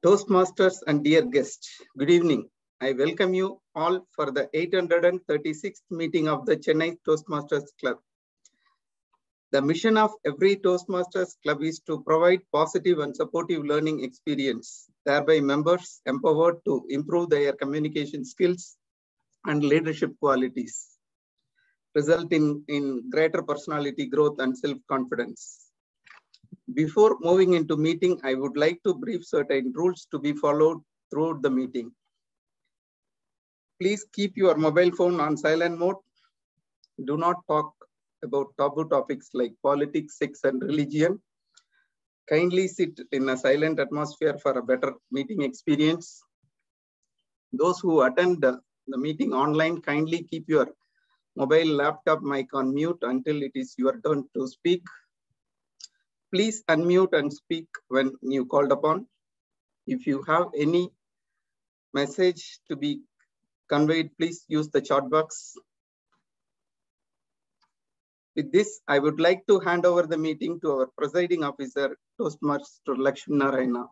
Toastmasters and dear guests, good evening. I welcome you all for the 836th meeting of the Chennai Toastmasters Club. The mission of every Toastmasters Club is to provide positive and supportive learning experience, thereby members empowered to improve their communication skills and leadership qualities, resulting in greater personality growth and self-confidence. Before moving into meeting, I would like to brief certain rules to be followed throughout the meeting. Please keep your mobile phone on silent mode. Do not talk about taboo topics like politics, sex, and religion. Kindly sit in a silent atmosphere for a better meeting experience. Those who attend the meeting online, kindly keep your mobile laptop mic on mute until it is your turn to speak. Please unmute and speak when you called upon. If you have any message to be conveyed, please use the chat box. With this, I would like to hand over the meeting to our presiding officer, Toastmaster Lakshmi Narayana.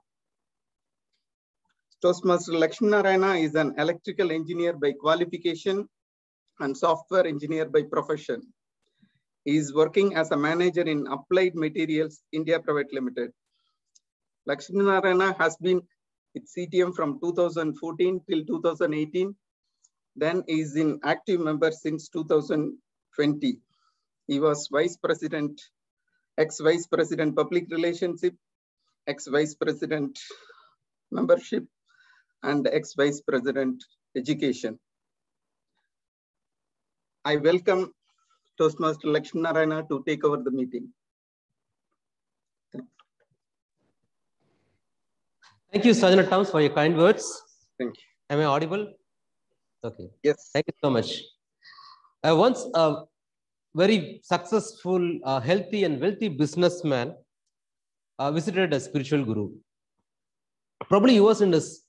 Toastmaster Lakshmi Narayana is an electrical engineer by qualification and software engineer by profession. He is working as a manager in Applied Materials India Private Limited. Lakshmi Narayana has been with CTM from 2014 till 2018. Then he is an active member since 2020. He was Vice President, ex-Vice President Public Relationship, ex-Vice President Membership, and ex-Vice President Education. I welcome Toastmaster Lakshmi Narayana to take over the meeting. Thank you, Sergeant Thomas, for your kind words. Thank you. Am I audible? Okay. Yes. Thank you so much. Once a very successful, healthy and wealthy businessman visited a spiritual guru. Probably he was in his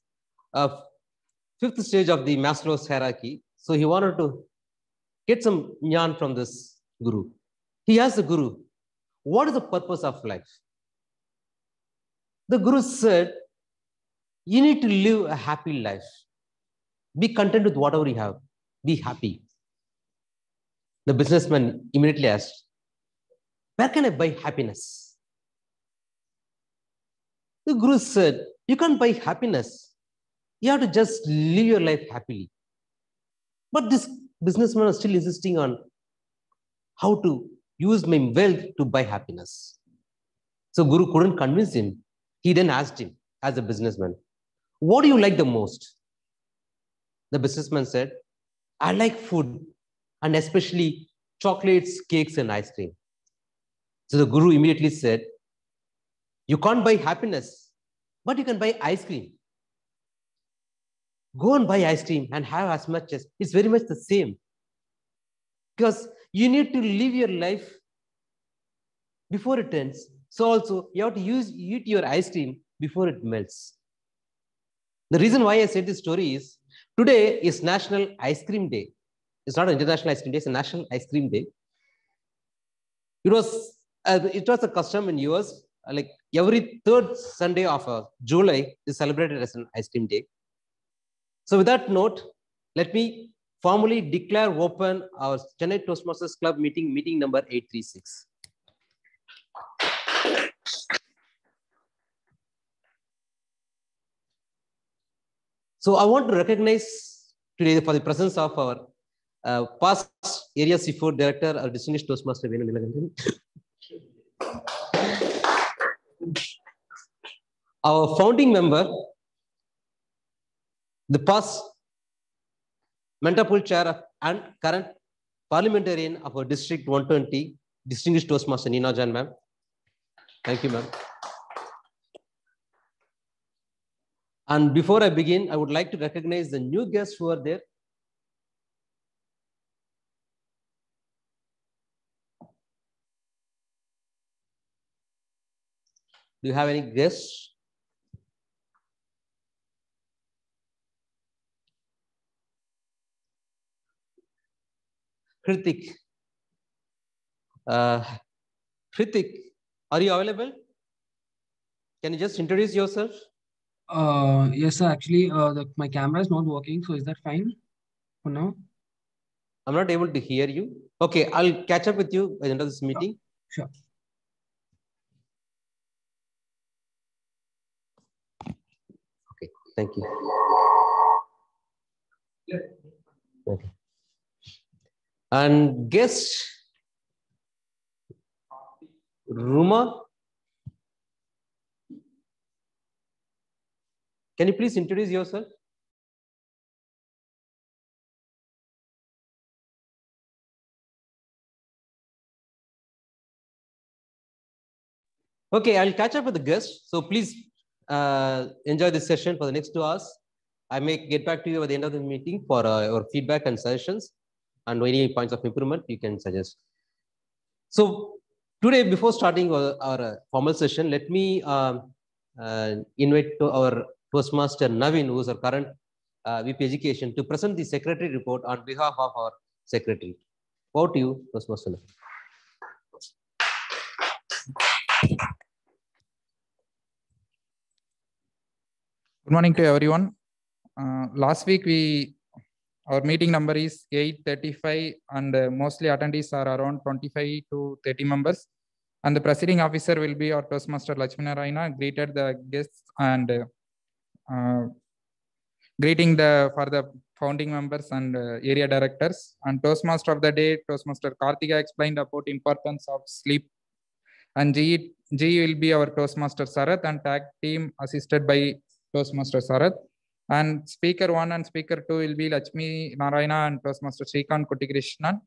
fifth stage of the Maslow's hierarchy. So he wanted to get some jnana from this guru. He asked the guru, what is the purpose of life? The guru said, you need to live a happy life. Be content with whatever you have. Be happy. The businessman immediately asked, where can I buy happiness? The guru said, you can't buy happiness. You have to just live your life happily. But this businessman is still insisting on how to use my wealth to buy happiness. So Guru couldn't convince him. He then asked him, as a businessman, what do you like the most? The businessman said, I like food, and especially chocolates, cakes, and ice cream. So the Guru immediately said, you can't buy happiness, but you can buy ice cream. Go and buy ice cream and have as much as, it's very much the same. Because you need to live your life before it ends. So also you have to eat your ice cream before it melts. The reason why I said this story is, today is National Ice Cream Day. It's not an International Ice Cream Day, it's a National Ice Cream Day. It was a custom in US, like every third Sunday of July is celebrated as an ice cream day. So with that note, let me formally declare open our Chennai Toastmasters Club meeting number 836. So I want to recognize today for the presence of our past area C4 director, our distinguished Toastmaster Venu Nilakandan. Our founding member, the past Mentapol chair and current parliamentarian of our district 120, distinguished Toastmaster Neena Jan, ma'am. Thank you, ma'am. And before I begin, I would like to recognize the new guests who are there. Do you have any guests? Kritik. Kritik, are you available? Can you just introduce yourself? Yes, sir. Actually, my camera is not working. So is that fine for now? I'm not able to hear you. Okay, I'll catch up with you by the end of this meeting. Sure. Okay, thank you. Okay. And guest, Ruma, can you please introduce yourself? Okay, I'll catch up with the guests. So please enjoy this session for the next 2 hours. I may get back to you at the end of the meeting for your feedback and suggestions and any points of improvement you can suggest. So today, before starting our formal session, let me invite to our Toastmaster Navin, who is our current VP Education, to present the secretary report on behalf of our secretary. Over to you, Toastmaster Navin. Good morning to everyone. Last week our meeting number is 835 and mostly attendees are around 25 to 30 members. And the presiding officer will be our Toastmaster Lakshmi Narayana, greeted the guests and greeting for the founding members and area directors. And Toastmaster of the day, Toastmaster Karthika, explained about importance of sleep. And G will be our Toastmaster Sarath and tag team assisted by Toastmaster Sarath. And speaker 1 and speaker 2 will be Lakshmi Narayana and Toastmaster Srikant Kuttikrishnan.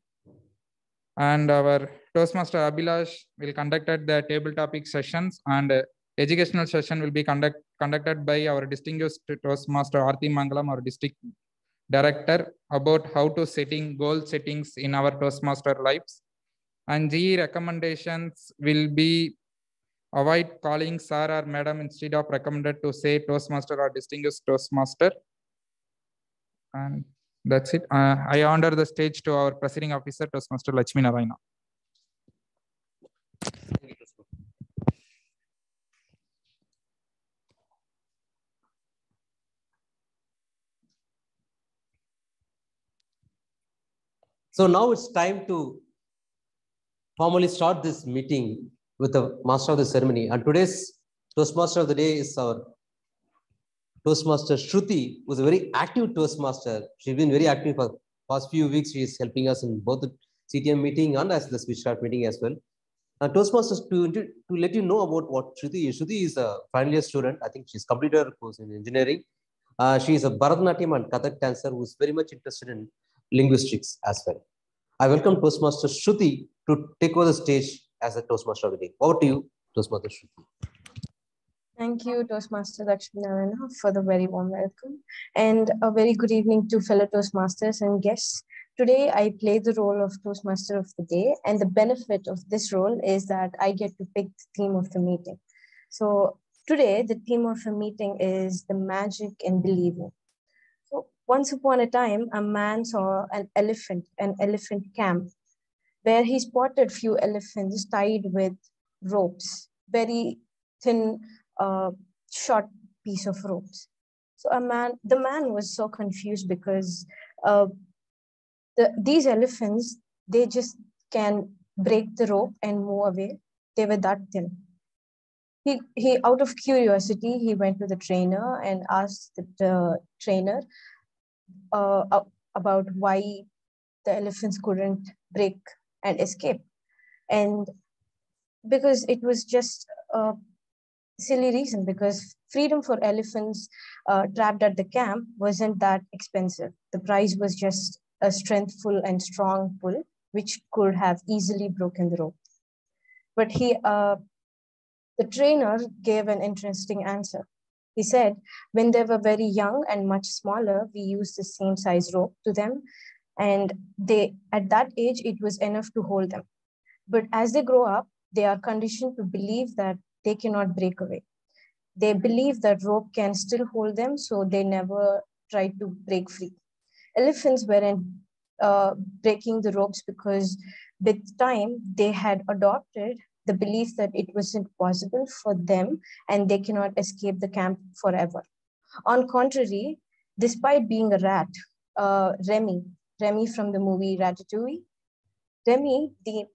And our Toastmaster Abhilash will conduct the table topic sessions, and educational session will be conducted by our distinguished Toastmaster Aarti Mangalam, our district director, about how to setting goal settings in our Toastmaster lives. And GE recommendations will be avoid calling sir or madam instead of recommended to say Toastmaster or distinguished Toastmaster. And that's it. I honor the stage to our presiding officer, Toastmaster Lakshmi Narayana. So now it's time to formally start this meeting with the master of the ceremony. And today's Toastmaster of the day is our Toastmaster Shruti, who is a very active Toastmaster. She's been very active for the past few weeks. She is helping us in both the CTM meeting and as the Switchcraft meeting as well. Toastmasters, to let you know about what Shruti is. Shruti is a final year student. I think she's completed her course in engineering. She is a Bharatanatyam and Kathak dancer who is very much interested in linguistics as well. I welcome Toastmaster Shruti to take over the stage as a Toastmaster of the day. Over to you, Toastmaster Shruti. Thank you, Toastmaster Lakshmi Narayana, for the very warm welcome. And a very good evening to fellow Toastmasters and guests. Today, I play the role of Toastmaster of the day. And the benefit of this role is that I get to pick the theme of the meeting. So today, the theme of the meeting is the magic in believing. So once upon a time, a man saw an elephant camp, where he spotted few elephants tied with ropes, very thin, short piece of ropes. So the man was so confused because these elephants, they just can break the rope and move away. They were that thin. He out of curiosity, he went to the trainer and asked the trainer about why the elephants couldn't break and escape. And because it was just silly reason, because freedom for elephants trapped at the camp wasn't that expensive. The price was just a strengthful and strong pull, which could have easily broken the rope. But the trainer gave an interesting answer. He said, when they were very young and much smaller, we used the same size rope to them. And at that age, it was enough to hold them. But as they grow up, they are conditioned to believe that they cannot break away. They believe that rope can still hold them, so they never try to break free. Elephants weren't breaking the ropes because with time, they had adopted the belief that it wasn't possible for them and they cannot escape the camp forever. On contrary, despite being a rat, Remy from the movie Ratatouille, Remy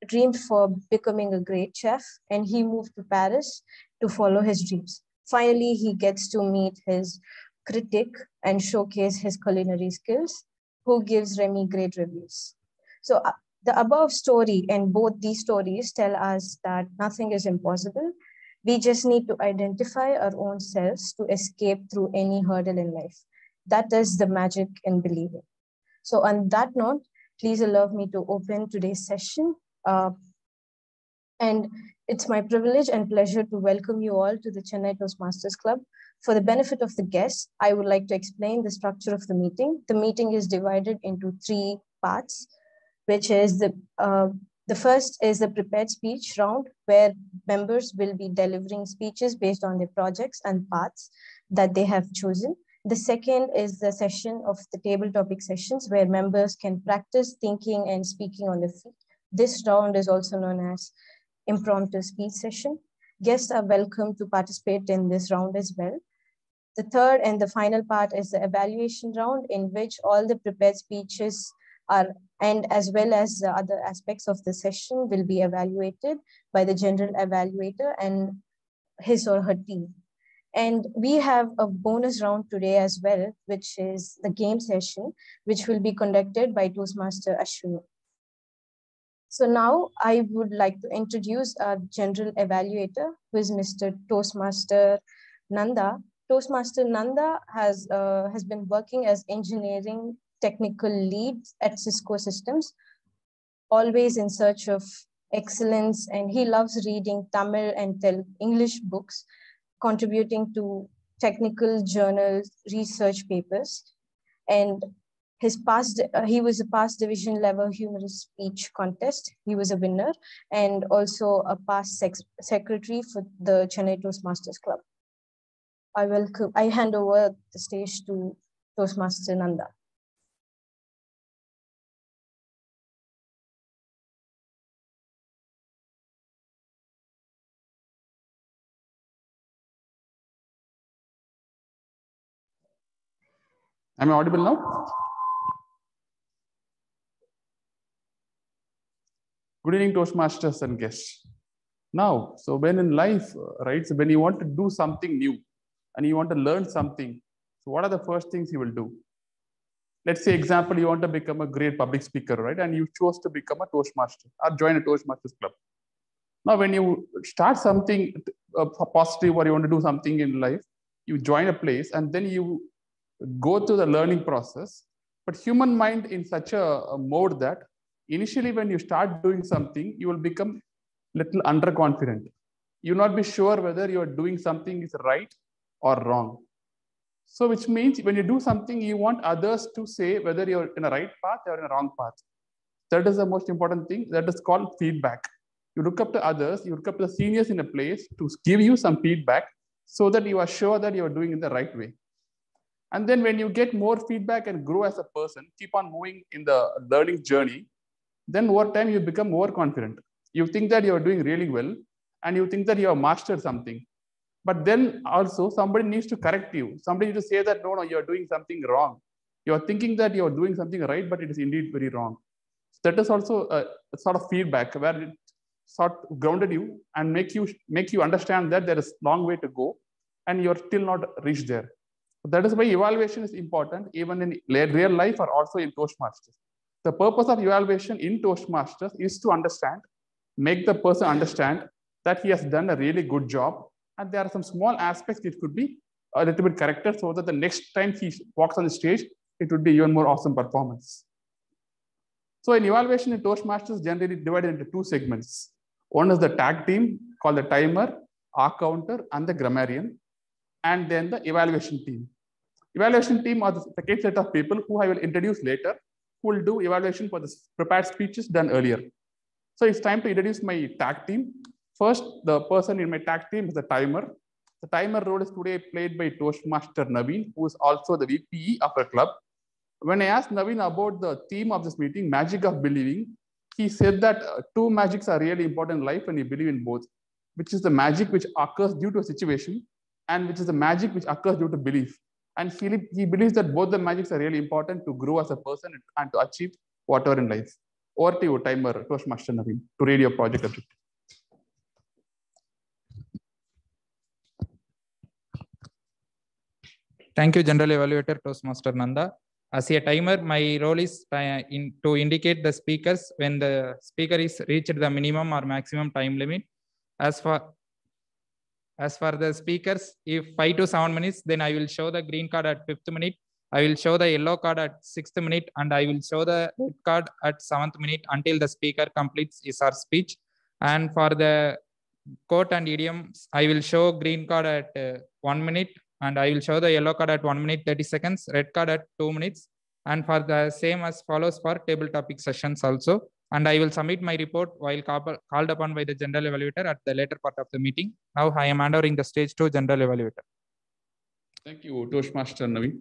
dreamed for becoming a great chef, and he moved to Paris to follow his dreams. Finally, he gets to meet his critic and showcase his culinary skills, who gives Remy great reviews. So the above story and both these stories tell us that nothing is impossible. We just need to identify our own selves to escape through any hurdle in life. That is the magic in believing. So on that note, please allow me to open today's session. And it's my privilege and pleasure to welcome you all to the Chennai Toastmasters Club. For the benefit of the guests, I would like to explain the structure of the meeting. The meeting is divided into 3 parts, which is the first is the prepared speech round, where members will be delivering speeches based on their projects and paths that they have chosen. The second is the session of the table topic sessions, where members can practice thinking and speaking on the feet. This round is also known as impromptu speech session. Guests are welcome to participate in this round as well. The third and the final part is the evaluation round, in which all the prepared speeches are, and as well as the other aspects of the session, will be evaluated by the general evaluator and his or her team. And we have a bonus round today as well, which is the game session, which will be conducted by Toastmaster Ashwini. So now I would like to introduce our general evaluator, who is Mr. Toastmaster Nanda. Toastmaster Nanda has been working as engineering technical lead at Cisco Systems, always in search of excellence, and he loves reading Tamil and English books, contributing to technical journals, research papers, and he was a past division level humorous speech contest. He was a winner and also a past secretary for the Chennai Toastmasters Club. I hand over the stage to Toastmaster Nanda. Am I audible now? Good evening, Toastmasters and guests. Now, so when in life, right, so when you want to do something new and you want to learn something, so what are the first things you will do? Let's say, example, you want to become a great public speaker, right? And you chose to become a Toastmaster or join a Toastmasters club. Now, when you start something positive or you want to do something in life, you join a place and then you go through the learning process. But human mind in such a mode that initially when you start doing something, you will become little underconfident. You will not be sure whether you are doing something is right or wrong. So which means when you do something, you want others to say whether you're in a right path or in a wrong path. That is the most important thing. That is called feedback. You look up to others, you look up to the seniors in a place to give you some feedback so that you are sure that you are doing it the right way. And then when you get more feedback and grow as a person, keep on moving in the learning journey, then over time you become more confident. You think that you are doing really well and you think that you have mastered something. But then also somebody needs to correct you. Somebody needs to say that, no, you're doing something wrong. You're thinking that you're doing something right, but it is indeed very wrong. So that is also a sort of feedback where it sort of grounded you and make you understand that there is a long way to go and you're still not reached there. That is why evaluation is important, even in real life or also in Toastmasters. The purpose of evaluation in Toastmasters is to understand, make the person understand that he has done a really good job. And there are some small aspects it could be a little bit corrected so that the next time he walks on the stage, it would be even more awesome performance. So an evaluation in Toastmasters generally divided into 2 segments. One is the tag team called the timer, R counter, and the grammarian. And then the evaluation team. Evaluation team are the second set of people who I will introduce later, who will do evaluation for the prepared speeches done earlier. So it's time to introduce my tag team. First, the person in my tag team is the timer. The timer role is today played by Toastmaster Naveen, who is also the VPE of our club. When I asked Naveen about the theme of this meeting, magic of believing, he said that 2 magics are really important in life when you believe in both, which is the magic which occurs due to a situation and which is the magic which occurs due to belief. And he believes that both the magics are really important to grow as a person and to achieve whatever in life. Over to you, timer, Toastmaster Naveen, to read your project objective. Thank you, General Evaluator Toastmaster Nanda. As a timer, my role is to indicate the speakers when the speaker is reached the minimum or maximum time limit. As for the speakers, if 5 to 7 minutes, then I will show the green card at 5th minute. I will show the yellow card at 6th minute, and I will show the red card at 7th minute until the speaker completes his or speech. And for the quote and idioms, I will show green card at 1 minute, and I will show the yellow card at 1 minute 30 seconds, red card at 2 minutes. And for the same as follows for table topic sessions also. And I will submit my report while called upon by the General Evaluator at the later part of the meeting. Now I am handing the stage to General Evaluator. Thank you, Toastmaster Naveen.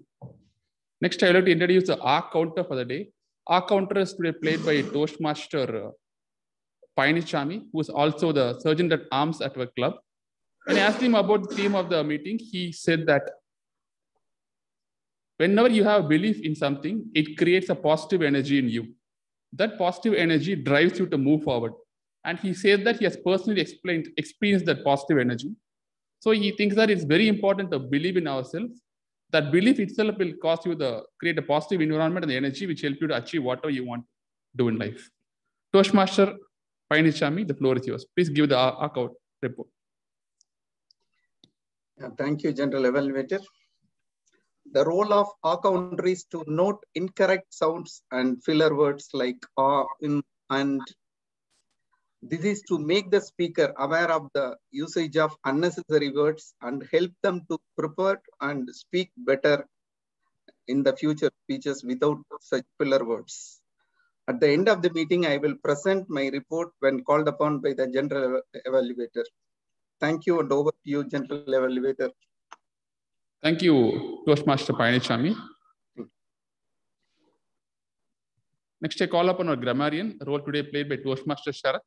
Next, I would like to introduce the R counter for the day. R counter is today played by Toastmaster Painichami, who is also the Sergeant at Arms at our club. When I asked him about the theme of the meeting, he said that whenever you have belief in something, it creates a positive energy in you. That positive energy drives you to move forward. And he said that he has personally experienced that positive energy. So he thinks that it's very important to believe in ourselves. That belief itself will cause you to create a positive environment and the energy which help you to achieve whatever you want to do in life. Toastmaster Painichami, the floor is yours. Please give the ARC report. Thank you, General Evaluator. The role of R counter is to note incorrect sounds and filler words like and this is to make the speaker aware of the usage of unnecessary words and help them to prepare and speak better in the future speeches without such filler words. At the end of the meeting, I will present my report when called upon by the General Evaluator. Thank you, and over to you, General Evaluator. Thank you, Toastmaster Painichami. Next, I call upon our grammarian, role today played by Toastmaster Sharath.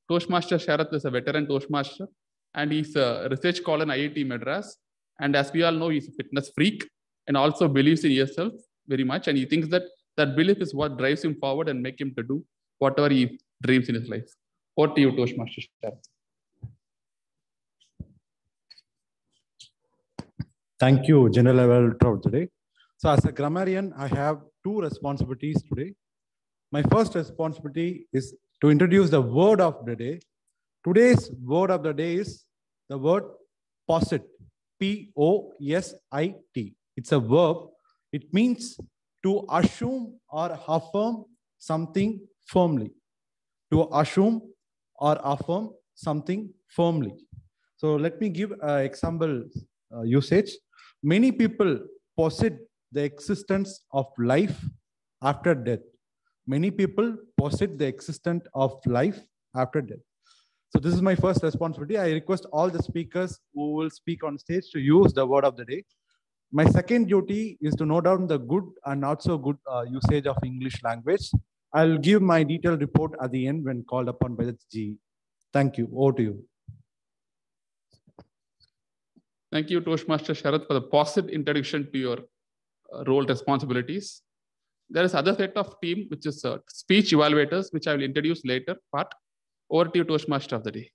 Toastmaster Sharath is a veteran Toastmaster, and he's a research scholar in IIT Madras. And as we all know, he's a fitness freak and also believes in himself very much. And he thinks that that belief is what drives him forward and make him to do whatever he dreams in his life. Over to you, Toastmaster Sharath. Thank you, General Evaluator today. So as a grammarian, I have two responsibilities today. My first responsibility is to introduce the word of the day. Today's word of the day is the word posit, P-O-S-I-T. It's a verb. It means to assume or affirm something firmly. To assume or affirm something firmly. So let me give an example usage. Many people posit the existence of life after death. Many people posit the existence of life after death. So this is my first responsibility. I request all the speakers who will speak on stage to use the word of the day. My second duty is to note down the good and not so good usage of English language. I'll give my detailed report at the end when called upon by the GE. Thank you. Over to you. Thank you, Toastmaster Sharath, for the positive introduction to your role responsibilities. There is other set of team, which is speech evaluators, which I will introduce later part. Over to you, Toastmaster of the day.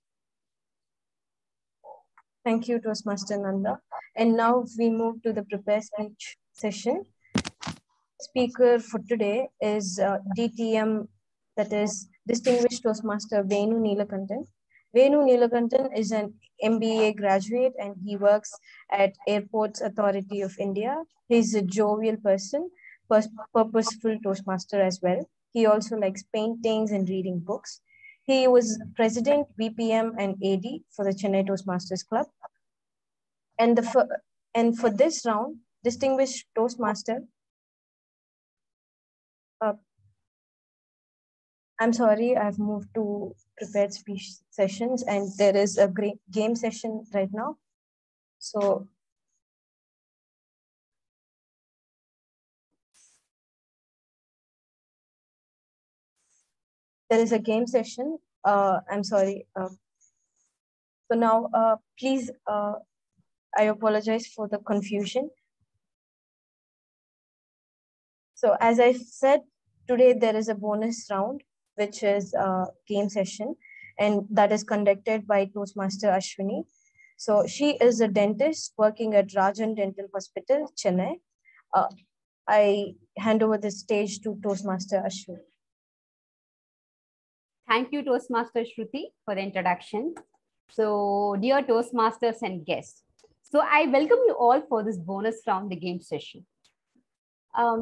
Thank you, Toastmaster Nanda. And now we move to the prepare speech session. Speaker for today is DTM, that is Distinguished Toastmaster Venu Neelakantan. Venu Neelakantan is an MBA graduate and he works at Airports Authority of India. He's a jovial person, purposeful Toastmaster as well. He also likes paintings and reading books. He was President, VPM, and AD for the Chennai Toastmasters Club. And for this round, Distinguished Toastmaster, I'm sorry, I've moved to prepared speech sessions and there is a great game session right now. So there is a game session. I'm sorry. So now, please, I apologize for the confusion. So as I said, today there is a bonus round, which is a game session, and that is conducted by Toastmaster Ashwini. So she is a dentist working at Rajan Dental Hospital, Chennai. I hand over the stage to Toastmaster Ashwini. Thank you, Toastmaster Shruti, for the introduction. So, dear Toastmasters and guests, so I welcome you all for this bonus round, the game session. Have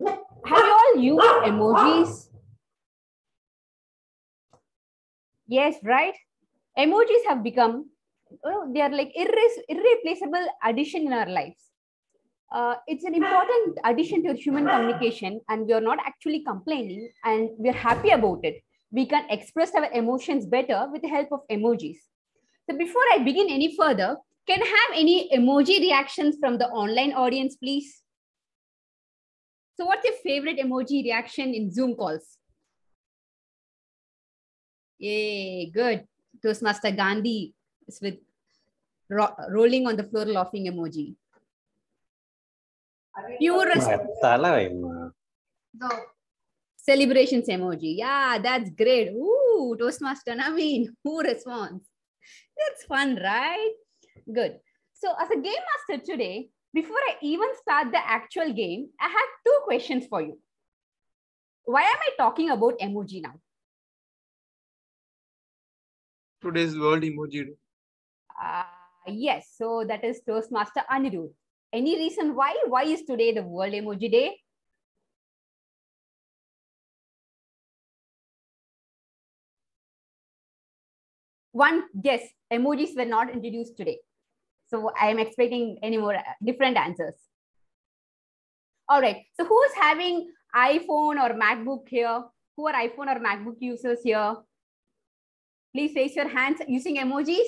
you all used emojis? Yes, right? Emojis have become, they are like irreplaceable addition in our lives. It's an important addition to human communication, and we are not actually complaining, and we're happy about it. We can express our emotions better with the help of emojis. So before I begin any further, can I have any emoji reactions from the online audience, please? So what's your favorite emoji reaction in Zoom calls? Yay, good. Toastmaster Gandhi is with rolling on the floor laughing emoji. Pure celebrations emoji. Yeah, that's great. Ooh, Toastmaster Naveen, who responds? That's fun, right? Good. So as a game master today, before I even start the actual game, I have two questions for you. Why am I talking about emoji now? Today's World Emoji Day. Yes, so that is Toastmaster Anirudh. Any reason why? Why is today the World Emoji Day? One guess, emojis were not introduced today. So I am expecting any more different answers. All right, so who's having iPhone or MacBook here? Who are iPhone or MacBook users here? Please raise your hands using emojis.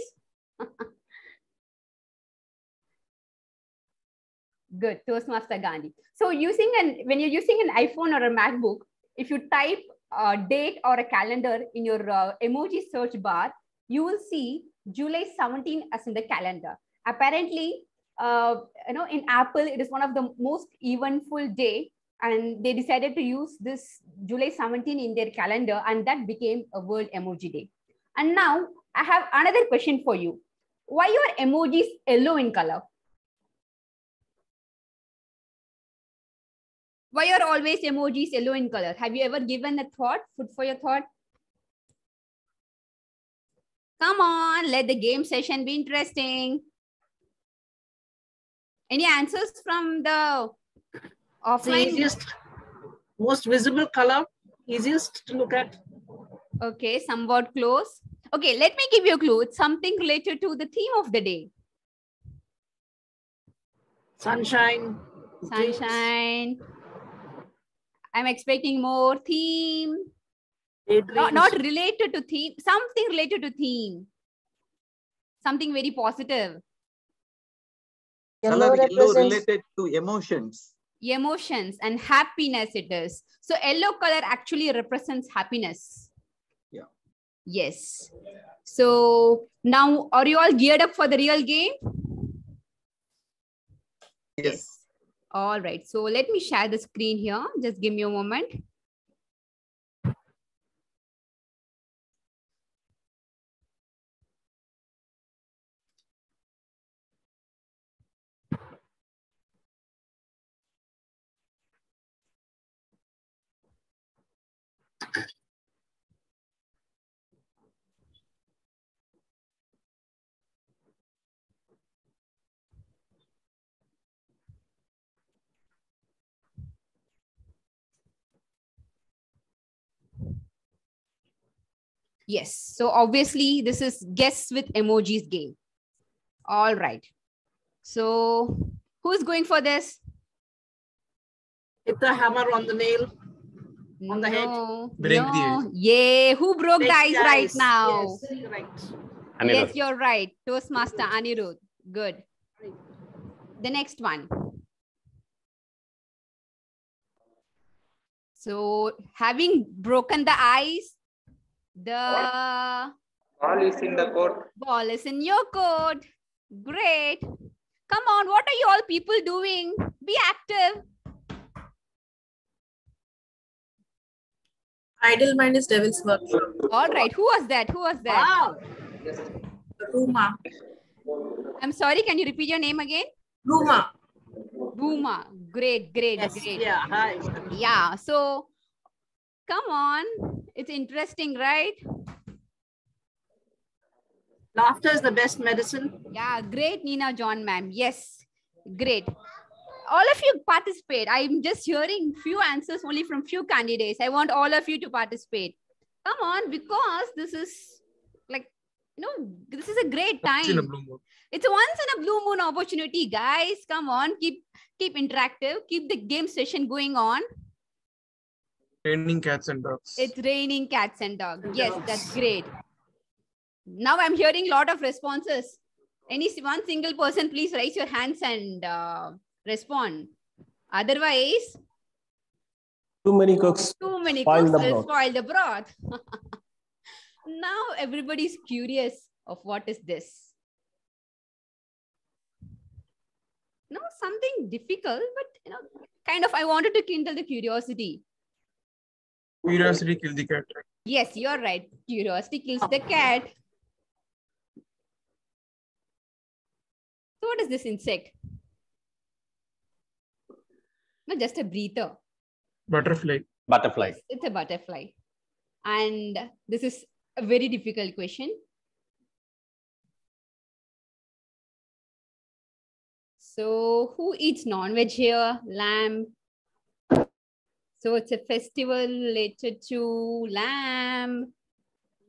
Good, Toastmaster Gandhi. So when you're using an iPhone or a MacBook, if you type a date or a calendar in your emoji search bar, you will see July 17 as in the calendar. Apparently, in Apple, it is one of the most eventful day, and they decided to use this July 17 in their calendar, and that became a World Emoji Day. And now I have another question for you. Why are emojis yellow in color? Why are always emojis yellow in color? Have you ever given a thought, food for your thought? Come on, let the game session be interesting. Any answers from the offline? The easiest, most visible color, easiest to look at. Okay, somewhat close. Okay, let me give you a clue. It's something related to the theme of the day. Sunshine. Sunshine. I'm expecting more theme. Not related to theme, something related to theme. Something very positive. Yellow related to emotions. Emotions and happiness it is. So yellow color actually represents happiness. Yeah. Yes. So now are you all geared up for the real game? Yes. All right. So let me share the screen here. Just give me a moment. Yes. So obviously this is guess with emojis game. All right. So who's going for this? Hit the hammer on the nail. On the head. Break the ice. Yeah. Who broke the ice right now? Yes, right. Yes, you're right. Toastmaster Anirudh. Good. The next one. So having broken the ice, the Ball is in the court. ball is in your court. Great. Come on, what are you all people doing? Be active. Idle mind is devil's work. All right. Who was that? Who was that? Wow. Ruma. I'm sorry. Can you repeat your name again? Ruma. Booma. Great, great, Yes. great. Yeah. Hi. Yeah. So come on. It's interesting, right? Laughter is the best medicine. Yeah. Great, Nina John, ma'am. Yes. Great. All of you participate. I'm just hearing few answers only from few candidates. I want all of you to participate. Come on, because this is like, this is a great time. It's a once in a blue moon opportunity, guys. Come on, keep interactive, keep the game session going on. Raining cats and dogs. It's raining cats and dogs. Yes, that's great. Now I'm hearing a lot of responses. Any one single person, please raise your hands and respond. Otherwise, too many cooks will spoil the broth. Now everybody's curious of what is this. No, something difficult, but kind of I wanted to kindle the curiosity. Curiosity kills the cat. Yes, you're right. Curiosity kills the cat. So what is this insect? Not just a breather. Butterfly. Butterfly. It's a butterfly. And this is a very difficult question. So who eats non-veg here? Lamb. So it's a festival related to lamb.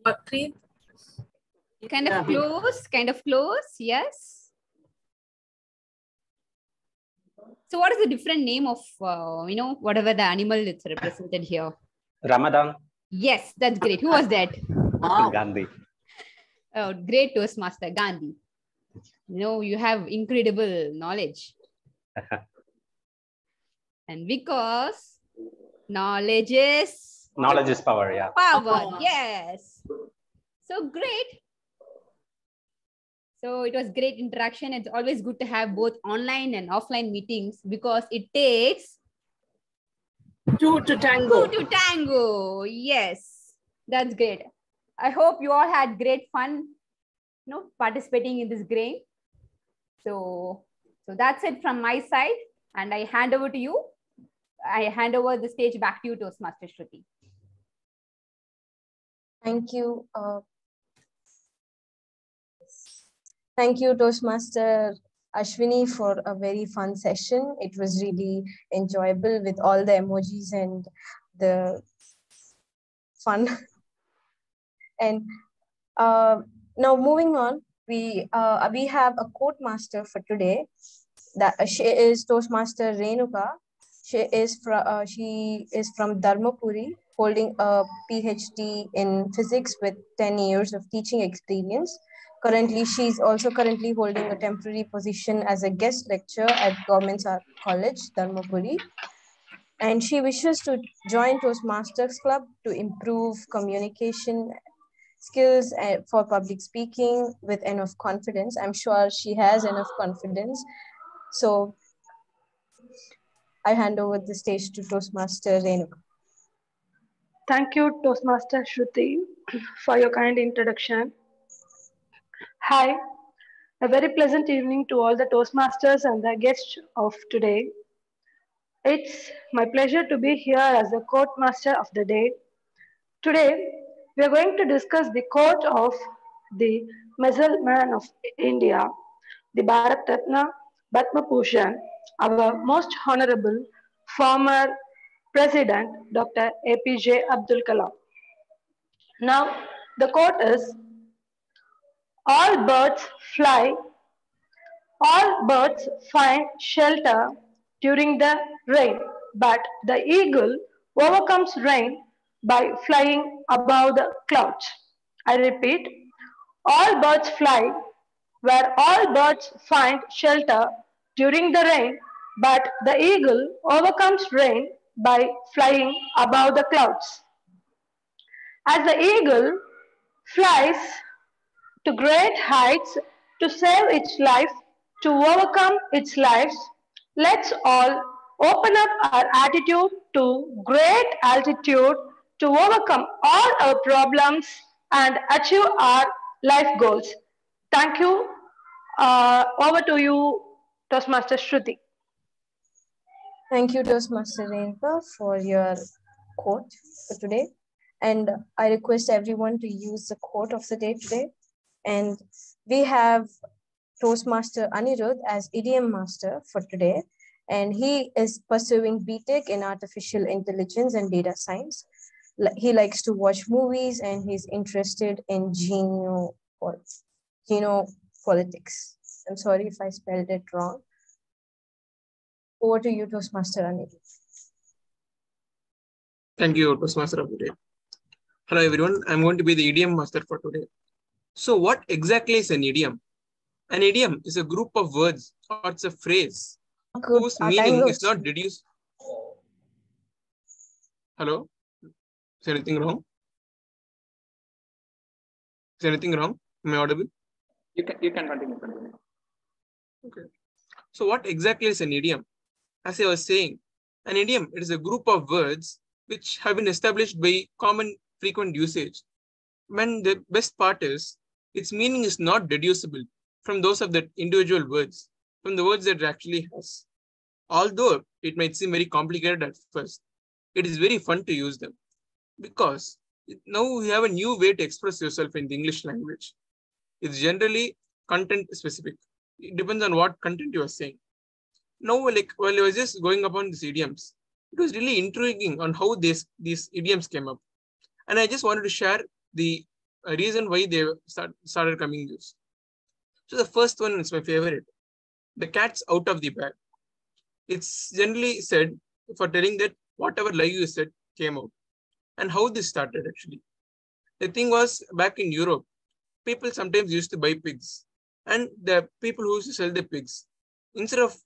Bakri. Kind of close, yes. So what is the different name of, whatever the animal that's represented here? Ramadan. Yes, that's great. Who was that? Gandhi. Oh, great Toastmaster, Gandhi. You have incredible knowledge. And because knowledge is power, yeah. Power, yes. So great. So it was great interaction. It's always good to have both online and offline meetings because it takes two to tango. Two to tango. Yes, that's great. I hope you all had great fun, participating in this game. So that's it from my side, and I hand over to you. I hand over the stage back to you, Toastmaster Shruti. Thank you. Thank you, Toastmaster Ashwini, for a very fun session. It was really enjoyable with all the emojis and the fun. And now moving on, we have a quote master for today. She is Toastmaster Renuka. She is from Dharmapuri, holding a PhD in physics with 10 years of teaching experience. Currently, she's also holding a temporary position as a guest lecturer at Government College, Dharmapuri. And she wishes to join Toastmasters Club to improve communication skills for public speaking with enough confidence. I'm sure she has enough confidence. So I hand over the stage to Toastmaster Renuka. Thank you, Toastmaster Shruti, for your kind introduction. Hi, a very pleasant evening to all the Toastmasters and the guests of today. It's my pleasure to be here as the quote master of the day. Today, we are going to discuss the quote of the missile man of India, the Bharat Ratna Padma Bhushan, our most honorable former President, Dr. APJ Abdul Kalam. Now, the quote is, all birds fly, all birds find shelter during the rain, but the eagle overcomes rain by flying above the clouds. I repeat, all birds fly, where all birds find shelter during the rain, but the eagle overcomes rain by flying above the clouds. As the eagle flies to great heights to save its life, to overcome its lives, let's all open up our attitude to great altitude to overcome all our problems and achieve our life goals. Thank you. Over to you, Toastmaster Shruti. Thank you, Toastmaster Renuka, for your quote for today. And I request everyone to use the quote of the day today. And we have Toastmaster Anirudh as idiom master for today. And he is pursuing BTech in artificial intelligence and data science. He likes to watch movies and he's interested in genopolitics. I'm sorry if I spelled it wrong. Over to you, Toastmaster Anirudh. Thank you, Toastmaster of the day. Hello, everyone. I'm going to be the idiom master for today. So what exactly is an idiom? An idiom is a group of words or it's a phrase whose meaning is not deduced. Hello? Is anything wrong? Is anything wrong? Am I audible? You can continue. Okay. So what exactly is an idiom? As I was saying, an idiom is a group of words which have been established by common frequent usage. When the best part is, its meaning is not deducible from those of the individual words, from the words that it actually has. Although it might seem very complicated at first, it is very fun to use them because now you have a new way to express yourself in the English language. It's generally content specific. It depends on what content you are saying. Now, like while I was just going upon these idioms, it was really intriguing on how these idioms came up. And I just wanted to share the reason why they started coming used. So the first one is my favorite. The cat's out of the bag. It's generally said for telling that whatever lie you said came out. And how this started actually. The thing was, back in Europe, people sometimes used to buy pigs. And the people who used to sell the pigs, instead of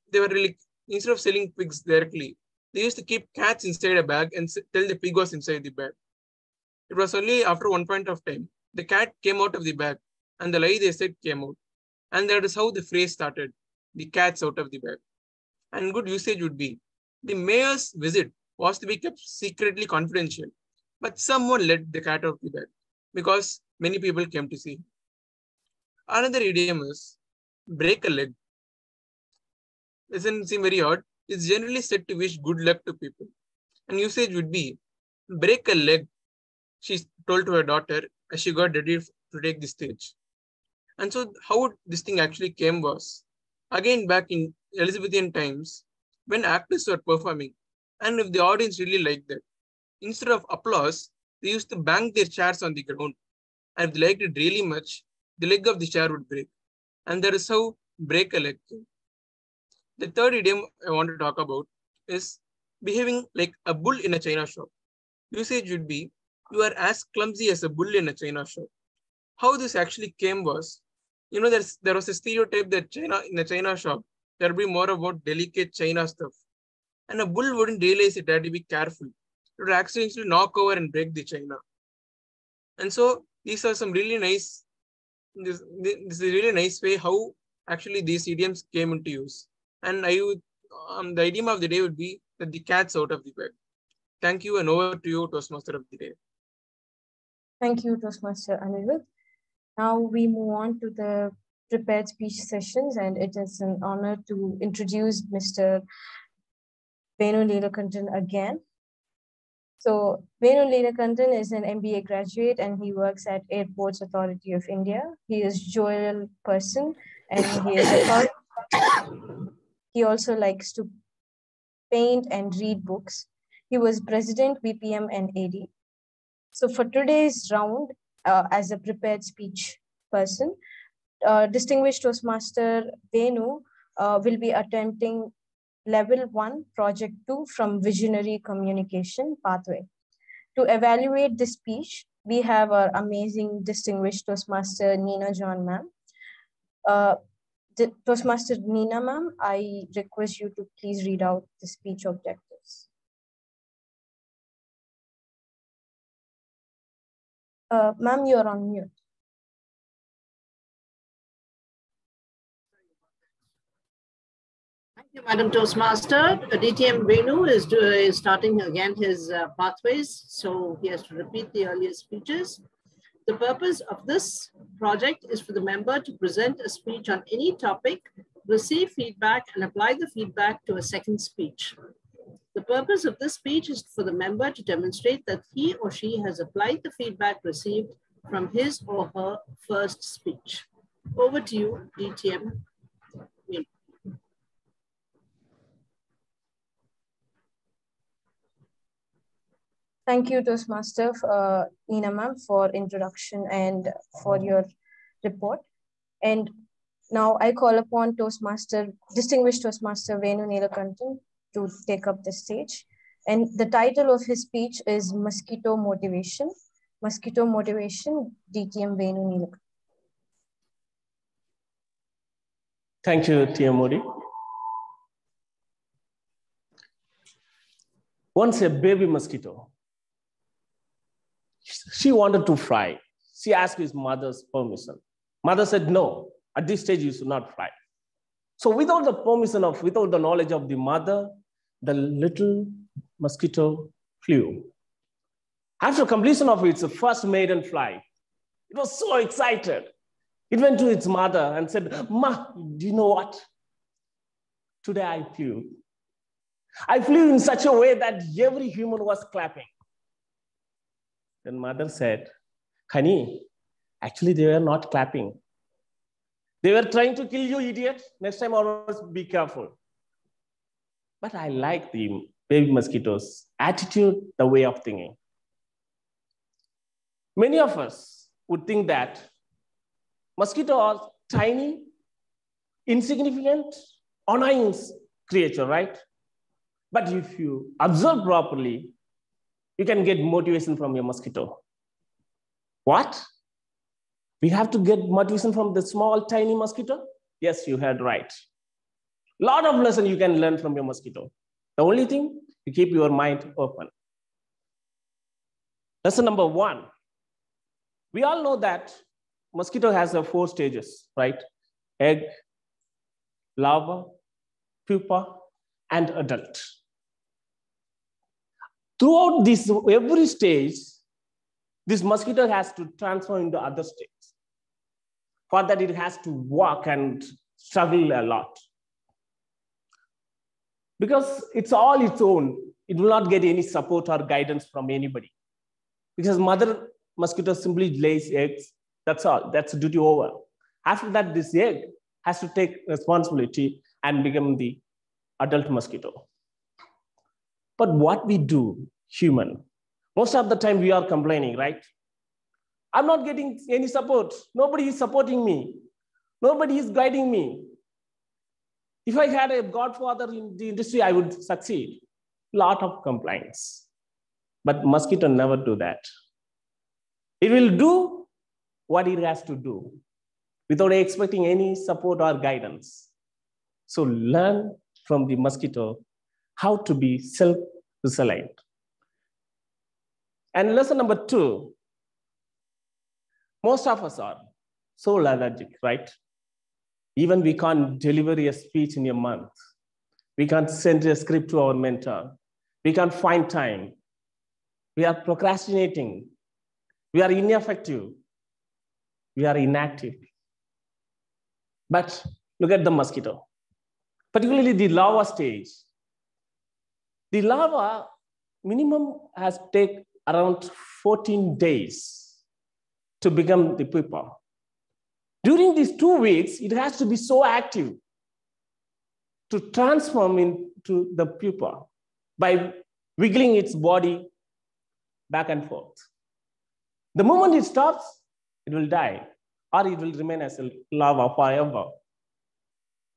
selling pigs directly, they used to keep cats inside a bag and tell the pig was inside the bag. It was only after one point of time, the cat came out of the bag and the lie they said came out. And that is how the phrase started, the cat's out of the bag. And good usage would be, the mayor's visit was to be kept secretly confidential, but someone let the cat out of the bag because many people came to see him. Another idiom is, break a leg. Doesn't seem very odd. It's generally said to wish good luck to people. And usage would be, break a leg, she told to her daughter as she got ready to take the stage. And so how this thing actually came was, again back in Elizabethan times, when actors were performing, and if the audience really liked that, instead of applause, they used to bang their chairs on the ground. And if they liked it really much, the leg of the chair would break. And that is how break a leg came. The third idiom I want to talk about is behaving like a bull in a china shop. Usage would be, you are as clumsy as a bull in a china shop. How this actually came was, there was a stereotype that in a china shop, there would be more about delicate china stuff. And a bull wouldn't realize it had to be careful. It would accidentally knock over and break the china. And so these are some really nice, this is a really nice way how actually these idioms came into use. And the idiom of the day would be that the cat's out of the bag. Thank you, and over to you, Toastmaster of the day. Thank you, Toastmaster Anirudh. Now we move on to the prepared speech sessions, and it is an honor to introduce Mr. Venu Leelakantan again. So Venu Leelakantan is an MBA graduate and he works at Airports Authority of India. He is a jovial person and he also likes to paint and read books. He was president, VPM and AD. So for today's round, as a prepared speech person, distinguished Toastmaster Venu will be attempting Level 1, Project 2 from Visionary Communication Pathway. To evaluate this speech, we have our amazing distinguished Toastmaster Nina John ma'am. Toastmaster Nina ma'am, I request you to please read out the speech objectives. Ma'am, you're on mute. Madam Toastmaster, DTM Venu is starting again his pathways, so he has to repeat the earlier speeches. The purpose of this project is for the member to present a speech on any topic, receive feedback, and apply the feedback to a second speech. The purpose of this speech is for the member to demonstrate that he or she has applied the feedback received from his or her first speech. Over to you, DTM. Thank you, Toastmaster, Nina ma'am, for introduction and for your report. And now I call upon distinguished Toastmaster Venu Neelakantan to take up the stage. And the title of his speech is Mosquito Motivation. Mosquito Motivation, DTM Venu Neelakantan. Thank you, TM Modi. Once a baby mosquito, she wanted to fly. She asked his mother's permission. Mother said, no, at this stage you should not fly. So without the permission without the knowledge of the mother, the little mosquito flew. After completion of its first maiden flight, it was so excited. It went to its mother and said, Ma, do you know what? Today I flew. I flew in such a way that every human was clapping. Then mother said, honey, actually they were not clapping. They were trying to kill you, idiot. Next time always be careful. But I like the baby mosquito's attitude, the way of thinking. Many of us would think that mosquitoes are tiny, insignificant, annoying creature, right? But if you observe properly, you can get motivation from your mosquito. What? We have to get motivation from the small, tiny mosquito? Yes, you heard right. A lot of lessons you can learn from your mosquito. The only thing, you keep your mind open. Lesson number 1. We all know that mosquito has 4 stages, right? Egg, larva, pupa, and adult. Throughout this, every stage, this mosquito has to transform into other states. For that, it has to walk and struggle a lot. Because it's all its own, it will not get any support or guidance from anybody. Because mother mosquito simply lays eggs, that's all, that's duty over. After that, this egg has to take responsibility and become the adult mosquito. But what we do, human, most of the time we are complaining, right? I'm not getting any support. Nobody is supporting me. Nobody is guiding me. If I had a godfather in the industry, I would succeed. Lot of complaints. But mosquito never do that. It will do what it has to do without expecting any support or guidance. So learn from the mosquito how to be self-resilient. And lesson number 2, most of us are so lethargic, right? Even we can't deliver a speech in a month. We can't send a script to our mentor. We can't find time. We are procrastinating. We are ineffective. We are inactive. But look at the mosquito, particularly the larva stage. The larva minimum has taken around 14 days to become the pupa. During these 2 weeks, it has to be so active to transform into the pupa by wiggling its body back and forth. The moment it stops, it will die, or it will remain as a larva forever.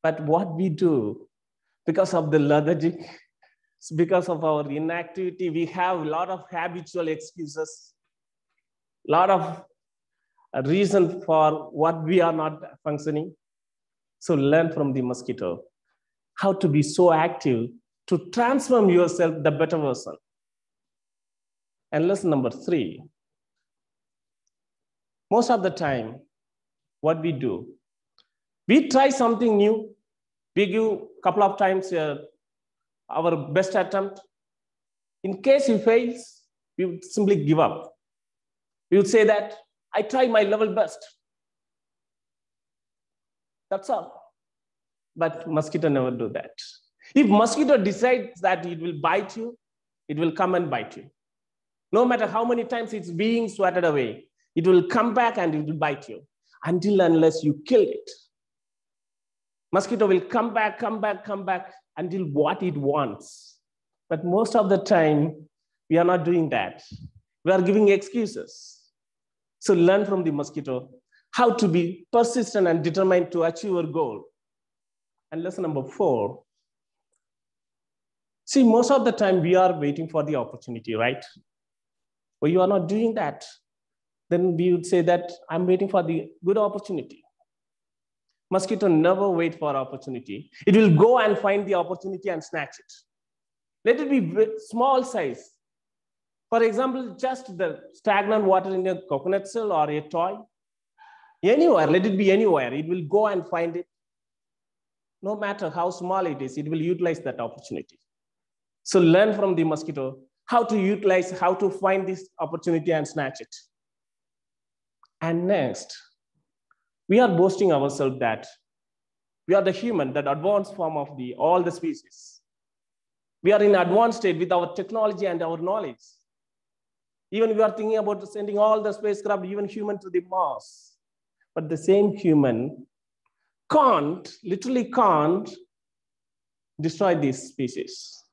But what we do, because of the lethargic, because of our inactivity, we have a lot of habitual excuses, a lot of reason for what we are not functioning. So learn from the mosquito how to be so active to transform yourself the better version. And lesson number 3, most of the time, what we do, we try something new, we give couple of times our best attempt. In case he fails, we would simply give up. We would say that, I tried my level best. That's all. But mosquito never do that. If mosquito decides that it will bite you, it will come and bite you. No matter how many times it's being swatted away, it will come back and it will bite you until unless you kill it. Mosquito will come back until what it wants. But most of the time, we are not doing that. We are giving excuses. So learn from the mosquito how to be persistent and determined to achieve your goal. And lesson number 4. See, most of the time we are waiting for the opportunity, right? But you are not doing that. Then we would say that I'm waiting for the good opportunity. Mosquito never wait for opportunity. It will go and find the opportunity and snatch it. Let it be small size. For example, just the stagnant water in a coconut shell or a toy. Anywhere, let it be anywhere. It will go and find it. No matter how small it is, it will utilize that opportunity. So learn from the mosquito how to utilize, how to find this opportunity and snatch it. And next, we are boasting ourselves that we are the human, that advanced form of all the species. We are in advanced state with our technology and our knowledge. Even we are thinking about sending all the spacecraft, even human, to the Mars. But the same human literally can't destroy this species.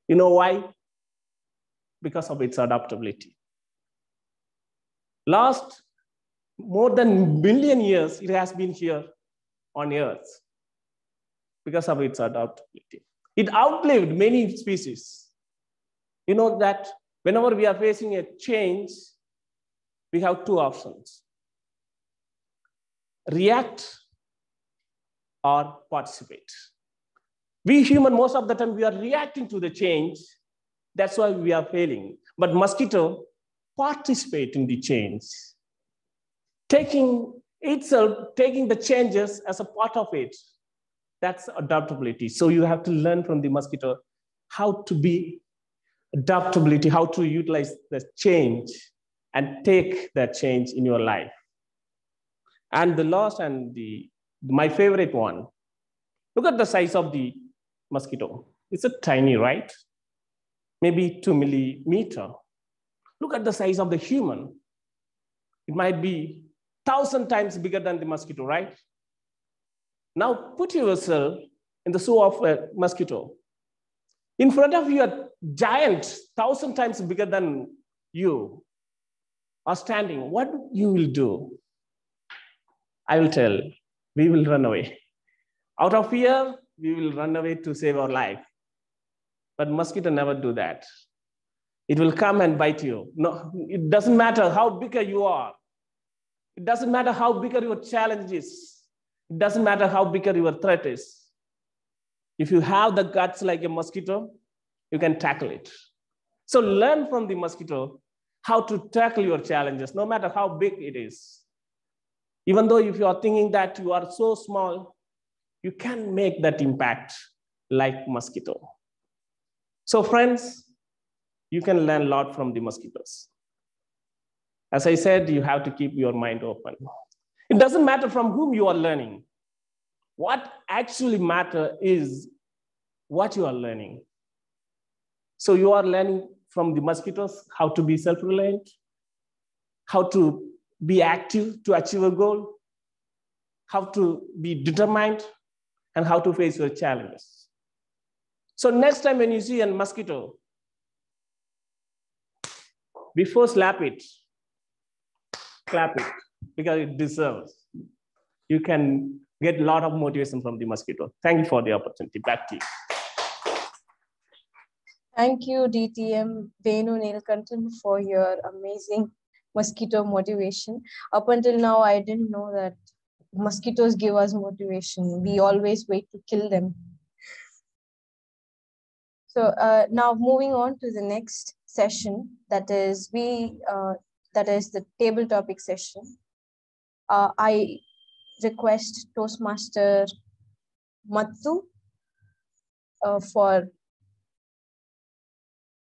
You know why? Because of its adaptability. Last more than 1 billion years, it has been here on Earth because of its adaptability. It outlived many species. You know that whenever we are facing a change, we have 2 options. React or participate. We human, most of the time, we are reacting to the change. That's why we are failing. But mosquito participate in the change. Taking the changes as a part of it, that's adaptability. So you have to learn from the mosquito how to be adaptability, how to utilize the change and take that change in your life. And the last and my favorite one, look at the size of the mosquito. It's a tiny, right? Maybe 2 millimeter. Look at the size of the human. It might be 1,000 times bigger than the mosquito, right? Now put yourself in the shoe of a mosquito. In front of you, a giant 1,000 times bigger than you are standing. What you will do? I will tell, we will run away. Out of fear, we will run away to save our life. But mosquito never do that. It will come and bite you. No, it doesn't matter how bigger you are. It doesn't matter how bigger your challenge is. It doesn't matter how bigger your threat is. If you have the guts like a mosquito, you can tackle it. So learn from the mosquito how to tackle your challenges, no matter how big it is. Even though if you are thinking that you are so small, you can make that impact like mosquito. So friends, you can learn a lot from the mosquitoes. As I said, you have to keep your mind open. It doesn't matter from whom you are learning. What actually matters is what you are learning. So you are learning from the mosquitoes how to be self-reliant, how to be active to achieve a goal, how to be determined, and how to face your challenges. So next time when you see a mosquito, before slap it, clap it, because it deserves. You can get a lot of motivation from the mosquito. Thank you for the opportunity. Back to you. Thank you, DTM Venu Neelakantan, for your amazing mosquito motivation. Up until now, I didn't know that mosquitoes give us motivation. We always wait to kill them. So now moving on to the next session, that is the table topic session. I request Toastmaster Mattu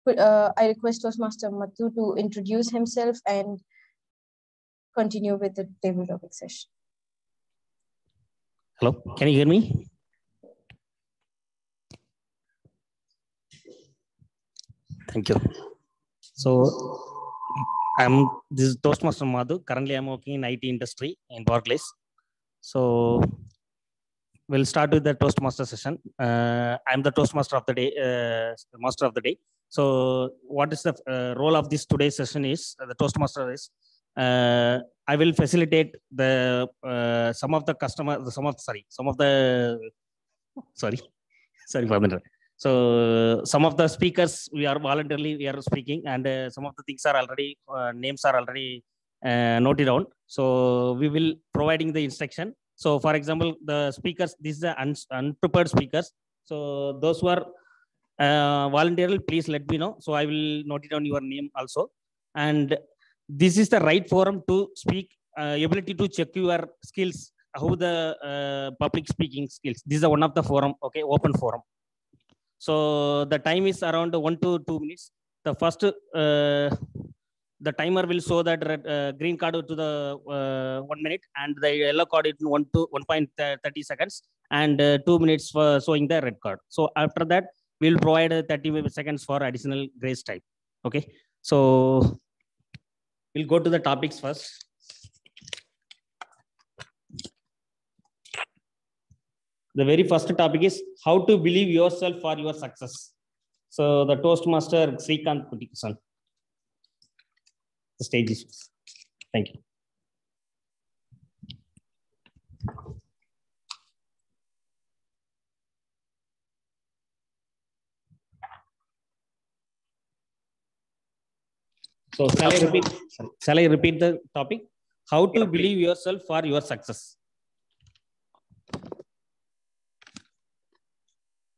I request Toastmaster Mathu to introduce himself and continue with the table topic session. Hello, can you hear me? Thank you. So this is Toastmaster Madhu. Currently, I'm working in IT industry in Barclays. So we'll start with the Toastmaster session. I'm the Toastmaster of the day, master of the day. So what is the role of this today's session is, the Toastmaster is, I will facilitate the some of the So some of the speakers we are speaking, and some of the things are already names are already noted down. So we will providing the instruction. So for example, the speakers, these are unprepared speakers. So those who are voluntarily, please let me know. So I will note it down your name also. And this is the right forum to speak, ability to check your skills, how the public speaking skills. This is one of the forum, okay, open forum. So the time is around 1 to 2 minutes. The first, the timer will show that green card to the 1 minute, and the yellow card is 1.30 seconds, and 2 minutes for showing the red card. So after that, we'll provide 30 seconds for additional grace time. Okay. So we'll go to the topics first. The very first topic is how to believe yourself for your success. So the Toastmaster Srikanth Kutikasan. The stage is. Thank you. So shall I repeat the topic? How to believe yourself for your success.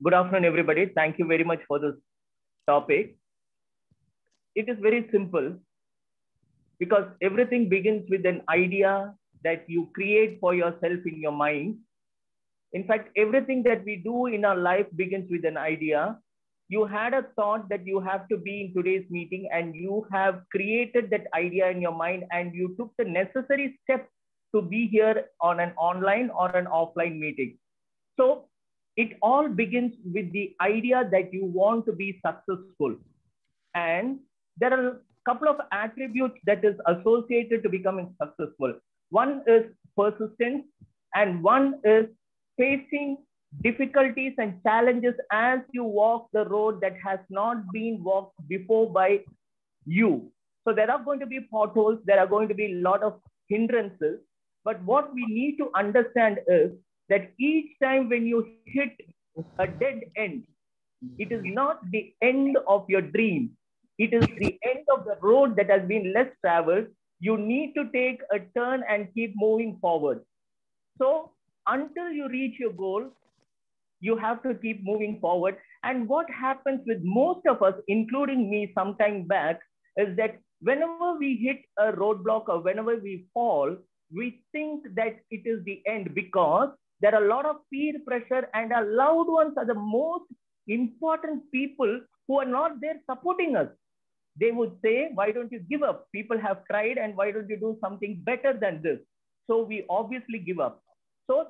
Good afternoon, everybody. Thank you very much for this topic. It is very simple because everything begins with an idea that you create for yourself in your mind. In fact, everything that we do in our life begins with an idea. You had a thought that you have to be in today's meeting, and you have created that idea in your mind, and you took the necessary steps to be here on an online or an offline meeting. So it all begins with the idea that you want to be successful. And there are a couple of attributes that is associated to becoming successful. One is persistence, and one is facing difficulties and challenges as you walk the road that has not been walked before by you. So there are going to be potholes, there are going to be a lot of hindrances. But what we need to understand is that each time when you hit a dead end, it is not the end of your dream. It is the end of the road that has been less traveled. You need to take a turn and keep moving forward. So until you reach your goal, you have to keep moving forward. And what happens with most of us, including me some time back, is that whenever we hit a roadblock or whenever we fall, we think that it is the end because there are a lot of peer pressure, and our loved ones are the most important people who are not there supporting us. They would say, why don't you give up? People have tried, and why don't you do something better than this? So we obviously give up. So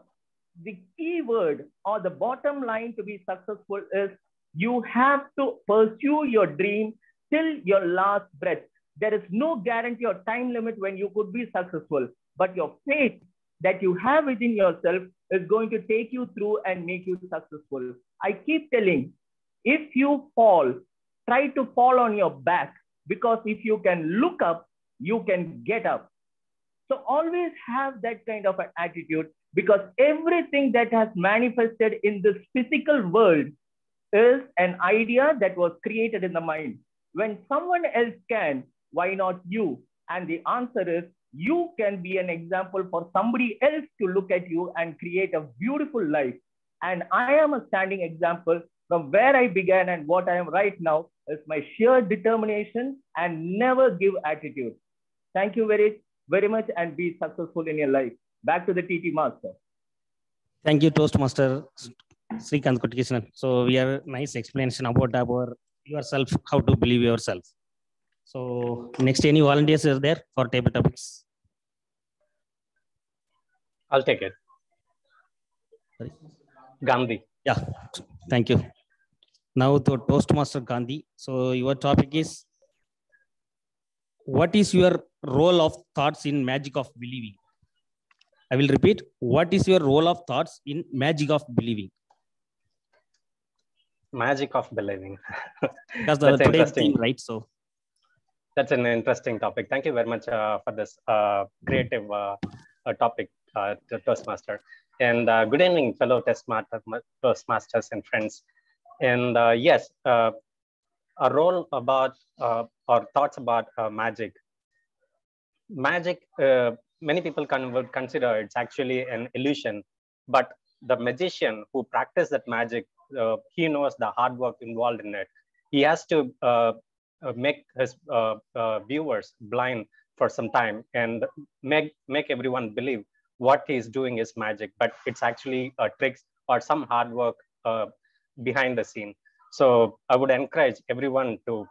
the key word or the bottom line to be successful is you have to pursue your dream till your last breath. There is no guarantee or time limit when you could be successful, but your faith that you have within yourself is going to take you through and make you successful. I keep telling, if you fall, try to fall on your back, because if you can look up, you can get up. So always have that kind of an attitude, because everything that has manifested in this physical world is an idea that was created in the mind. When someone else can, why not you? And the answer is, you can be an example for somebody else to look at you and create a beautiful life. And I am a standing example. From where I began and what I am right now is my sheer determination and never give attitude. Thank you very, very much, and be successful in your life. Back to the TT Master. Thank you, Toastmaster Srikanth Kottikishan. So we have nice explanation about yourself, how to believe yourself. So next, any volunteers are there for table topics? I'll take it. Sorry. Gandhi. Yeah, thank you. Now to Toastmaster Gandhi. So your topic is, what is your role of thoughts in magic of believing? I will repeat. What is your role of thoughts in magic of believing? Magic of believing. Because That's today's interesting, theme, right? So that's an interesting topic. Thank you very much for this creative topic, Toastmaster. And good evening, fellow Toastmasters and friends. And yes, a role about or thoughts about magic. Magic, many people would consider it's actually an illusion, but the magician who practices that magic, he knows the hard work involved in it. He has to make his viewers blind for some time and make everyone believe what he's doing is magic, but it's actually tricks or some hard work behind the scene. So I would encourage everyone to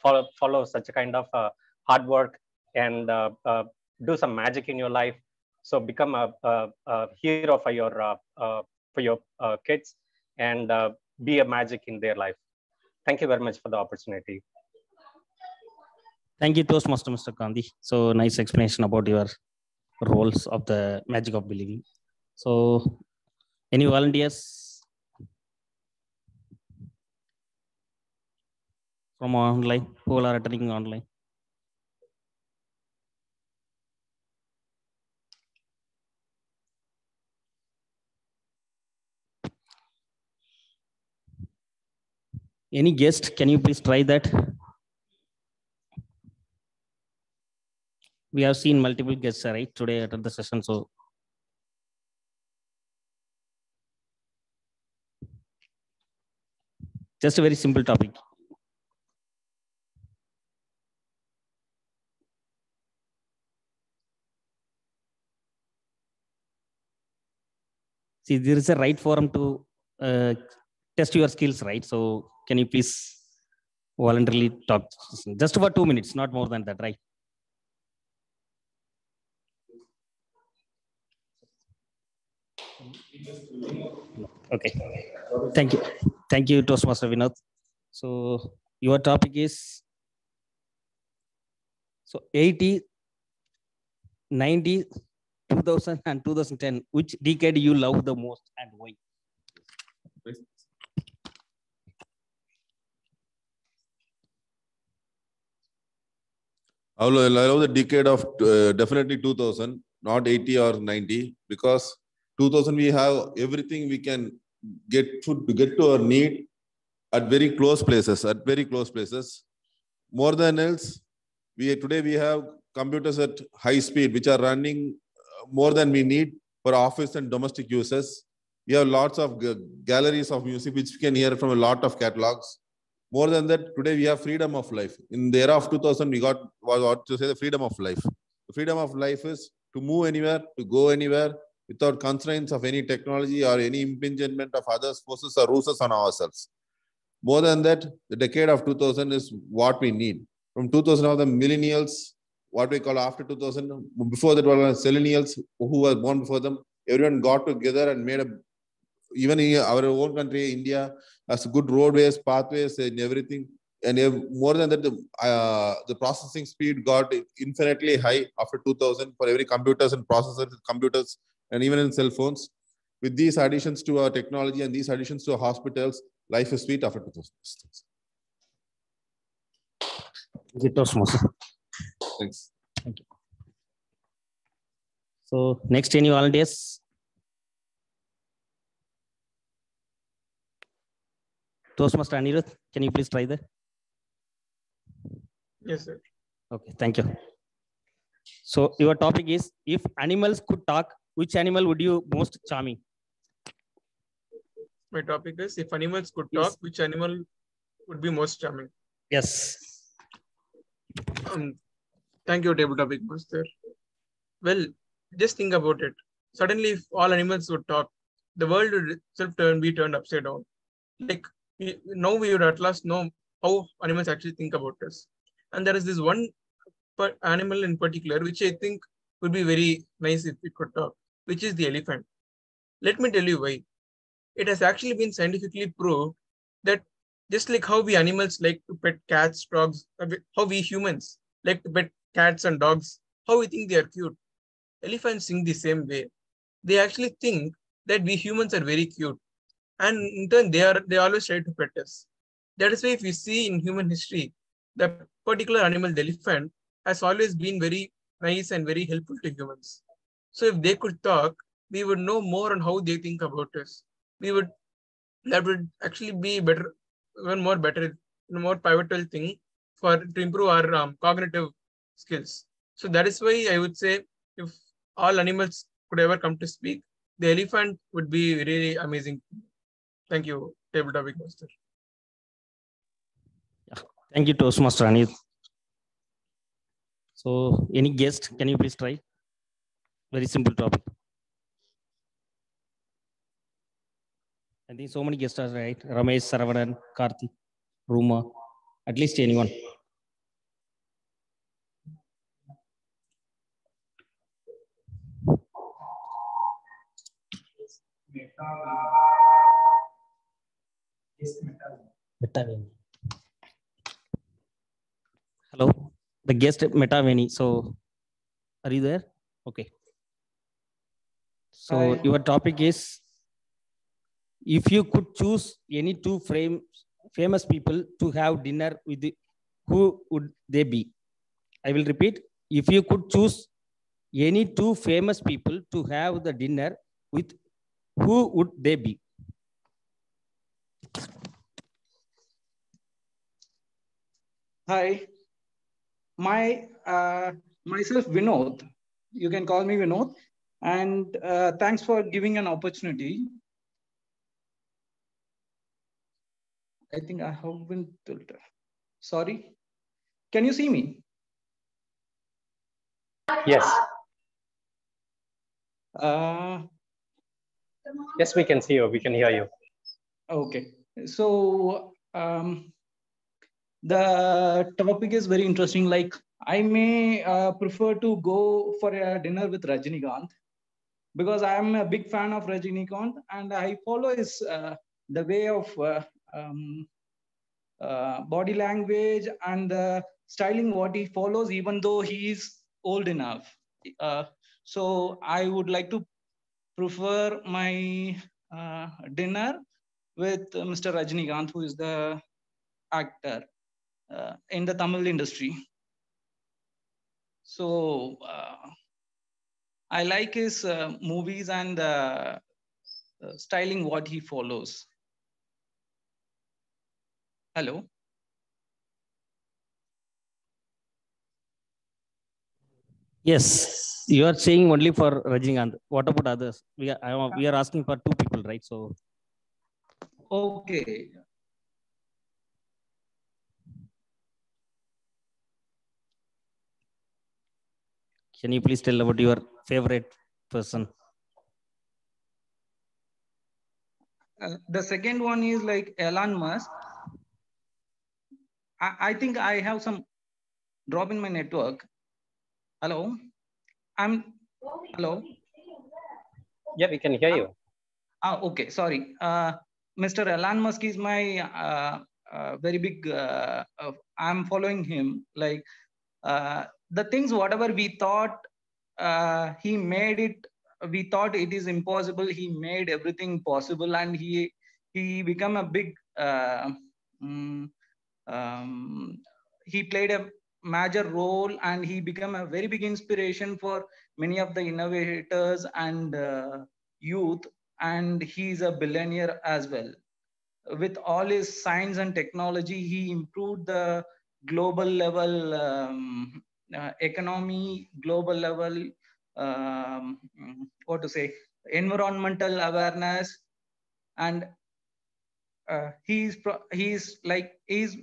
follow such a kind of hard work and do some magic in your life. So become a hero for your kids and be a magic in their life. Thank you very much for the opportunity. thank you, Toastmaster Mr. Gandhi. So nice explanation about your roles of the magic of believing. So any volunteers from online who are attending online? Any guest, can you please try that? We have seen multiple guests, right, today at the session. So just a very simple topic. See, there is a right forum to test your skills, right? So can you please voluntarily talk just for 2 minutes, not more than that, right? Okay. Thank you, Toastmaster Vinod. So your topic is 80, 90, 2000 and 2010. Which decade you love the most and why? I love the decade of definitely 2000, not 80 or 90, because 2000 we have everything we can get to our need at very close places, More than else, today we have computers at high speed, which are running more than we need for office and domestic uses. We have lots of galleries of music, which we can hear from a lot of catalogs. More than that, today we have freedom of life. In the era of 2000, we got what to say the freedom of life. The freedom of life is to move anywhere, to go anywhere, without constraints of any technology or any impingement of others' forces or rules on ourselves. More than that, the decade of 2000 is what we need. From 2000 of the millennials, what we call after 2000, before that were millennials who were born before them, everyone got together and made even in our own country, India, has good roadways, pathways, and everything. And more than that, the processing speed got infinitely high after 2000 for every computers and processors, computers, and even in cell phones. With these additions to our technology and these additions to our hospitals, life is sweet after 2000. Thanks. Thank you. So next, any volunteers? Toastmaster Anirudh, can you please try that? Yes, sir. Okay, thank you. So your topic is, if animals could talk, which animal would you most charming? My topic is, if animals could talk, which animal would be most charming? Yes. Thank you, Table Topic Master. Well, just think about it. Suddenly, if all animals would talk, the world would itself be turned upside down. Like now we would at last know how animals actually think about us. And there is this one animal in particular, which I think would be very nice if we could talk, which is the elephant. Let me tell you why. It has actually been scientifically proved that just like how we animals like to pet cats, dogs, how we humans like to pet cats and dogs, how we think they are cute, elephants think the same way. They actually think that we humans are very cute. And in turn, they always try to pet us. That is why if you see in human history, the particular animal, the elephant, has always been very nice and very helpful to humans. So if they could talk, we would know more on how they think about us. That would actually be better, even more better, more pivotal thing to improve our cognitive skills. So that is why I would say if all animals could ever come to speak, the elephant would be really amazing. Thank you, Table Topic Master. Thank you, Toastmaster Anil. So, any guest, can you please try? Very simple topic. I think so many guests are right. Ramesh, Saravanan, Karthi, Ruma, at least anyone. Hello, the guest Metaveni. So, are you there? Okay. So, Hi. your topic is, if you could choose any two famous people to have dinner with, who would they be? I will repeat. If you could choose any two famous people to have the dinner with, who would they be? Hi, myself Vinod. You can call me Vinod, and thanks for giving an opportunity. I think I have been told. Sorry, can you see me? Yes. Yes, we can see you. We can hear you. Okay, so the topic is very interesting. Like, I may prefer to go for a dinner with Rajinikanth because I am a big fan of Rajinikanth, and I follow his the way of body language and the styling what he follows, even though he is old enough. So I would like to prefer my dinner with Mr. Rajinikanth, who is the actor in the Tamil industry. So I like his movies and styling what he follows. Hello. Yes, you are saying only for Rajinikanth. What about others? We are asking for two people, right? So, okay. Can you please tell about your favorite person? The second one is like Elon Musk. I think I have some drop in my network. Hello. Hello. Yeah, we can hear you. Okay, sorry. Mr. Elon Musk is my very big. I'm following him. Like the things, whatever we thought he made it. We thought it is impossible. He made everything possible, and he became a big. He played a major role, and he became a very big inspiration for many of the innovators and youth. And he's a billionaire as well. With all his science and technology, he improved the global level economy, global level what to say, environmental awareness, and he's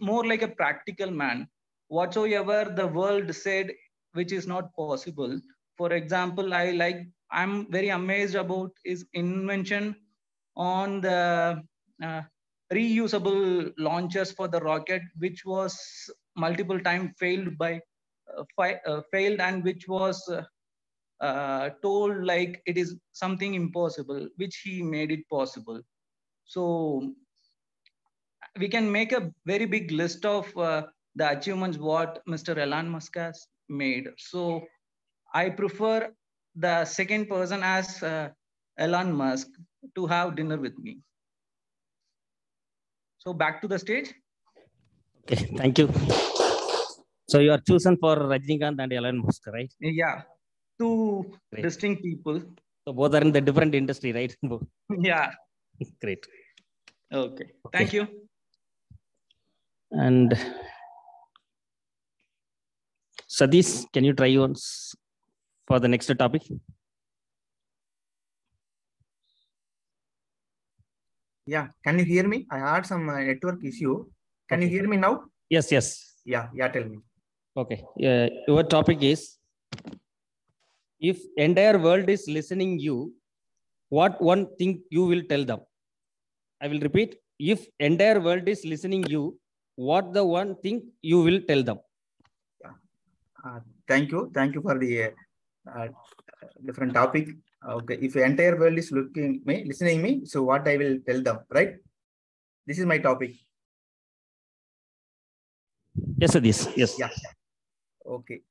more like a practical man. Whatsoever the world said which is not possible, for example, I'm very amazed about his invention on the reusable launchers for the rocket, which was multiple time failed and which was told like it is something impossible, which he made it possible. So we can make a very big list of the achievements what Mr. Elon Musk has made. So I prefer the second person as Elon Musk to have dinner with me. So back to the stage. Okay, thank you. So you are chosen for Rajnikant and Elon Musk, right? Yeah, two distinct people. So both are in the different industry, right? Yeah. Great. Okay. Thank you. And Satish, can you try once for the next topic? Yeah, can you hear me? I had some network issue. Can you hear me now? Yes, yes. Yeah, tell me. Okay. Your topic is, if entire world is listening you, what one thing you will tell them? I will repeat. If entire world is listening you, what the one thing you will tell them? Thank you for the different topic. Okay, if the entire world is listening me, so what I will tell them, right? This is my topic. Yes, Satish. Yes. Yeah. Okay.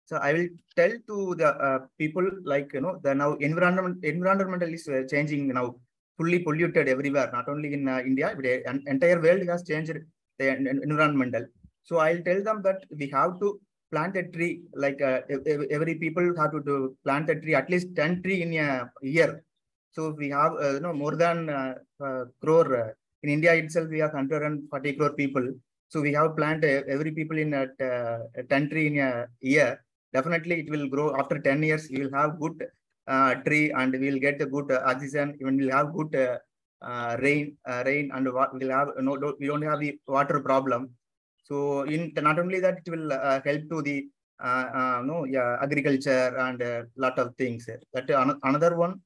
So I will tell to the people, like, the now environmental is changing now, fully polluted everywhere, not only in India, but entire world has changed the environmental. So I'll tell them that we have to plant a tree, like every people have to plant a tree, at least 10 trees in a year. So we have more than crore. In India itself, we have 140 crore people. So we have planted every people in 10 trees in a year. Definitely it will grow after 10 years. We will have good tree and we will get a good oxygen. Even we'll have good rain and we'll have we don't have the water problem. So not only that, it will help to the agriculture and a lot of things. That another one.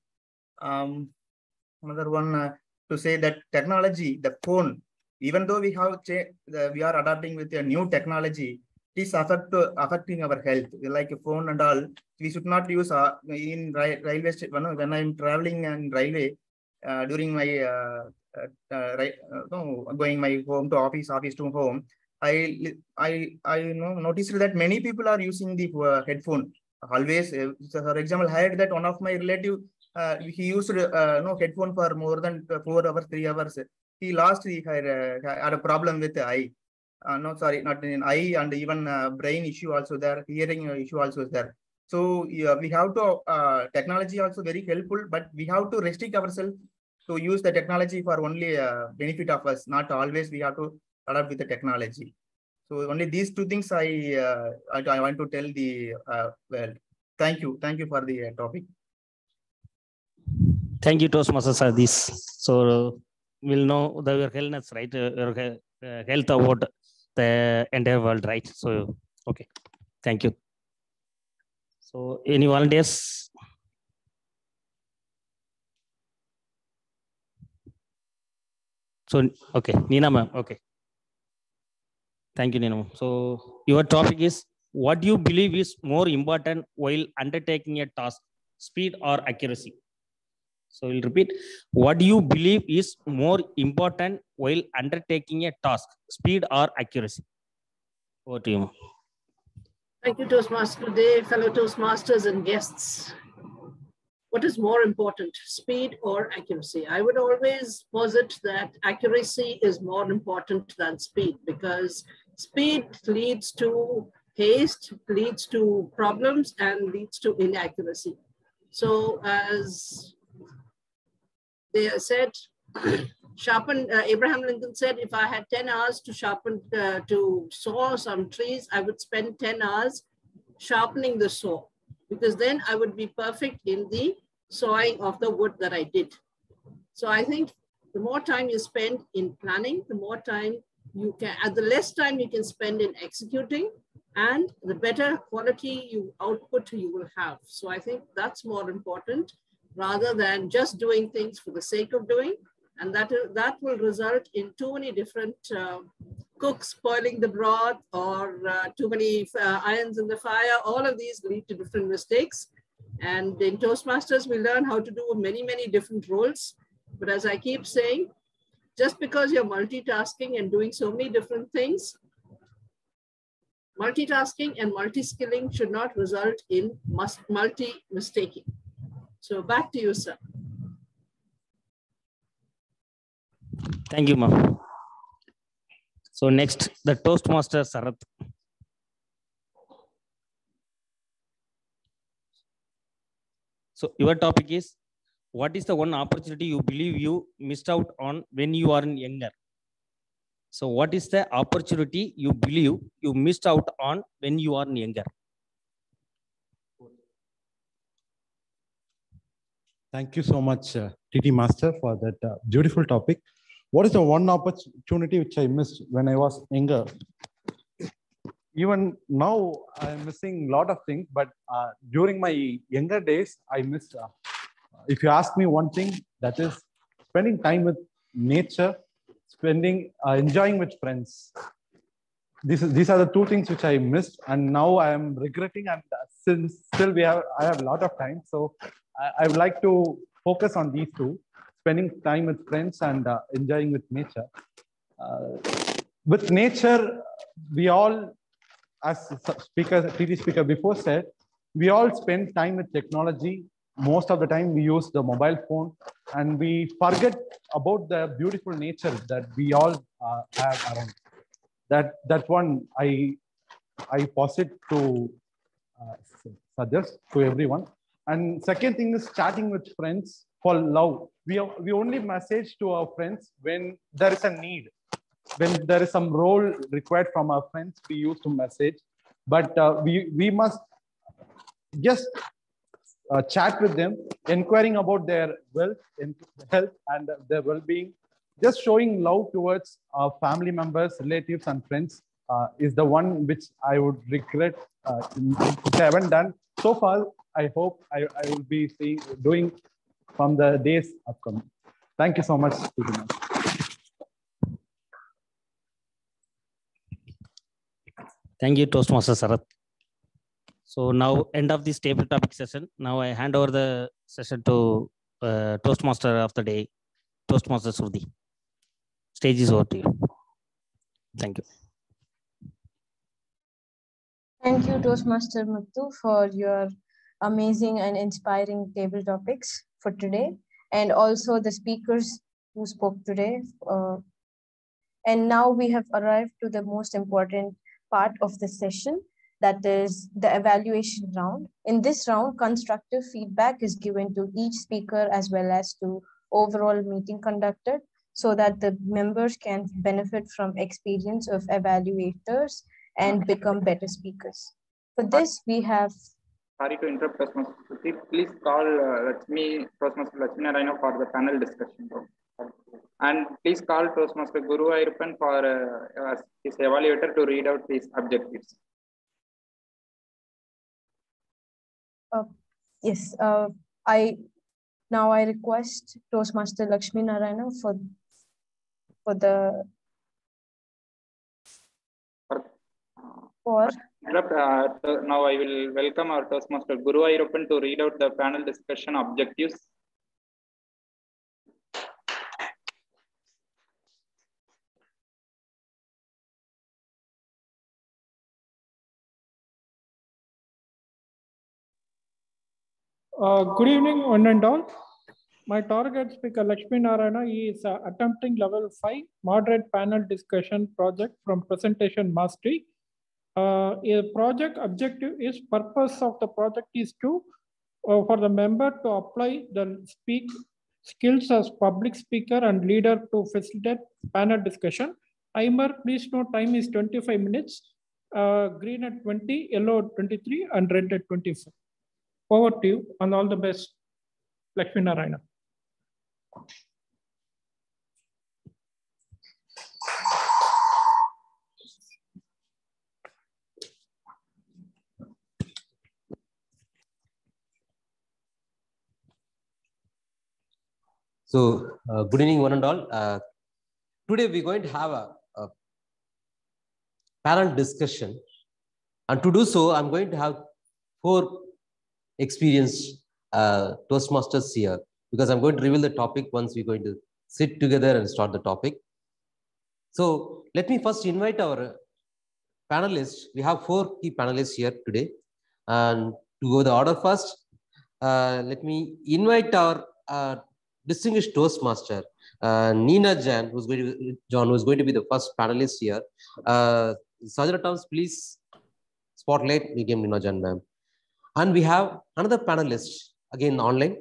To say that technology, the phone, even though we are adapting with a new technology, it is affecting our health. Like a phone and all, we should not use in railway station. When I'm traveling in railway during my going my home to office to home, I noticed that many people are using the headphone always. For example, I heard that one of my relative, he used headphone for more than 4 hours, 3 hours. He had a problem with the eye. No, sorry, not in eye, and even brain issue also there, hearing issue also is there. So yeah, we have to technology also very helpful, but we have to restrict ourselves to use the technology for only benefit of us. Not always we have to adapt with the technology. So only these two things I want to tell the world. Thank you for the topic. Thank you, Toastmasters. This so we'll know your healthness, right? Your health about the entire world, right? So okay, thank you. So any volunteers? So okay, Nina ma'am. Okay, thank you, Nina. So your topic is, what do you believe is more important while undertaking a task, speed or accuracy? So we'll repeat. What do you believe is more important while undertaking a task, speed or accuracy? Over to you. Thank you, Toastmaster today, fellow Toastmasters and guests. What is more important, speed or accuracy? I would always posit that accuracy is more important than speed, because speed leads to haste, leads to problems, and leads to inaccuracy. So as they said, Abraham Lincoln said, if I had 10 hours to saw some trees, I would spend 10 hours sharpening the saw, because then I would be perfect in the sawing of the wood that I did. So I think the more time you spend in planning, the more time you can, the less time you can spend in executing, and the better quality output you will have. So I think that's more important. rather than just doing things for the sake of doing. And that will result in too many different cooks spoiling the broth, or too many irons in the fire. All of these lead to different mistakes. And in Toastmasters, we learn how to do many, many different roles. But as I keep saying, just because you're multitasking and doing so many different things, multitasking and multi-skilling should not result in multi-mistaking. So back to you, sir. Thank you, ma'am. So next, the Toastmaster Sarath. So your topic is, what is the one opportunity you believe you missed out on when you are younger? So what is the opportunity you believe you missed out on when you are younger? Thank you so much, TT Master, for that beautiful topic. What is the one opportunity which I missed when I was younger? Even now, I'm missing a lot of things, but during my younger days, I missed, if you ask me one thing, that is spending time with nature, enjoying with friends. These are the two things which I missed, and now I am regretting, and still I have a lot of time. So I would like to focus on these two, spending time with friends and enjoying with nature. With nature, we all, as TT speaker before said, we all spend time with technology. Most of the time we use the mobile phone, and we forget about the beautiful nature that we all have around. That one I posit to suggest to everyone. And second thing is chatting with friends for love. We only message to our friends when there is a need. When there is some role required from our friends, we use to message. But we must just chat with them, inquiring about their health and their well-being. Just showing love towards our family members, relatives, and friends is the one which I would regret which I haven't done so far. I hope I will be doing from the days upcoming. Thank you so much. Thank you, Toastmaster Sarath. So now, end of this table topic session. Now I hand over the session to Toastmaster of the day, Toastmaster Shruti. Stage is over to you. Thank you. Thank you, Toastmaster Muthu, for your amazing and inspiring table topics for today, and also the speakers who spoke today. And now we have arrived to the most important part of the session, that is the evaluation round. In this round, constructive feedback is given to each speaker as well as to overall meeting conducted, so that the members can benefit from experience of evaluators and become better speakers. For this, we have... Sorry to interrupt, Toastmaster Shruti. Please call Toastmaster Lakshmi Narayana for the panel discussion. And please call Toastmaster Guru Ayurpan for his evaluator to read out his objectives. Yes, I request Toastmaster Lakshmi Narayana for the Now I will welcome our Toastmaster Guru Ayurpan to read out the panel discussion objectives. Good evening, one and all. My target speaker, Lakshmi Narayana, is attempting level 5 moderate panel discussion project from presentation mastery. A project objective is purpose of the project is to for the member to apply the skills as public speaker and leader to facilitate panel discussion. Timer, please note, time is 25 minutes. Green at 20, yellow at 23, and red at 24. Over to you, and all the best, Lakshmi Narayana. Good evening, one and all. Today we're going to have a panel discussion. And to do so, I'm going to have 4 experienced Toastmasters here, because I'm going to reveal the topic once we're going to sit together and start the topic. So let me first invite our panelists. We have 4 key panelists here today. And to go the order first, let me invite our distinguished Toastmaster, Nina Jan, who's going to be the first panelist here. Sajra Thomas, please spotlight. We gave Nina Jan, ma'am. And we have another panelist, again online.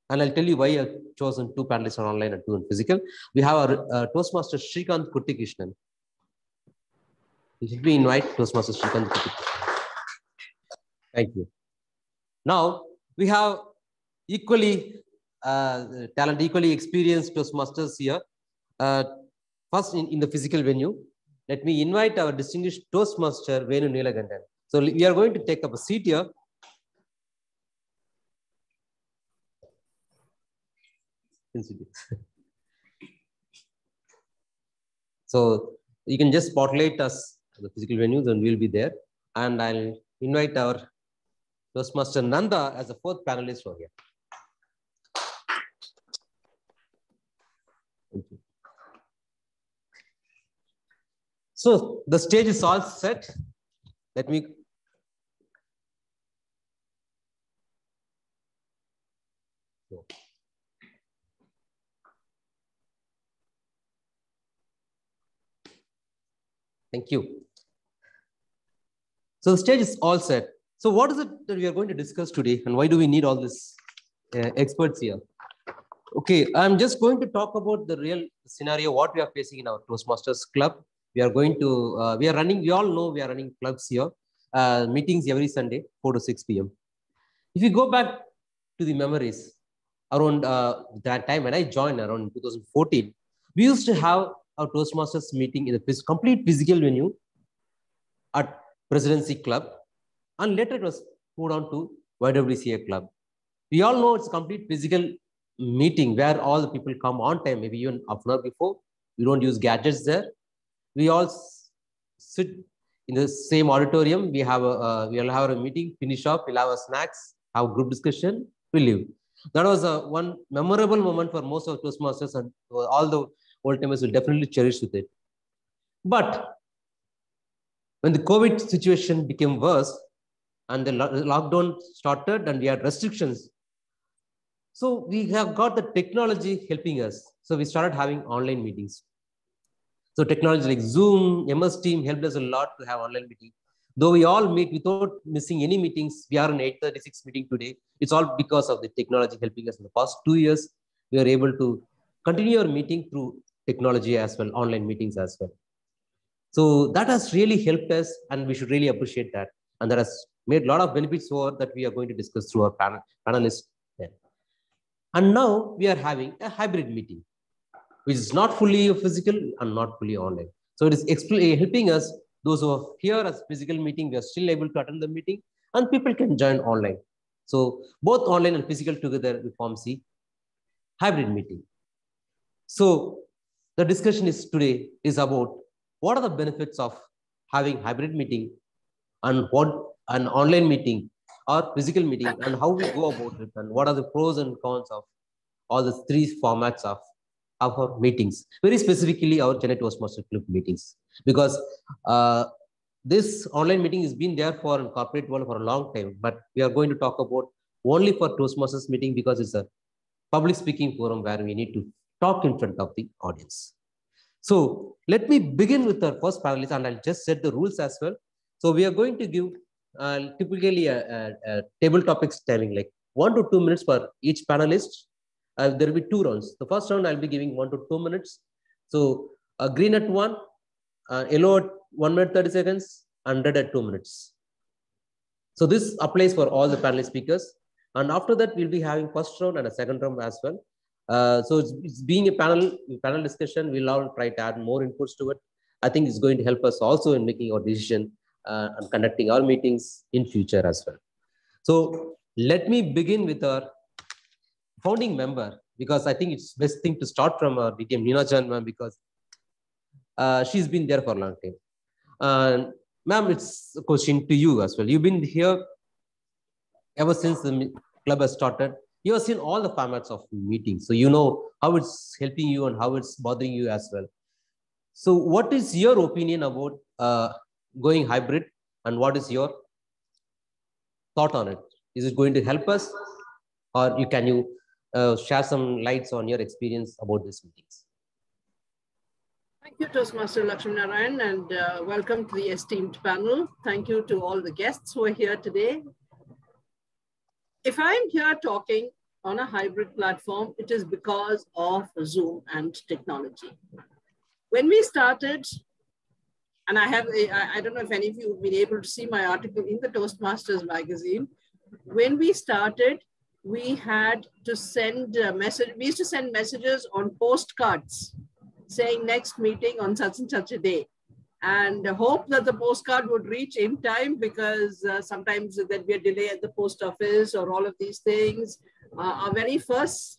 And I'll tell you why I've chosen 2 panelists on online and 2 in physical. We have our Toastmaster Shrikant Kuttikrishnan. Let me invite Toastmaster Shrikant Kuttikrishnan. Thank you. Now, we have equally talented, equally experienced Toastmasters here. First, in the physical venue, let me invite our distinguished Toastmaster, Venu Neelagandan. So, we are going to take up a seat here. So, you can just spotlight us at the physical venues and we'll be there. And I'll invite our Toastmaster Nanda as the 4th panelist over here. Thank you. So the stage is all set. Let me. Thank you. So the stage is all set. So what is it that we are going to discuss today, and why do we need all these experts here? Okay, I'm just going to talk about the real scenario, what we are facing in our Toastmasters club. We are going to, we all know we are running clubs here, meetings every Sunday, 4 to 6 p.m. If you go back to the memories, around that time when I joined around 2014, we used to have our Toastmasters meeting in a complete physical venue at Presidency Club, and later it was moved on to YWCA Club. We all know it's a complete physical meeting where all the people come on time, maybe even half an hour before. We don't use gadgets there. We all sit in the same auditorium. We have we'll have a meeting, finish off, we'll have a snacks, have group discussion, we leave. That was one memorable moment for most of Toastmasters, and all the old timers will definitely cherish with it. But when the COVID situation became worse and the lockdown started and we had restrictions, so we have got the technology helping us. So we started having online meetings. So technology like Zoom, MS Team helped us a lot to have online meeting. Though we all meet without missing any meetings, we are in 836 meeting today. It's all because of the technology helping us in the past 2 years. We are able to continue our meeting through technology as well, online meetings as well. So that has really helped us, and we should really appreciate that. And that has made a lot of benefits for that we are going to discuss through our panelists. And now we are having a hybrid meeting, which is not fully physical and not fully online. So it is helping us, those who are here as physical meeting, we are still able to attend the meeting, and people can join online. So both online and physical together we form the hybrid meeting. So the discussion today is about what are the benefits of having hybrid meeting, and what an online meeting or physical meeting, and how we go about it, and what are the pros and cons of all the 3 formats of our meetings, very specifically our Chennai Toastmasters Club meetings, because this online meeting has been there for in corporate world for a long time, but we are going to talk about only for Toastmasters meeting because it's a public speaking forum where we need to talk in front of the audience. So let me begin with our first panelist, and I'll just set the rules as well. So we are going to give typically a table topics timing, like 1 to 2 minutes for each panelist. There will be 2 rounds. The first round I'll be giving 1 to 2 minutes. So green at 1, yellow at 1 minute 30 seconds, and red at 2 minutes. So this applies for all the panel speakers. And after that, we'll be having first round and a second round as well. So it's being a panel discussion, we'll all try to add more inputs to it. I think it's going to help us also in making our decision and conducting our meetings in future as well. So let me begin with our founding member, because I think it's best thing to start from our DTM Neena Chan ma'am, because she's been there for a long time. And ma'am, it's a question to you as well. You've been here ever since the club has started. You have seen all the formats of meetings, so you know how it's helping you and how it's bothering you as well. So what is your opinion about going hybrid, and what is your thought on it? Is it going to help us, or can you share some lights on your experience about these meetings? Thank you, Toastmaster Lakshminarayan, and welcome to the esteemed panel. Thank you to all the guests who are here today. If I'm here talking on a hybrid platform, it is because of Zoom and technology. When we started, and I don't know if any of you have been able to see my article in the Toastmasters magazine. When we started, we had to send we used to send messages on postcards saying next meeting on such and such a day, and hope that the postcard would reach in time, because sometimes there'd be a delay at the post office or all of these things. Our very first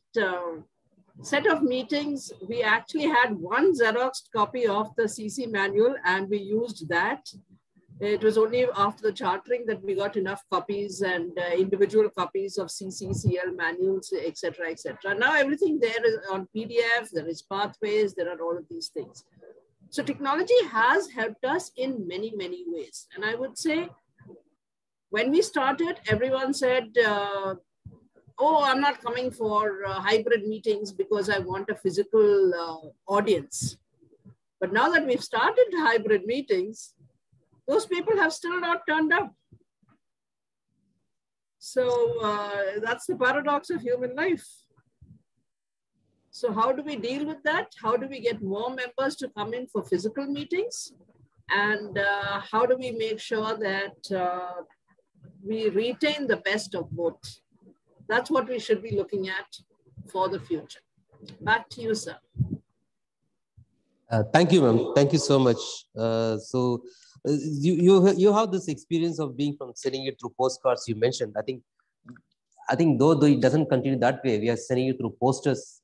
set of meetings, we actually had one Xeroxed copy of the CC manual, and we used that. It was only after the chartering that we got enough copies and individual copies of CCCL manuals, etc., etc. Now everything there is on PDF, there is pathways, there are all of these things. So technology has helped us in many, many ways. And I would say when we started, everyone said, oh, I'm not coming for hybrid meetings because I want a physical audience. But now that we've started hybrid meetings, those people have still not turned up. So that's the paradox of human life. So how do we deal with that? How do we get more members to come in for physical meetings? And how do we make sure that we retain the best of both? That's what we should be looking at for the future. Back to you, sir. Thank you, ma'am. Thank you so much. You have this experience of being from sending it through postcards you mentioned. I think though it doesn't continue that way, we are sending it through posters,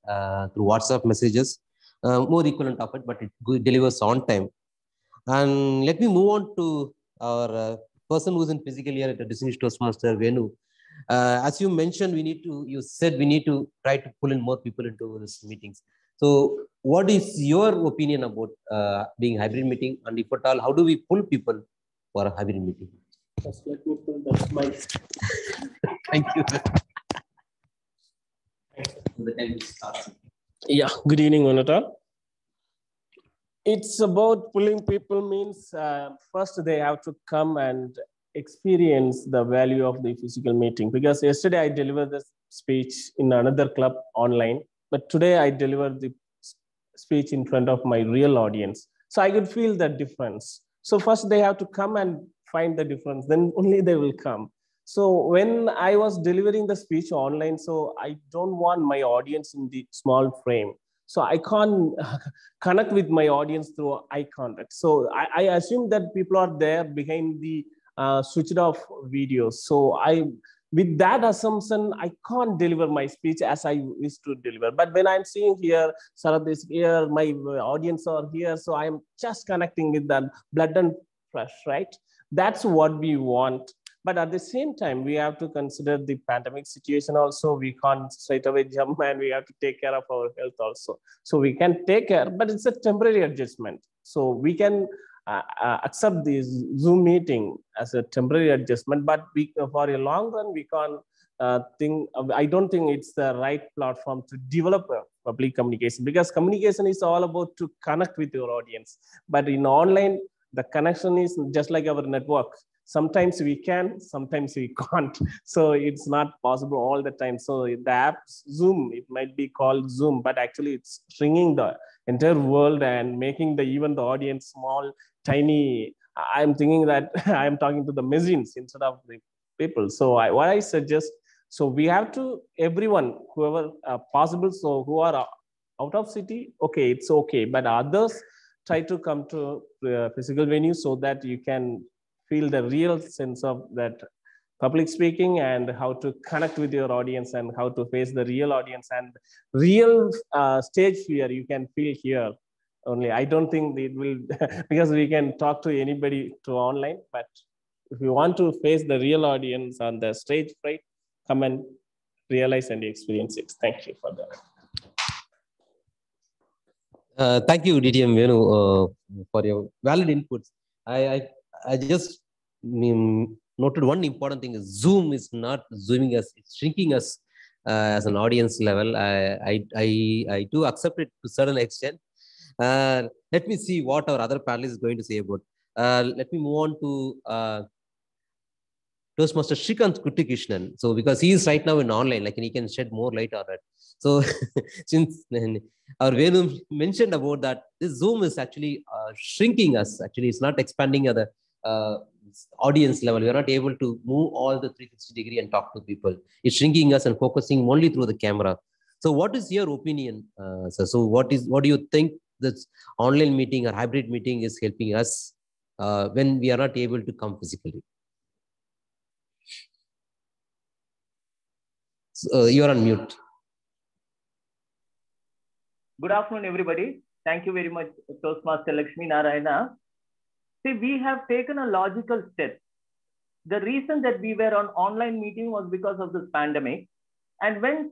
through WhatsApp messages, more equivalent of it, but it delivers on time. And let me move on to our person who's in physical here at the Distinguished Toastmaster, Venu. As you mentioned, you said we need to try to pull in more people into these meetings. So what is your opinion about being hybrid meeting, and if at all, how do we pull people for a hybrid meeting? Just let me pull that mic. Thank you. Yeah, good evening, Vanata. It's about pulling people means first they have to come and experience the value of the physical meeting, because yesterday I delivered this speech in another club online, but today I delivered the speech in front of my real audience. So I could feel the difference. So first they have to come and find the difference, then only they will come. So when I was delivering the speech online, so I don't want my audience in the small frame. So I can't connect with my audience through eye contact. So I assume that people are there behind the switched off videos. So with that assumption, I can't deliver my speech as I wish to deliver. But when I'm seeing here, Sarath is here, my audience are here, so I'm just connecting with that blood and flesh, right? That's what we want. But at the same time, we have to consider the pandemic situation also. We can't straight away jump, and we have to take care of our health also. So we can take care, but it's a temporary adjustment. So we can accept this Zoom meeting as a temporary adjustment, but for a long run, we can't I don't think it's the right platform to develop a public communication, because communication is all about to connect with your audience. But in online, the connection is just like our network. Sometimes we can, sometimes we can't. So it's not possible all the time. So the app Zoom, it might be called Zoom, but actually it's stringing the entire world and making even the audience small, tiny. I'm thinking that I'm talking to the machines instead of the people. So what I suggest, so we have to, everyone, whoever possible, so who are out of city, okay, it's okay. But others try to come to physical venue so that you can feel the real sense of that public speaking and how to connect with your audience and how to face the real audience and real stage fear you can feel here only. I don't think it will, because we can talk to anybody through online, but if you want to face the real audience on the stage, right, come and realize and experience it. Thank you for that. Thank you, DTM Venu, for your valid inputs. I just noted one important thing is Zoom is not zooming us, it's shrinking us as an audience level. I do accept it to a certain extent. Let me see what our other panelists is going to say about. Let me move on to Toastmaster Shrikant Kuttikrishnan. So because he is right now in online, like, and he can shed more light on it. So since our Venu mentioned about that, this Zoom is actually shrinking us. Actually, it's not expanding at the audience level. We are not able to move all the 360-degree and talk to people. It's shrinking us and focusing only through the camera. So what is your opinion, sir? So what do you think this online meeting or hybrid meeting is helping us when we are not able to come physically? So, you're on mute. Good afternoon, everybody. Thank you very much, Toastmaster Lakshmi Narayana. See, we have taken a logical step. The reason that we were on online meeting was because of this pandemic. And when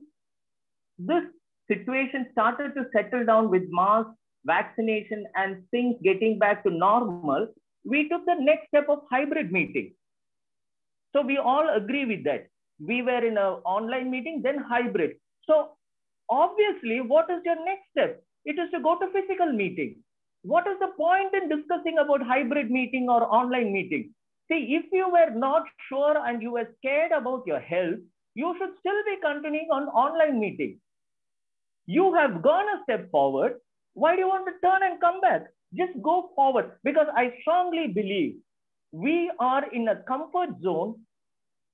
this situation started to settle down with mask, vaccination, and things getting back to normal, we took the next step of hybrid meeting. So we all agree with that. We were in an online meeting, then hybrid. So obviously, what is your next step? It is to go to physical meeting. What is the point in discussing about hybrid meeting or online meeting? See, if you were not sure and you were scared about your health, you should still be continuing on online meeting. You have gone a step forward. Why do you want to turn and come back? Just go forward, because I strongly believe we are in a comfort zone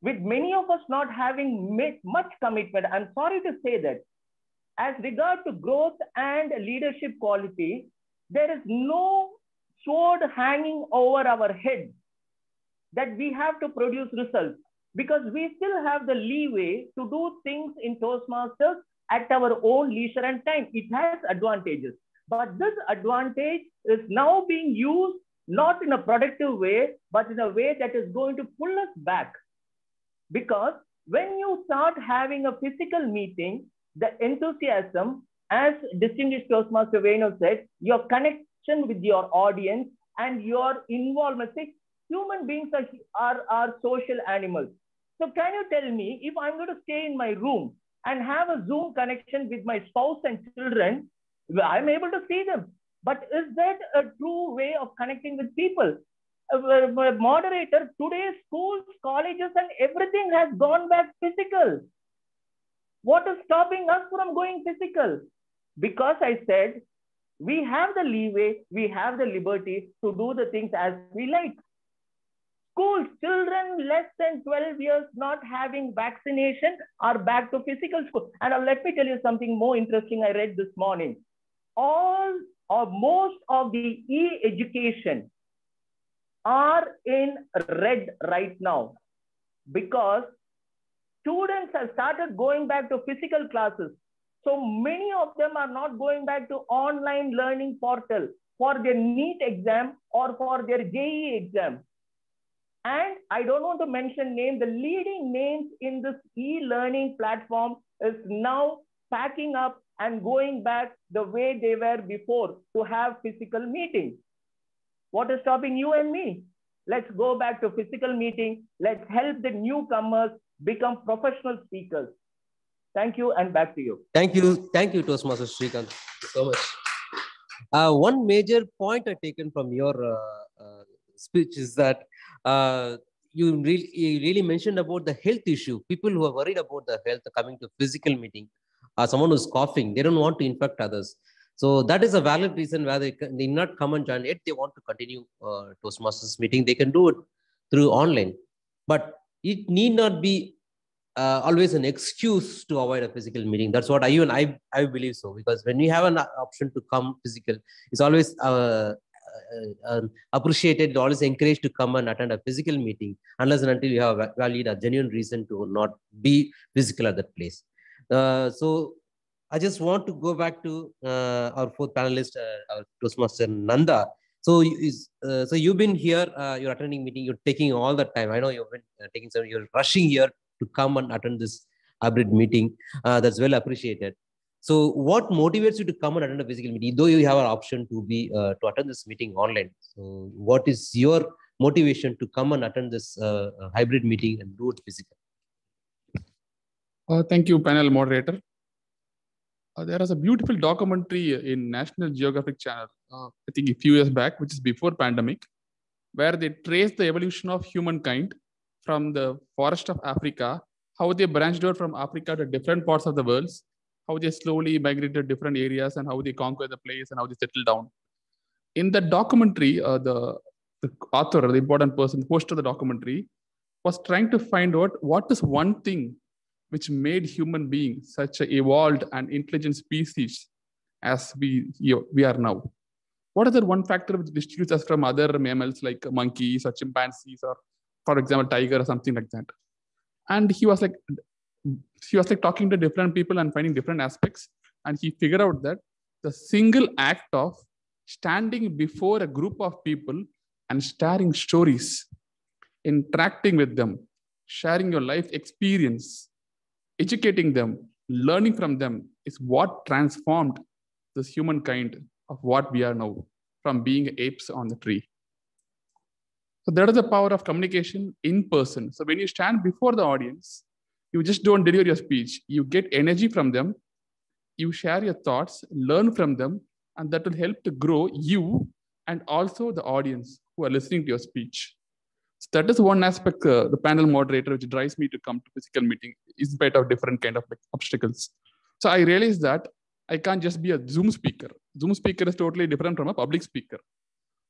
with many of us not having much commitment. I'm sorry to say that. As regard to growth and leadership quality, there is no sword hanging over our head that we have to produce results, because we still have the leeway to do things in Toastmasters at our own leisure and time. It has advantages, but this advantage is now being used not in a productive way, but in a way that is going to pull us back. Because when you start having a physical meeting, the enthusiasm, as distinguished Toastmaster Venu said, your connection with your audience and your involvement. See, human beings are social animals. So can you tell me, if I'm going to stay in my room and have a Zoom connection with my spouse and children, I'm able to see them. But is that a true way of connecting with people? Moderator, today schools, colleges, and everything has gone back physical. What is stopping us from going physical? Because I said, we have the leeway, we have the liberty to do the things as we like. Schools, children less than 12 years not having vaccination are back to physical school. And let me tell you something more interesting I read this morning. All or most of the e-education are in red right now, because students have started going back to physical classes. So many of them are not going back to online learning portal for their NEET exam or for their JEE exam. And I don't want to mention names. The leading names in this e-learning platform is now packing up and going back the way they were before to have physical meetings. What is stopping you and me? Let's go back to physical meeting. Let's help the newcomers become professional speakers. Thank you, and back to you. Thank you, Toastmaster Shrikant, so much. One major point I taken from your speech is that you really mentioned about the health issue. People who are worried about the health coming to physical meeting, someone who's coughing, they don't want to infect others. So that is a valid reason why they not come and join. Yet they want to continue Toastmasters meeting. They can do it through online, but it need not be always an excuse to avoid a physical meeting. That's what I believe so. Because when we have an option to come physical, it's always appreciated, always encouraged to come and attend a physical meeting unless and until you have a valid, a genuine reason to not be physical at that place. So I just want to go back to our fourth panelist, our Toastmaster Nanda. So, so you've been here, you're attending meeting, you're taking all the time. I know you've been taking some, you're rushing here to come and attend this hybrid meeting. That's well appreciated. So what motivates you to come and attend a physical meeting, though you have an option to be to attend this meeting online? So what is your motivation to come and attend this hybrid meeting and do it physical? Thank you, panel moderator. There was a beautiful documentary in National Geographic Channel, I think a few years back, which is before pandemic, where they traced the evolution of humankind from the forest of Africa, how they branched out from Africa to different parts of the world, how they slowly migrated to different areas, and how they conquered the place and how they settled down. In the documentary, the author, the important person, host of the documentary, was trying to find out what is one thing which made human beings such an evolved and intelligent species as we are now. What is that one factor which distinguishes us from other mammals like monkeys or chimpanzees or, for example, tiger or something like that? And he was like talking to different people and finding different aspects. And he figured out that the single act of standing before a group of people and sharing stories, interacting with them, sharing your life experience, educating them, learning from them is what transformed this humankind of what we are now from being apes on the tree. So that is the power of communication in person. So when you stand before the audience, you just don't deliver your speech. You get energy from them, you share your thoughts, learn from them, and that will help to grow you and also the audience who are listening to your speech. So that is one aspect, the panel moderator, which drives me to come to physical meeting, in spite of different kind of obstacles. So I realized that I can't just be a Zoom speaker. Zoom speaker is totally different from a public speaker.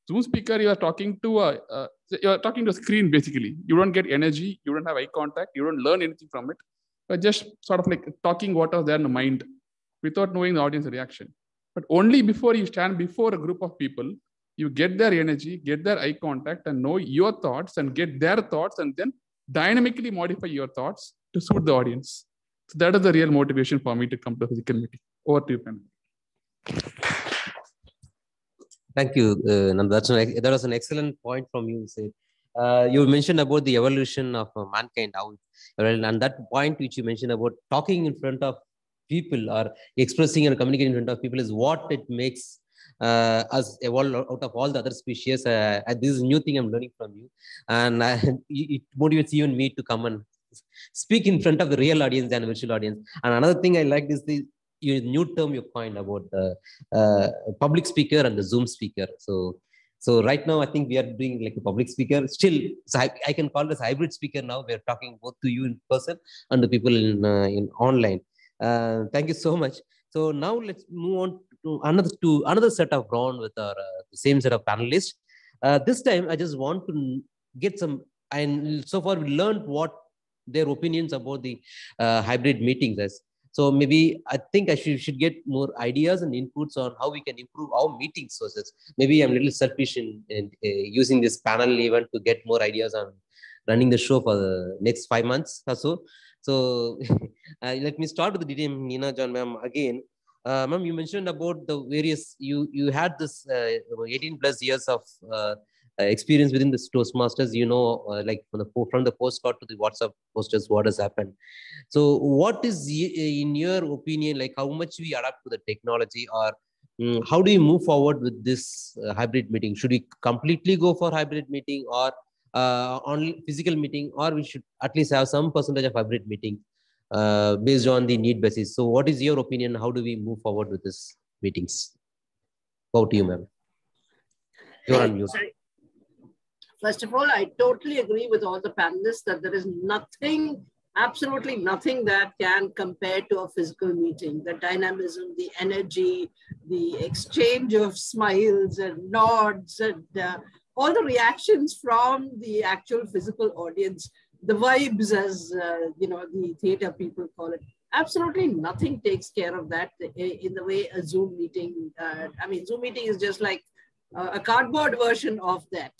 Zoom speaker, you are talking to a screen basically. You don't get energy, you don't have eye contact, you don't learn anything from it. You're just sort of like talking what was there in the mind without knowing the audience reaction. But only before you stand before a group of people, you get their energy, get their eye contact, and know your thoughts and get their thoughts, and then dynamically modify your thoughts to suit the audience. So that is the real motivation for me to come to a physical meeting. Over to you, panel. Thank you, Nanda. That was an excellent point from you. You mentioned about the evolution of mankind, and that point which you mentioned about talking in front of people or expressing and communicating in front of people is what it makes us evolve out of all the other species. This is a new thing I'm learning from you, and it motivates even me to come and speak in front of the real audience than virtual audience. And another thing I like is the new term you coined about the public speaker and the Zoom speaker. So right now I think we are doing like a public speaker. Still, so I can call this hybrid speaker now. We're talking both to you in person and the people in online. Thank you so much. So now let's move on to another set of round with our same set of panelists. This time I just want to get some, and so far we learned what their opinions about the hybrid meetings is. So maybe I think I should get more ideas and inputs on how we can improve our meeting sources. Maybe I'm a little selfish in using this panel event to get more ideas on running the show for the next 5 months or so. So let me start with the DTM Nina John ma'am again. Ma'am, you mentioned about the various, you had this 18 plus years of experience within the Toastmasters, like from the postcard to the WhatsApp posters, what has happened. So what is, in your opinion, like how much we adapt to the technology, or how do you move forward with this hybrid meeting? Should we completely go for hybrid meeting, or only physical meeting, or we should at least have some percentage of hybrid meeting based on the need basis? So what is your opinion? How do we move forward with this meetings? Over to you, ma'am. You're on mute. Sorry. First of all, I totally agree with all the panelists that there is nothing, absolutely nothing that can compare to a physical meeting. The dynamism, the energy, the exchange of smiles and nods, and all the reactions from the actual physical audience, the vibes, as the theater people call it. Absolutely nothing takes care of that in the way a Zoom meeting. Zoom meeting is just like a cardboard version of that.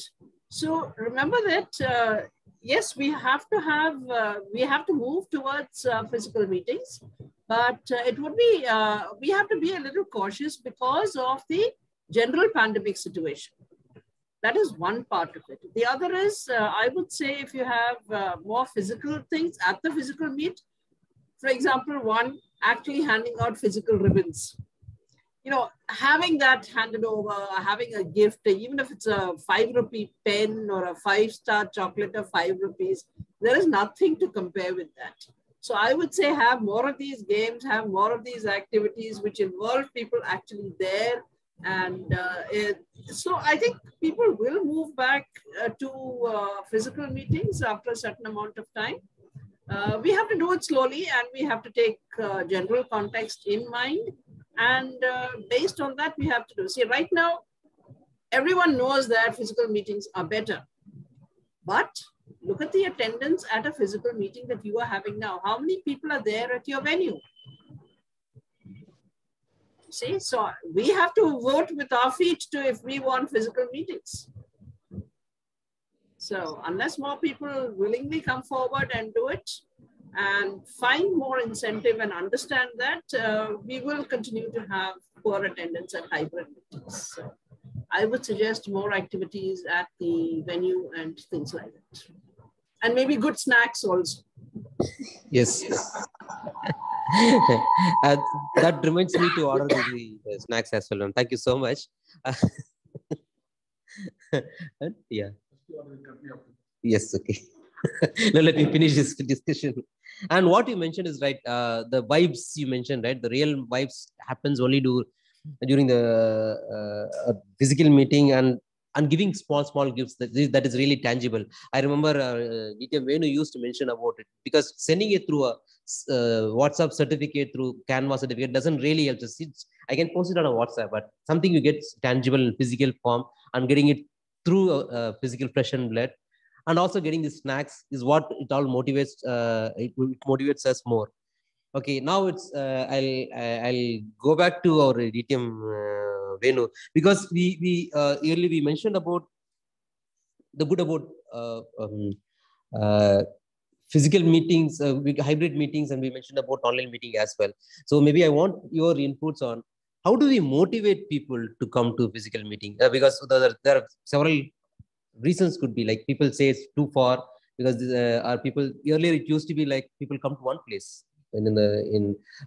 So remember that, yes, we have to move towards physical meetings, but it would be, we have to be a little cautious because of the general pandemic situation. That is one part of it. The other is, I would say, if you have more physical things at the physical meet, for example, one, actually handing out physical ribbons. You know, having that handed over, having a gift, even if it's a 5 rupee pen or a 5-star chocolate of 5 rupees, there is nothing to compare with that. So I would say have more of these games, have more of these activities which involve people actually there. And so I think people will move back to physical meetings after a certain amount of time. We have to do it slowly, and we have to take general context in mind. And based on that, we have to do. See, right now, everyone knows that physical meetings are better. But look at the attendance at a physical meeting that you are having now. How many people are there at your venue? See, so we have to vote with our feet too if we want physical meetings. So unless more people willingly come forward and do it and find more incentive and understand that, we will continue to have poor attendance at hybrid meetings. So I would suggest more activities at the venue and things like that. And maybe good snacks also. Yes. That reminds me to order the snacks as well. Thank you so much. Yeah. Yes, okay. Now let me finish this discussion. And what you mentioned is right. The vibes you mentioned, right? The real vibes happens only during the physical meeting and giving small gifts. That is really tangible. I remember DTM Venu used to mention about it, because sending it through a WhatsApp certificate, through Canva certificate doesn't really help us. I can post it on a WhatsApp, but something you get tangible in physical form and getting it through a physical flesh and blood, and also getting the snacks is what it all motivates. It motivates us more. Okay, now it's I'll go back to our DTM Venu, because we earlier we mentioned about the good about physical meetings, hybrid meetings, and we mentioned about online meeting as well. So maybe I want your inputs on how do we motivate people to come to a physical meeting, because there are several reasons. Could be like people say it's too far, because our people earlier it used to be like people come to one place in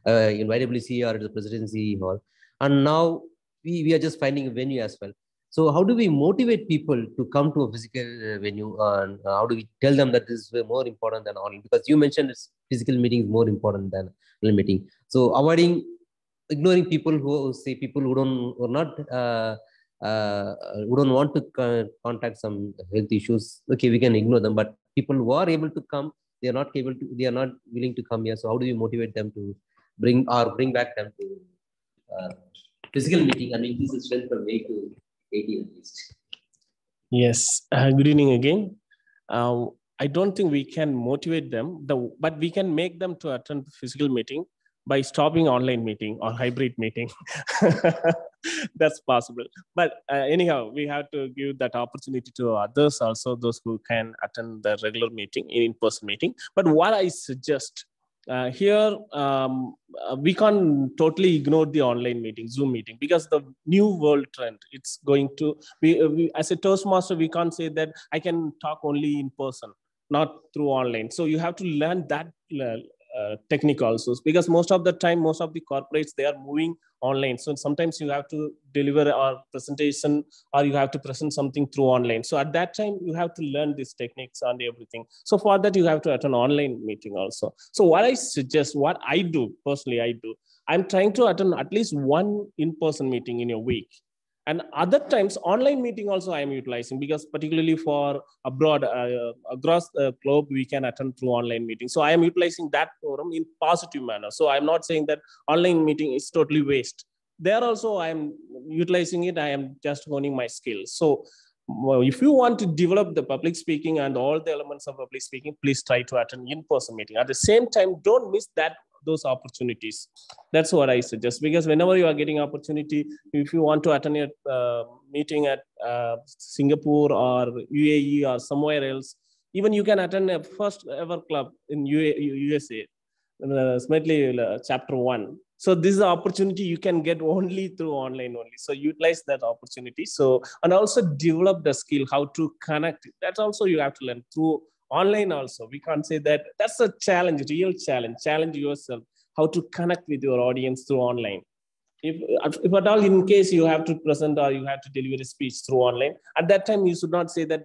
YWC or the presidency hall, and now we are just finding a venue as well. So how do we motivate people to come to a physical venue, and how do we tell them that this is more important than online? Because you mentioned physical meeting is more important than online meeting. So ignoring people who say people who don't want to contact some health issues. Okay, we can ignore them, but people who are able to come, they are not willing to come here. So how do we motivate them to bring back them to physical meeting and increase the strength from 8 to 80 at least? Yes. Good evening again. I don't think we can motivate them, but we can make them to attend the physical meeting by stopping online meeting or hybrid meeting. That's possible. But anyhow, we have to give that opportunity to others also, those who can attend the regular meeting, in-person meeting. But what I suggest here, we can't totally ignore the online meeting, Zoom meeting, because the new world trend, it's going to be, as a Toastmaster, we can't say that I can talk only in person, not through online. So you have to learn that technique also, because most of the time, most of the corporates, they are moving online. So sometimes you have to deliver a presentation or you have to present something through online. So at that time, you have to learn these techniques and everything. So for that, you have to attend an online meeting also. So what I suggest, what I do, personally, I'm trying to attend at least one in-person meeting in a week. And other times, online meeting also I am utilizing, because particularly for abroad, across the globe, we can attend through online meeting. So I am utilizing that forum in positive manner. So I'm not saying that online meeting is totally waste. There also I am utilizing it. I am just honing my skills. So if you want to develop the public speaking and all the elements of public speaking, please try to attend in-person meeting. At the same time, don't miss those opportunities. That's what I suggest, because whenever you are getting opportunity, if you want to attend a meeting at Singapore or UAE or somewhere else, even you can attend a first ever club in USA, Smartly chapter 1. So this is an opportunity you can get only through online only. So utilize that opportunity. So, and also develop the skill how to connect. That's also you have to learn through online also. We can't say that that's a challenge, real challenge. Challenge yourself how to connect with your audience through online. If at all in case you have to present or you have to deliver a speech through online, at that time you should not say that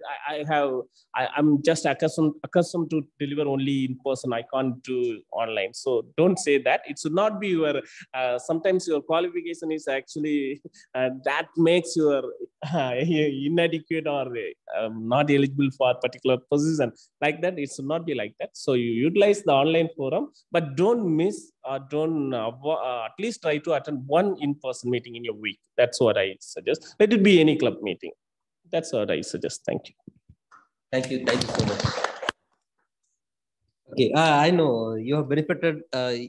I'm just accustomed to deliver only in person. I can't do online. So don't say that. It should not be your, sometimes your qualification is actually, that makes you inadequate or not eligible for a particular position. Like that, it should not be like that. So you utilize the online forum, but don't miss or don't at least try to attend one in-person meeting in your week. That's what I suggest. Let it be any club meeting. That's what I suggest. Thank you. Thank you so much. Okay, I know you have benefited.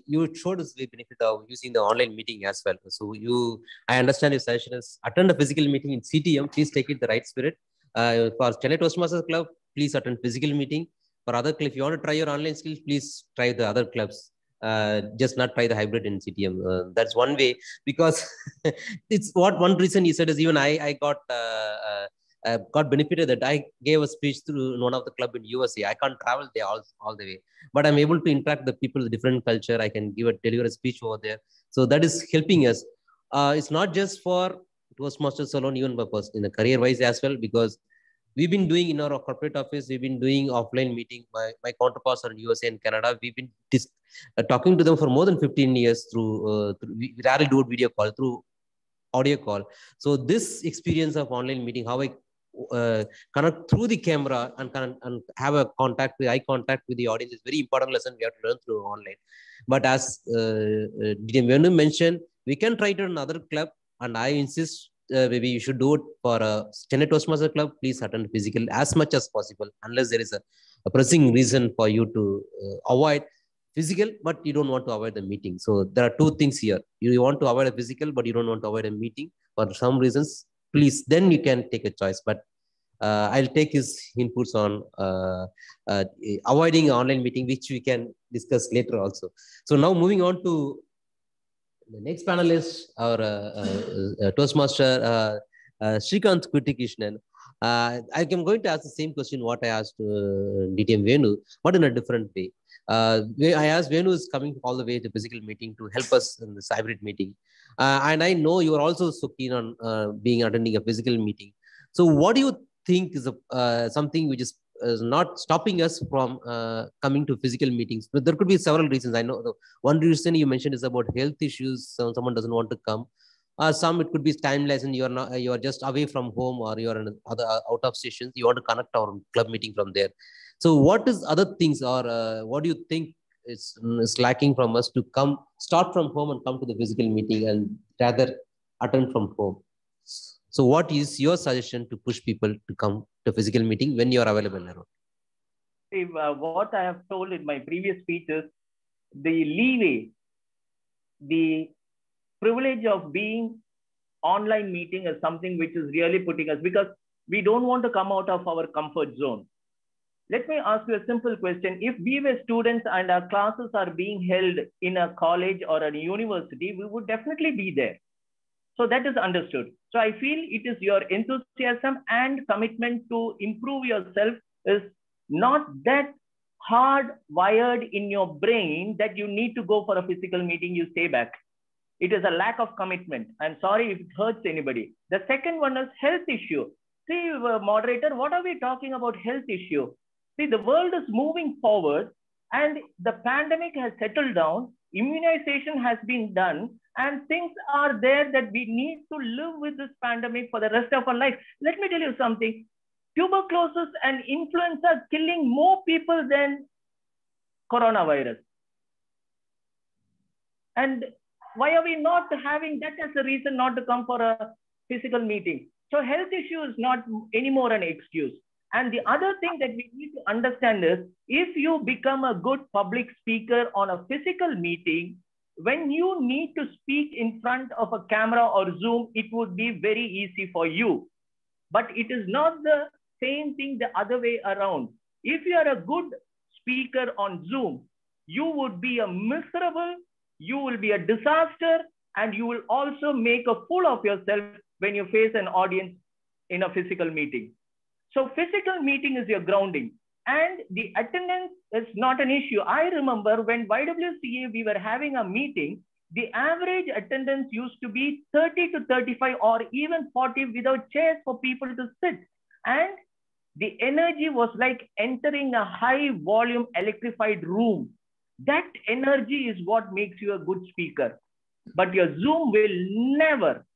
You showed us the benefit of using the online meeting as well. So I understand your suggestion is attend a physical meeting in CTM. Please take it the right spirit. For Chennai Toastmasters Club, please attend physical meeting. For other clubs, if you want to try your online skills, please try the other clubs. Just not try the hybrid in CTM. That's one way, because it's one reason you said is even I got benefited that I gave a speech through one of the club in USA. I can't travel there all the way, but I'm able to interact with the people with different culture. I can deliver a speech over there. So that is helping us. It's not just for Toastmasters alone, even in the career wise as well, because we've been doing in our corporate office, we've been doing offline meeting. My counterparts are in USA and Canada. We've been talking to them for more than 15 years through we rarely do a video call, through audio call. So this experience of online meeting, how I connect through the camera and have a eye contact with the audience is very important lesson we have to learn through online. But as Venu mentioned, we can try it in another club, and I insist maybe you should do it for a Chennai Toastmasters Club. Please attend physical as much as possible, unless there is a pressing reason for you to avoid physical, but you don't want to avoid the meeting. So there are two things here. You want to avoid a physical, but you don't want to avoid a meeting for some reasons. Please, then you can take a choice. But I'll take his inputs on avoiding an online meeting, which we can discuss later also. So now moving on to the next panelist, our Toastmaster Srikanth Kuttikishnan. I am going to ask the same question what I asked DTM Venu, but in a different way. I asked Venu is coming all the way to physical meeting to help us in this hybrid meeting. And I know you are also so keen on attending a physical meeting. So what do you think is something which is not stopping us from coming to physical meetings? But there could be several reasons. I know the one reason you mentioned is about health issues. Someone doesn't want to come. Some it could be timeless and you are just away from home, or you are in other out of stations. You want to connect our club meeting from there. So what is other things, or what do you think is lacking from us to start from home and come to the physical meeting and rather attend from home? So what is your suggestion to push people to come to physical meeting when you are available, Nero? See, what I have told in my previous speeches, the leeway, the privilege of being online meeting is something which is really putting us, because we don't want to come out of our comfort zone. Let me ask you a simple question. If we were students and our classes are being held in a college or a university, we would definitely be there. So that is understood. So I feel it is your enthusiasm and commitment to improve yourself is not that hardwired in your brain that you need to go for a physical meeting, you stay back. It is a lack of commitment. I'm sorry if it hurts anybody. The second one is health issue. See, moderator, what are we talking about health issue? See, the world is moving forward and the pandemic has settled down. Immunization has been done and things are there that we need to live with this pandemic for the rest of our life. Let me tell you something. Tuberculosis and influenza are killing more people than coronavirus. And why are we not having that as a reason not to come for a physical meeting? So health issue is not anymore an excuse. And the other thing that we need to understand is, if you become a good public speaker on a physical meeting, when you need to speak in front of a camera or Zoom, it would be very easy for you. But it is not the same thing the other way around. If you are a good speaker on Zoom, you would be a miserable, you will be a disaster, and you will also make a fool of yourself when you face an audience in a physical meeting. So physical meeting is your grounding, and the attendance is not an issue. I remember when YWCA, we were having a meeting, the average attendance used to be 30 to 35 or even 40 without chairs for people to sit. And the energy was like entering a high volume electrified room. That energy is what makes you a good speaker. But your Zoom will never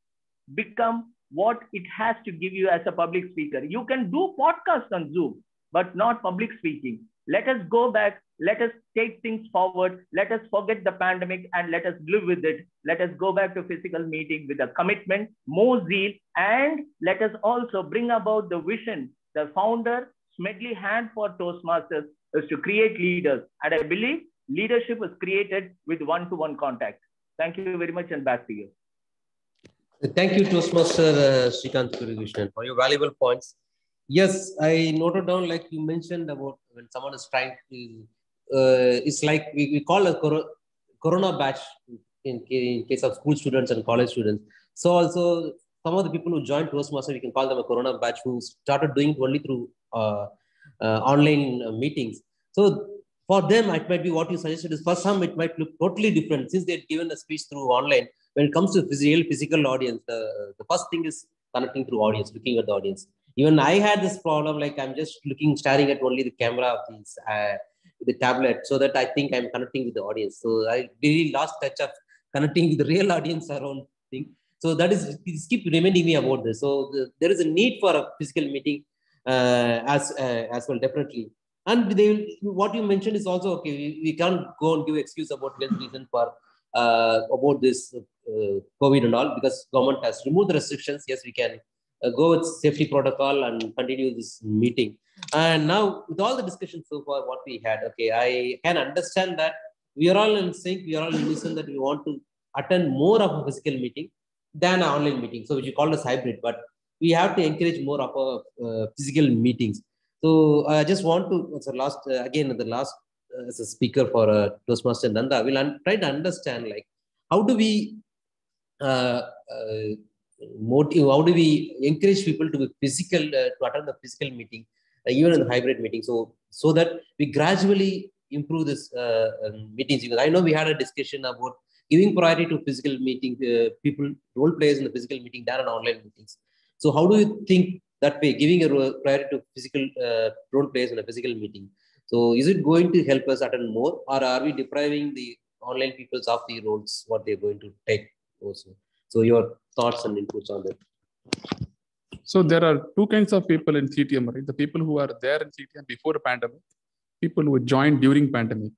become what it has to give you as a public speaker. You can do podcasts on Zoom, but not public speaking. Let us go back. Let us take things forward. Let us forget the pandemic and let us live with it. Let us go back to physical meeting with a commitment, more zeal, and let us also bring about the vision the founder Smedley had for Toastmasters is to create leaders. And I believe leadership is created with one-to-one contact. Thank you very much, and back to you. Thank you, Toastmaster Srikanth Kurikrishnan, for your valuable points. Yes, I noted down, like you mentioned, about when someone is trying to, it's like we call a corona batch in case of school students and college students. So also some of the people who joined Toastmasters, we can call them a corona batch, who started doing it only through online meetings. So for them, it might be what you suggested is, for some, it might look totally different since they've given a speech through online. When it comes to physical audience, the first thing is connecting through audience, looking at the audience. Even I had this problem, like I'm just staring at only the camera of these, the tablet, so that I think I'm connecting with the audience. So I really lost touch of connecting with the real audience around thing. So that is, keep reminding me about this. So there is a need for a physical meeting as well, definitely. And what you mentioned is also okay. We can't go and give excuse about health reason for about this COVID and all, because government has removed the restrictions. Yes, we can go with safety protocol and continue this meeting. And now with all the discussion so far, what we had, okay, I can understand that we are all in sync. We are all in unison that we want to attend more of a physical meeting than an online meeting. So which you call as hybrid, but we have to encourage more of a physical meetings. So I just want to, as a speaker for Toastmaster Nanda, I will try to understand, like, how do we motive, how do we encourage people to be physical, to attend the physical meeting, even in the hybrid meeting, so that we gradually improve this meetings. Because I know we had a discussion about giving priority to physical meeting, people, role players in the physical meeting than in online meetings. So how do you think that way, giving a priority to physical role players in a physical meeting? So is it going to help us attend more, or are we depriving the online peoples of the roles, what they're going to take also? So your thoughts and inputs on that. So there are two kinds of people in CTM, right? The people who are there in CTM before pandemic, people who joined during pandemic.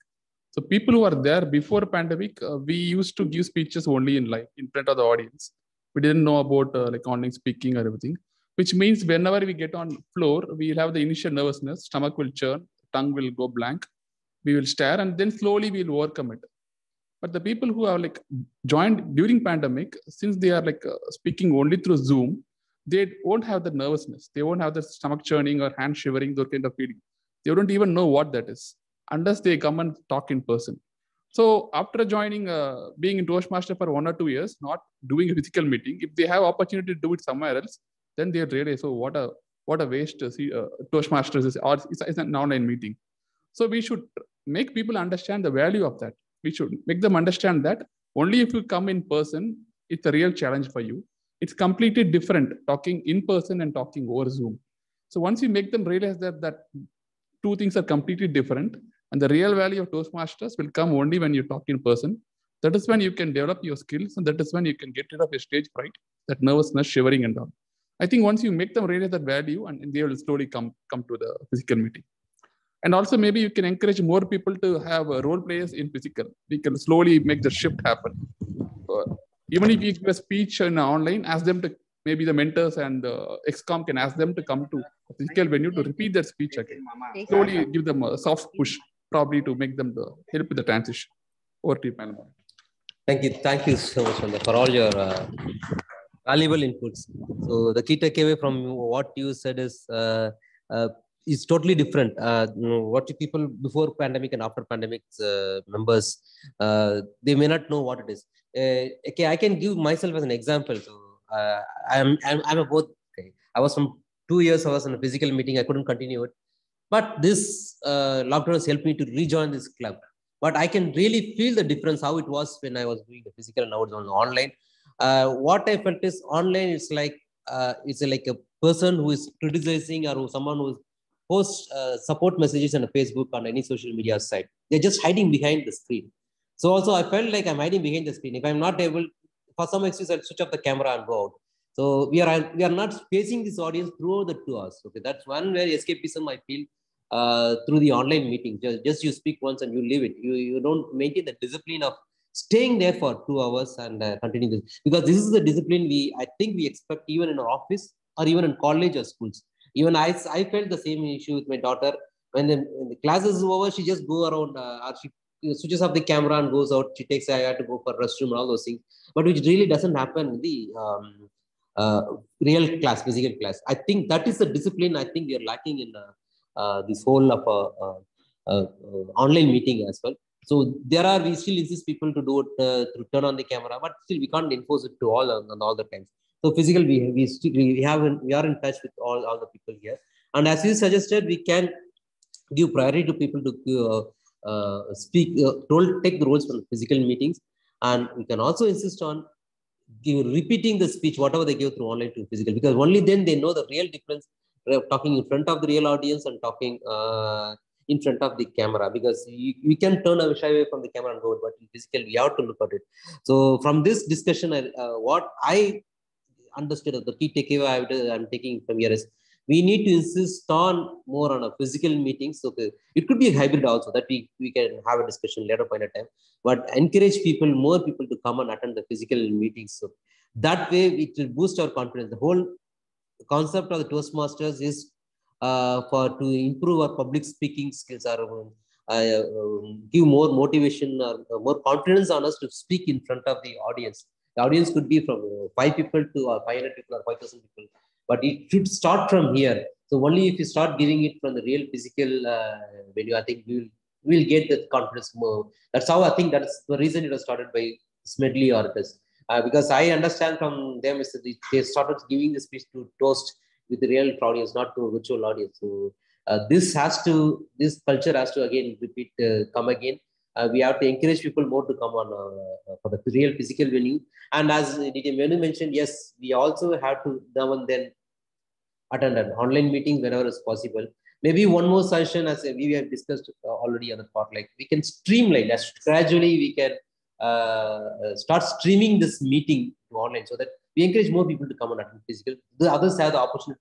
So people who are there before pandemic, we used to give speeches only in live, in front of the audience. We didn't know about like online speaking or everything, which means whenever we get on floor, we'll have the initial nervousness, stomach will churn, tongue will go blank, we will stare, and then slowly we'll overcome it. But the people who are like joined during pandemic, since they are like speaking only through Zoom, they won't have the nervousness. They won't have the stomach churning or hand shivering, those kind of feeling. They don't even know what that is unless they come and talk in person. So after joining, being in Toastmaster for 1 or 2 years, not doing a physical meeting, if they have opportunity to do it somewhere else, then they realize, oh, what a waste to see Toastmasters is, or it's an online meeting. So we should make people understand the value of that. We should make them understand that only if you come in person, it's a real challenge for you. It's completely different talking in person and talking over Zoom. So once you make them realize that two things are completely different, and the real value of Toastmasters will come only when you talk in person, that is when you can develop your skills, and that is when you can get rid of your stage fright, that nervousness, shivering and all. I think once you make them realize that value, and they will slowly come to the physical meeting. And also maybe you can encourage more people to have role players in physical. We can slowly make the shift happen. Even if you give a speech online, ask them to, maybe the mentors and the XCOM can ask them to come to a physical venue to repeat their speech again. Slowly give them a soft push, probably to make them help with the transition. Over to you, Madam. Thank you so much, Nanda, for all your valuable inputs. So the key takeaway from what you said is totally different. What you people before pandemic and after pandemic members, they may not know what it is. Okay, I can give myself as an example. So I'm a both. Okay. I was from 2 years. I was in a physical meeting. I couldn't continue it, but this lockdown has helped me to rejoin this club. But I can really feel the difference how it was when I was doing the physical and now it's on online. What I felt is online is like it's like a person who is criticizing or someone who posts support messages on a Facebook on any social media site. They're just hiding behind the screen. So also I felt like I'm hiding behind the screen. If I'm not able, for some excuse, I'll switch off the camera and go out. So we are not facing this audience throughout the 2 hours. Okay, that's one where escapism I feel through the online meeting. Just you speak once and you leave it. You don't maintain the discipline of staying there for 2 hours and continue this, because this is the discipline I think we expect even in our office or even in college or schools. Even I felt the same issue with my daughter. When the class is over, she just go around or she switches off the camera and goes out. She takes I had to go for restroom and all those things, but which really doesn't happen in the real class, physical class. I think that is the discipline I think we are lacking in this whole of online meeting as well. So we still insist people to do it to turn on the camera, but still we can't enforce it to all the times. So physical, we are in touch with all the people here, and as you suggested, we can give priority to people to take the roles from the physical meetings, and we can also insist on repeating the speech whatever they give through online to physical, because only then they know the real difference talking in front of the real audience and talking in front of the camera, because we can turn shy away from the camera and go, but in physical we have to look at it. So from this discussion, what I understood of the key takeaway I'm taking from here is we need to insist on more on a physical meetings. So it could be a hybrid also, that we can have a discussion later point of time, but encourage more people to come and attend the physical meetings. So that way it will boost our confidence. The whole concept of the Toastmasters is to improve our public speaking skills, or give more motivation or more confidence on us to speak in front of the audience. The audience could be from 5 people to 500 people or 5,000 people, but it should start from here. So only if you start giving it from the real physical venue, I think we'll get the confidence more. That's how I think that's the reason it was started by Smedley or this. Because I understand from them is that they started giving the speech to Toast with the real audience, not to virtual audience. So this culture has to again come again. We have to encourage people more to come on for the real physical venue. And as DTM Venu mentioned, yes, we also have to now and then attend an online meeting whenever it's possible. Maybe one more session, as we have discussed already on the part, like we can streamline as gradually we can start streaming this meeting to online, so that we encourage more people to come and attend physical. The others have the opportunity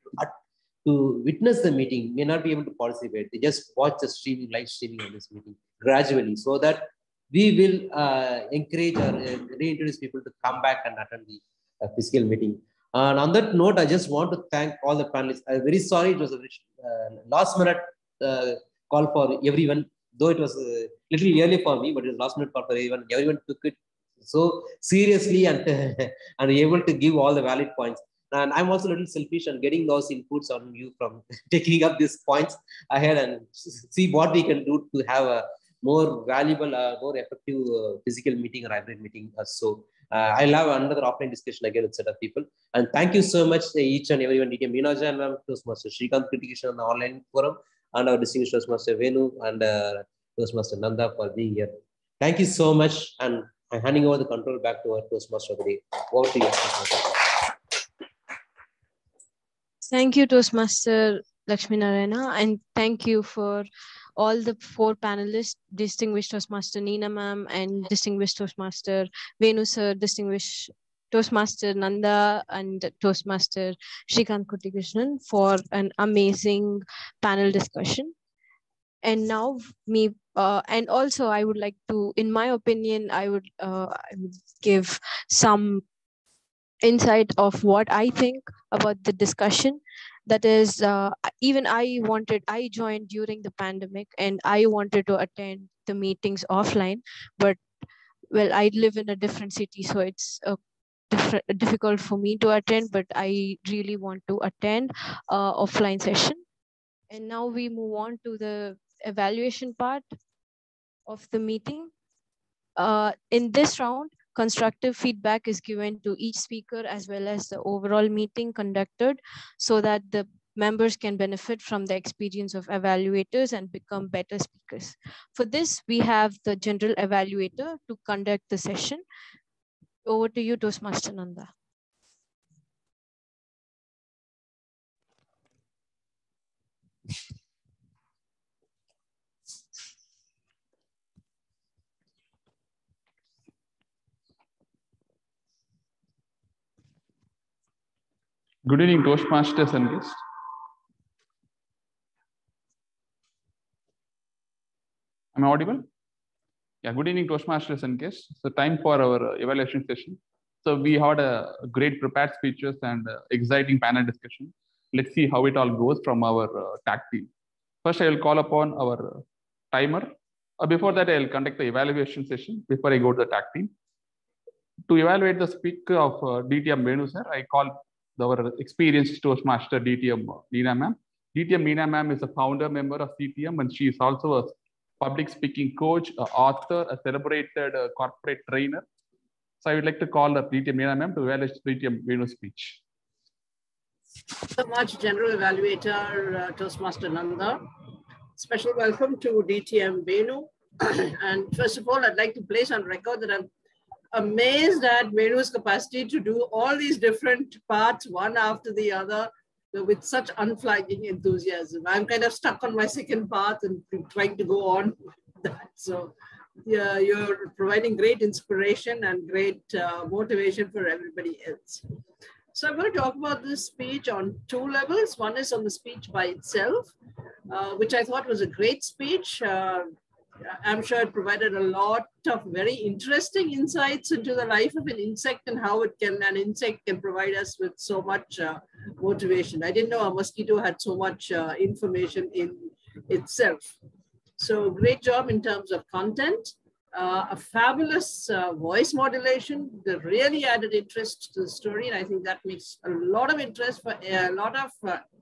to witness the meeting, may not be able to participate. They just watch the live streaming of this meeting gradually, so that we will encourage or reintroduce people to come back and attend the physical meeting. And on that note, I just want to thank all the panelists. I'm very sorry it was a last minute call for everyone, though it was a little early for me, but it was last minute call for everyone. Everyone took it so seriously and and able to give all the valid points. And I'm also a little selfish on getting those inputs on you from taking up these points ahead and see what we can do to have a more valuable, more effective physical meeting or hybrid meeting. I'll have another offline discussion again with set of people. And thank you so much, each and everyone. DTM Meenaja and Toastmaster Srikanth Kritikishan on the online forum, and our distinguished Toastmaster Venu and Toastmaster Nanda for being here. Thank you so much. And I'm handing over the control back to our Toastmaster of the day. Over to you. Thank you, Toastmaster Lakshmi Narayana, and thank you for all the 4 panelists, distinguished Toastmaster Neena ma'am, and distinguished Toastmaster Venu sir, distinguished Toastmaster Nanda, and Toastmaster Srikanth Kuttikrishnan for an amazing panel discussion. And now and also I would like to, in my opinion, I would give some insight of what I think about the discussion. That is, even I joined during the pandemic and I wanted to attend the meetings offline, but well, I live in a different city, so it's difficult for me to attend, but I really want to attend offline session. And now we move on to the evaluation part of the meeting. In this round, constructive feedback is given to each speaker as well as the overall meeting conducted, so that the members can benefit from the experience of evaluators and become better speakers. For this, we have the general evaluator to conduct the session. Over to you, Toastmaster Nanda. Good evening, Toastmasters and guests. Am I audible? Yeah, good evening, Toastmasters and guests. So time for our evaluation session. So we had a great prepared speeches and exciting panel discussion. Let's see how it all goes from our tag team. First, I will call upon our timer. Before that, I will conduct the evaluation session before I go to the tag team. To evaluate the speaker of DTM Venu sir, I call our experienced Toastmaster DTM Meena ma'am. DTM Meena ma'am is a founder member of CTM, and she is also a public speaking coach, an author, a celebrated corporate trainer. So I would like to call up DTM Meena ma'am to evaluate DTM Venu's speech. So much, General Evaluator Toastmaster Nanda. Special welcome to DTM Venu. And first of all, I'd like to place on record that I'm amazed at Venu's capacity to do all these different parts one after the other with such unflagging enthusiasm. I'm kind of stuck on my second part and trying to go on with that. So yeah, you're providing great inspiration and great motivation for everybody else. So I'm going to talk about this speech on two levels. One is on the speech by itself, which I thought was a great speech. I'm sure it provided a lot of very interesting insights into the life of an insect and how an insect can provide us with so much motivation. I didn't know a mosquito had so much information in itself. So great job in terms of content, a fabulous voice modulation that really added interest to the story. And I think that makes a lot of interest for a lot of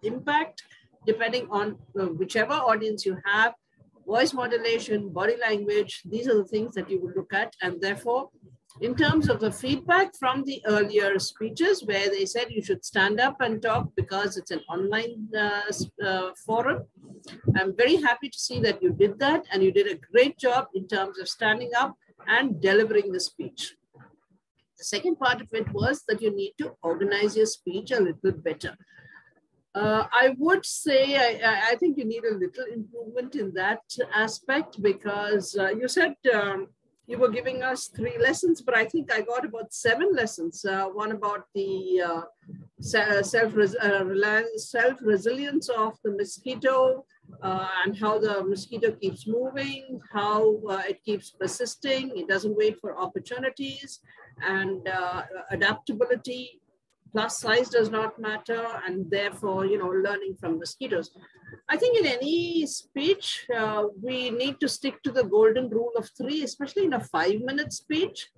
impact, depending on whichever audience you have. Voice modulation, body language, these are the things that you would look at. And therefore, in terms of the feedback from the earlier speeches where they said you should stand up and talk because it's an online forum, I'm very happy to see that you did that and you did a great job in terms of standing up and delivering the speech. The second part of it was that you need to organize your speech a little better. I would say I think you need a little improvement in that aspect because you said you were giving us 3 lessons, but I think I got about 7 lessons. One about the self-resilience of the mosquito and how the mosquito keeps moving, how it keeps persisting, it doesn't wait for opportunities, and adaptability. Plus size does not matter, and therefore, learning from mosquitoes. I think in any speech, we need to stick to the golden rule of 3, especially in a 5-minute speech.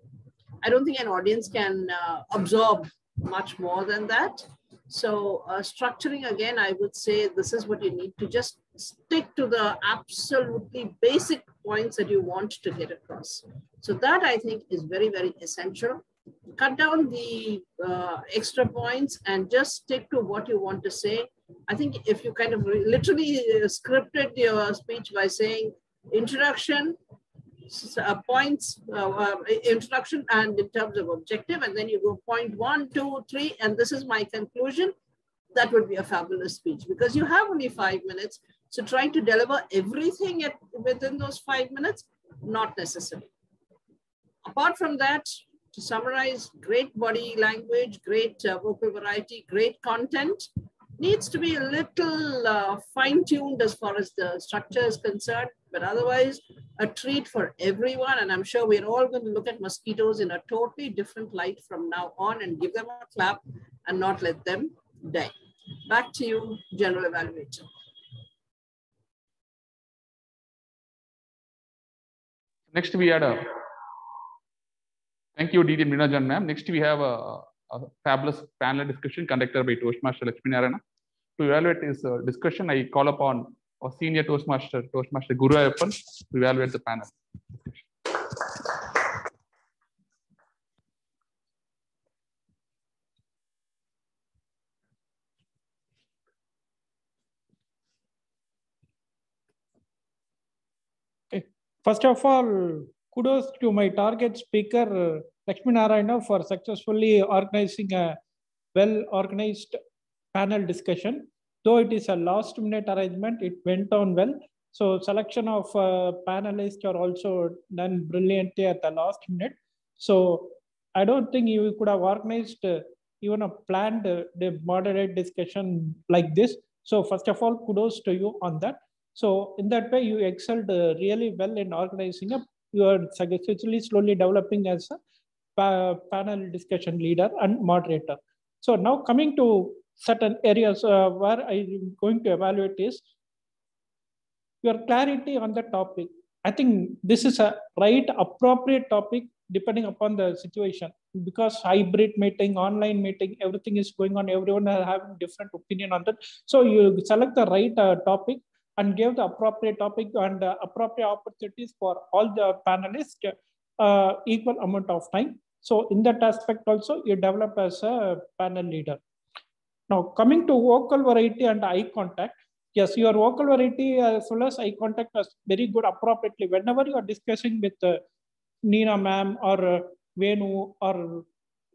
I don't think an audience can absorb much more than that. So structuring, again, I would say this is what you need to just stick to the absolutely basic points that you want to get across. So that I think is very, very essential. Cut down the extra points and just stick to what you want to say. I think if you kind of literally scripted your speech by saying introduction, points, introduction and in terms of objective, and then you go point 1, 2, 3, and this is my conclusion, that would be a fabulous speech because you have only 5 minutes. So trying to deliver everything within those 5 minutes, not necessary. Apart from that, to summarize, great body language, great vocal variety, great content. Needs to be a little fine-tuned as far as the structure is concerned, but otherwise a treat for everyone. And I'm sure we're all going to look at mosquitoes in a totally different light from now on and give them a clap and not let them die. Back to you, General Evaluator. Next, we had Thank you, DTM Ninajan ma'am. Next, we have a fabulous panel discussion conducted by Toastmaster Lakshmi Narayana. To evaluate this discussion, I call upon our senior Toastmaster Guru Ayappan, to evaluate the panel. First of all, kudos to my target speaker, Lakshmi Narayana, for successfully organizing a well-organized panel discussion. Though it is a last-minute arrangement, it went on well. So selection of panelists are also done brilliantly at the last minute. So I don't think you could have organized even a planned moderate discussion like this. So first of all, kudos to you on that. So in that way, you excelled really well in organizing up. You are successfully slowly developing as a panel discussion leader and moderator. So now coming to certain areas where I'm going to evaluate is your clarity on the topic. I think this is a right appropriate topic depending upon the situation, because hybrid meeting, online meeting, everything is going on. Everyone are having different opinion on that. So you select the right topic and give the appropriate topic and appropriate opportunities for all the panelists equal amount of time. So in that aspect also, you develop as a panel leader. Now coming to vocal variety and eye contact. Yes, your vocal variety as well as eye contact was very good appropriately. Whenever you are discussing with Neena ma'am or Venu or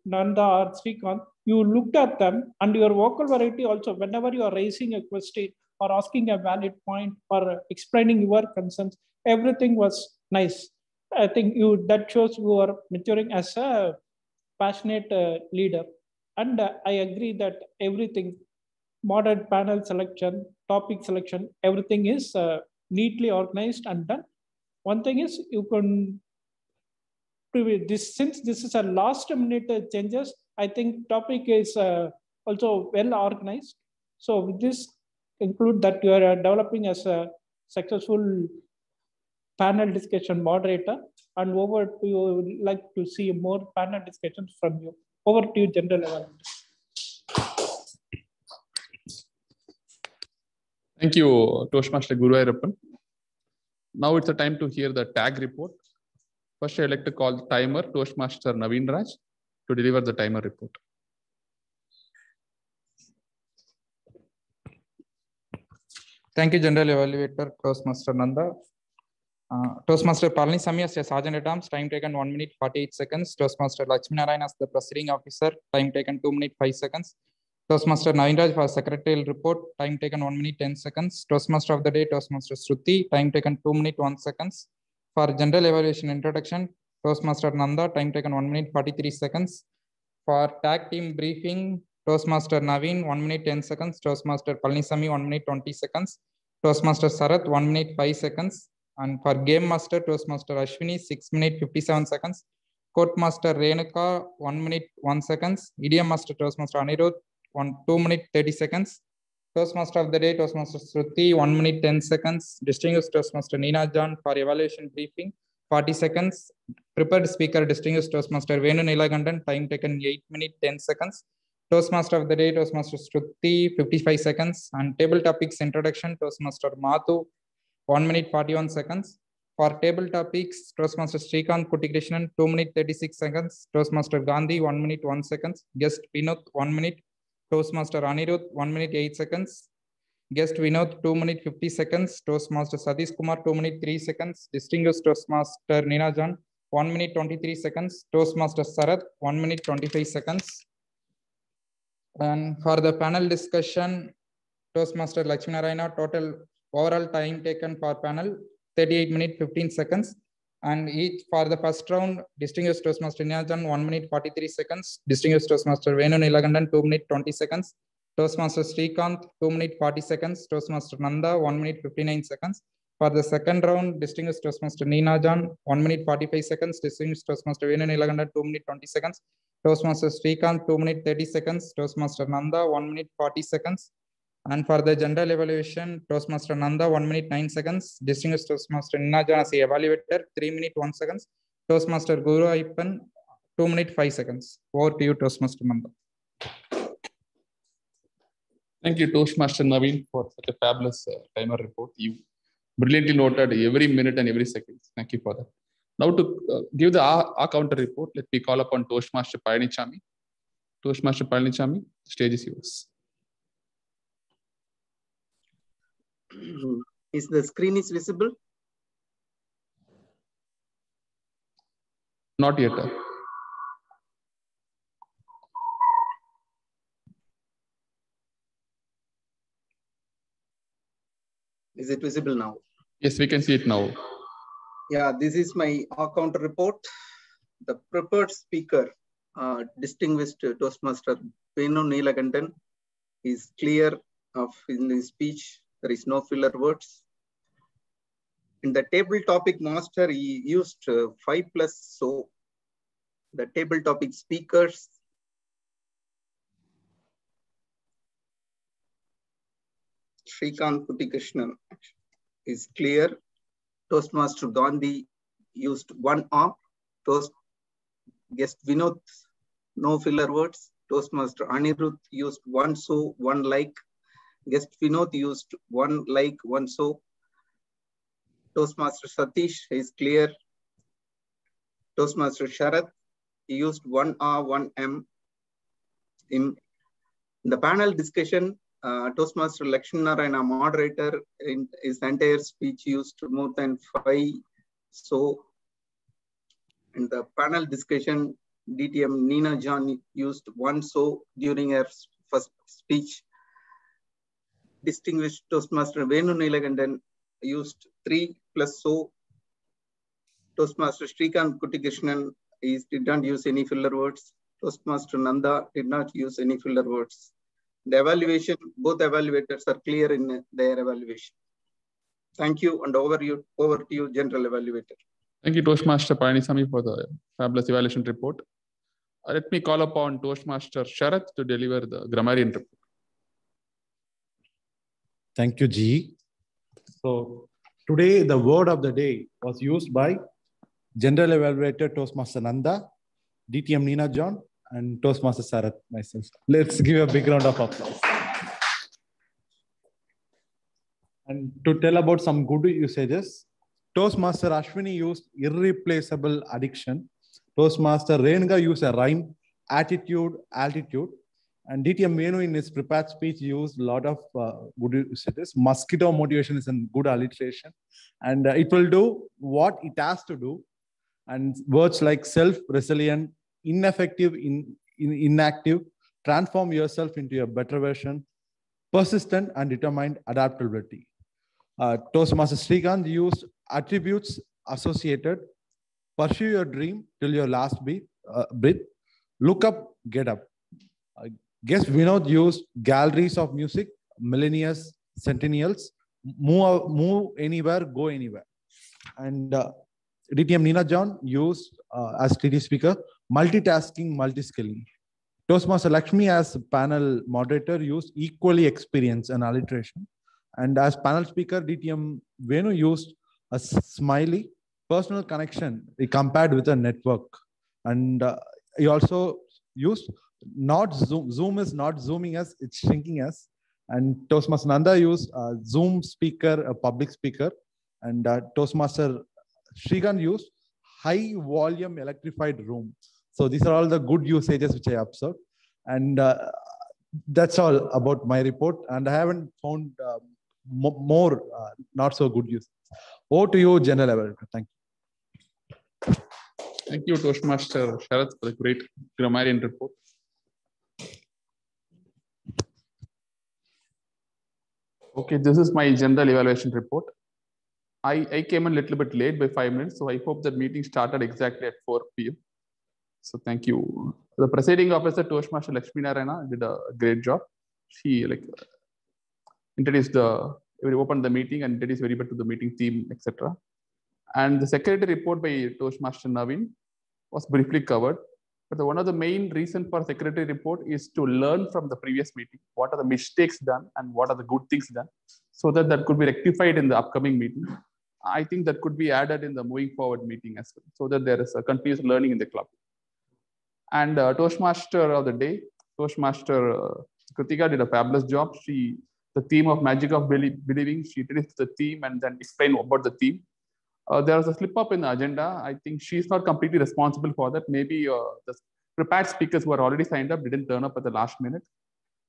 Nanda or Srikanth, you looked at them, and your vocal variety also, whenever you are raising a question or asking a valid point or explaining your concerns, everything was nice. I think that shows you are maturing as a passionate leader. And I agree that everything, modern panel selection, topic selection, everything is neatly organized and done. One thing is you can this, since this is a last minute changes, I think topic is also well organized. So with this include that you are developing as a successful panel discussion moderator. And over to you, like to see more panel discussions from you. Over to you, General Evaluator. Thank you, Toastmaster Guru Ayappan. Now it's a time to hear the tag report. First, I'd like to call the timer, Toastmaster Naveen Raj, to deliver the timer report. Thank you, General Evaluator, Toastmaster Nanda. Toastmaster Palnisamy as a Sergeant at Arms, time taken 1 minute 48 seconds. Toastmaster Lakshmi Narayana as the Presiding Officer, time taken 2 minutes 5 seconds. Toastmaster Naveen Raj for Secretarial Report, time taken 1 minute 10 seconds. Toastmaster of the Day, Toastmaster Shruti, time taken 2 minutes 1 seconds. For General Evaluation Introduction, Toastmaster Nanda, time taken 1 minute 43 seconds. For Tag Team Briefing, Toastmaster Naveen, 1 minute 10 seconds. Toastmaster Palnisamy, 1 minute 20 seconds. Toastmaster Sarath, 1 minute 5 seconds. And for Game Master, Toastmaster Ashwini, 6 minutes 57 seconds. Court Master Renuka, 1 minute 1 seconds. Idiom Master Toastmaster Anirudh, 2 minutes 30 seconds. Toastmaster of the Day, Toastmaster Shruti, 1 minute 10 seconds. Distinguished Toastmaster Neena John for Evaluation Briefing, 40 seconds. Prepared Speaker, Distinguished Toastmaster Venu Nilagandan, time taken 8 minutes 10 seconds. Toastmaster of the Day, Toastmaster Shruti, 55 seconds. And Table Topics Introduction, Toastmaster Mathu, 1 minute 41 seconds. For Table Topics, Toastmaster Srikanth Kuttikrishnan, 2 minutes 36 seconds. Toastmaster Gandhi, 1 minute 1 seconds. Guest Vinod, 1 minute. Toastmaster Anirudh, 1 minute 8 seconds. Guest Vinod, 2 minutes 50 seconds. Toastmaster Satish Kumar, 2 minutes 3 seconds. Distinguished Toastmaster Neena John, 1 minute 23 seconds. Toastmaster Sarath, 1 minute 25 seconds. And for the panel discussion, Toastmaster Lakshmi Narayana, total overall time taken for panel, 38 minutes 15 seconds. And each for the first round, Distinguished Toastmaster Neena John, 1 minute 43 seconds. Distinguished Toastmaster Venu Nilagandan, 2 minutes 20 seconds. Toastmaster Srikanth, 2 minutes 40 seconds. Toastmaster Nanda, 1 minute 59 seconds. For the second round, Distinguished Toastmaster Neena John, 1 minute 45 seconds. Distinguished Toastmaster Venu Nilagandan, 2 minutes 20 seconds. Toastmaster Srikanth, 2 minutes 30 seconds. Toastmaster Nanda, 1 minute 40 seconds. And for the general evaluation, Toastmaster Nanda, 1 minute 9 seconds. Distinguished Toastmaster Neena John as the evaluator, 3 minutes 1 seconds. Toastmaster Guru Ayappan, 2 minutes 5 seconds. Over to you, Toastmaster Nanda. Thank you, Toastmaster Naveen, for such a fabulous timer report. You brilliantly noted every minute and every second. Thank you for that. Now to give the R counter report, let me call upon Toastmaster Palanichami. Toastmaster Palanichami, the stage is yours. Is the screen is visible? Not yet. Is it visible now? Yes, we can see it now. Yeah, this is my counter report. The prepared speaker, distinguished Toastmaster Venu Neelakandan, is clear in his speech. There is no filler words. In the table topic master, he used 5 plus so. The table topic speakers, Srikant Kuttikrishnan, is clear. Toastmaster Gandhi used 1 R. Guest Vinod, no filler words. Toastmaster Anirudh used 1 so, 1 like. Guest Vinod used 1 like, 1 so. Toastmaster Satish is clear. Toastmaster Sharath, he used 1 R, 1 M. In the panel discussion, Toastmaster Lakshminarayana, moderator, in his entire speech used more than 5 so. In the panel discussion, DTM Nina John used 1 so during her first speech. Distinguished Toastmaster Venu Neelakandan used 3 plus so. Toastmaster Srikant Kuttikrishnan did not use any filler words. Toastmaster Nanda did not use any filler words. The evaluation, both evaluators are clear in their evaluation. Thank you, and over to you, General Evaluator. Thank you, Toastmaster Palanichami, for the fabulous evaluation report. Let me call upon Toastmaster Sharath to deliver the grammarian report. Thank you, G. So today, the word of the day was used by General Evaluator Toastmaster Nanda, DTM Nina John, and Toastmaster Sharath, myself. Let's give a big round of applause. And to tell about some good usages, Toastmaster Ashwini used irreplaceable addiction. Toastmaster Renuka used a rhyme, attitude, altitude. And DTM Venu in his prepared speech used a lot of good usages. Mosquito motivation is a good alliteration. And it will do what it has to do. And words like self-resilient, ineffective, inactive, transform yourself into a better version, persistent and determined adaptability. Toastmaster Srikant used attributes associated, pursue your dream till your last breath, look up, get up. Guest Vinod used galleries of music, millennials, centennials, move anywhere, go anywhere. And DTM Nina John used, as TD speaker, multitasking, multi-skilling. Toastmaster Lakshmi as panel moderator used equally experience and alliteration. And as panel speaker, DTM Venu used a smiley, personal connection compared with a network. And he also used not zoom. Zoom is not zooming us, it's shrinking us. And Toastmaster Nanda used Zoom speaker, a public speaker. And Toastmaster Srikant used high volume electrified room. So these are all the good usages which I observed. And that's all about my report. And I haven't found more not so good uses. Over to you, General Evaluator. Thank you. Thank you, Toastmaster Sharath, for the great grammarian report. Okay, this is my general evaluation report. I came a little bit late by 5 minutes, so I hope that meeting started exactly at 4 p.m. So thank you. The presiding officer, Toastmaster Lakshminarayana, did a great job. She introduced opened the meeting and introduced very much to the meeting theme, etc. And the secretary report by Toastmaster Naveen was briefly covered. But one of the main reasons for secretary report is to learn from the previous meeting. What are the mistakes done and what are the good things done, so that that could be rectified in the upcoming meeting. I think that could be added in the moving forward meeting as well, so that there is a continuous learning in the club. And Toastmaster of the day, Toastmaster Kritika did a fabulous job. The theme of Magic of Believing, she introduced the theme and then explained about the theme. There was a slip up in the agenda. I think she's not completely responsible for that. Maybe the prepared speakers who are already signed up didn't turn up at the last minute.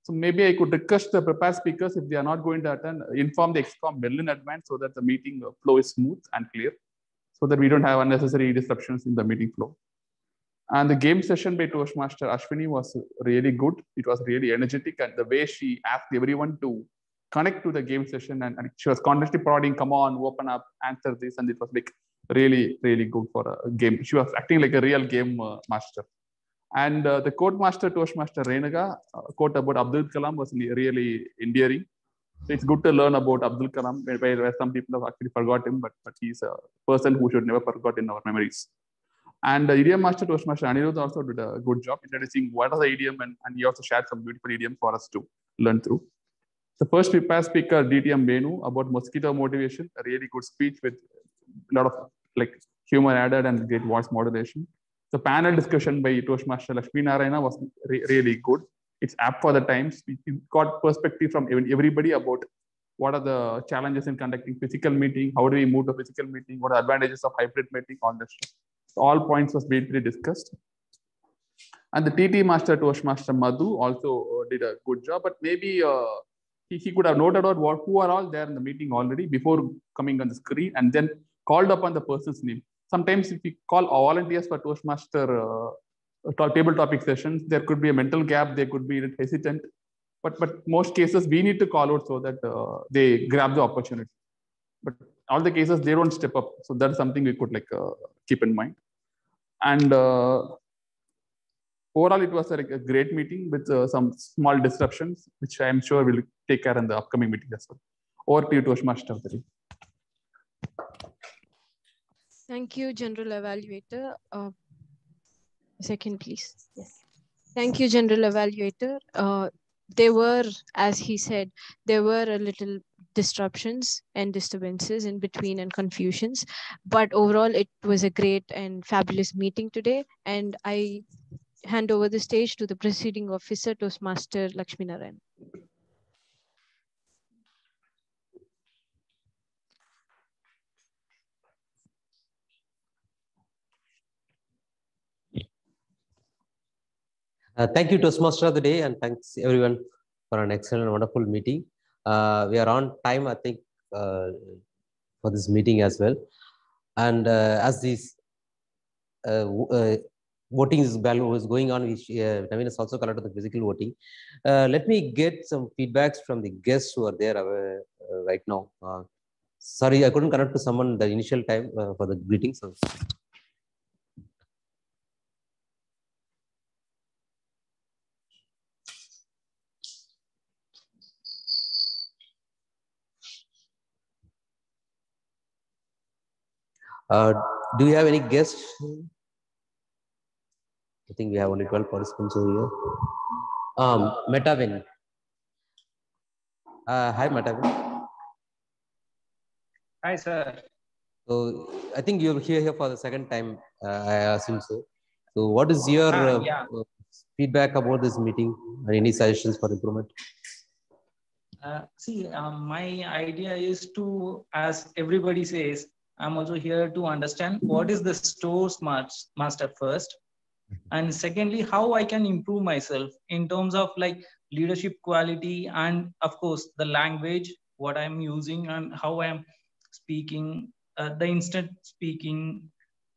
So maybe I could request the prepared speakers, if they are not going to attend, inform the ExCom well in advance so that the meeting flow is smooth and clear, so that we don't have unnecessary disruptions in the meeting flow. And the game session by Toastmaster Ashwini was really good. It was really energetic, and the way she asked everyone to connect to the game session, and she was constantly prodding, come on, open up, answer this, and it was like really, really good for a game. She was acting like a real game master. And the quote master, Toastmaster Renuka, quote about Abdul Kalam was really endearing. So it's good to learn about Abdul Kalam, where some people have actually forgot him, but he's a person who should never forget in our memories. And the idiom master, Toastmaster Anirudh, also did a good job introducing what are the idiom, and he also shared some beautiful idiom for us to learn through. The first prepared speaker, DTM Venu, about mosquito motivation, a really good speech with a lot of like humor added and great voice modulation. The panel discussion by Toastmaster Lakshmi Narayana was really good. It's apt for the times. We got perspective from everybody about what are the challenges in conducting physical meeting, how do we move to physical meeting, what are the advantages of hybrid meeting, all that stuff. So all points was briefly discussed. And the TT Master, Toastmaster Madhu, also did a good job, but maybe he could have noted out who are all there in the meeting already before coming on the screen, and then called upon the person's name. Sometimes if we call volunteers for Toastmaster table topic sessions, there could be a mental gap, they could be hesitant, but most cases we need to call out so that they grab the opportunity. But all the cases they don't step up, so that's something we could keep in mind. And overall, it was a great meeting with some small disruptions, which I am sure we'll take care in the upcoming meeting as well. Over to you, Toastmaster. Thank you, General Evaluator. Second, please. Yes. Thank you, General Evaluator. There were, as he said, there were a little disruptions and disturbances in between and confusions, but overall it was a great and fabulous meeting today. And I hand over the stage to the Presiding Officer, Toastmaster Lakshmi Narayan. Thank you, Toastmaster of the day, and thanks everyone for an excellent and wonderful meeting. We are on time, I think, for this meeting as well. And as this voting is going on, which Naveen has also collected the physical voting. Let me get some feedbacks from the guests who are there right now. Sorry, I couldn't connect to someone the initial time for the greeting. So. Do you have any guests? I think we have only 12 participants over here. Metavin. Hi, Metavin. Hi, sir. So I think you're here for the second time. I assume so. So what is your feedback about this meeting and any suggestions for improvement? My idea is to, as everybody says, I'm also here to understand what is the Toastmaster first. And secondly, how I can improve myself in terms of leadership quality and of course the language, what I'm using and how I'm speaking, the instant speaking,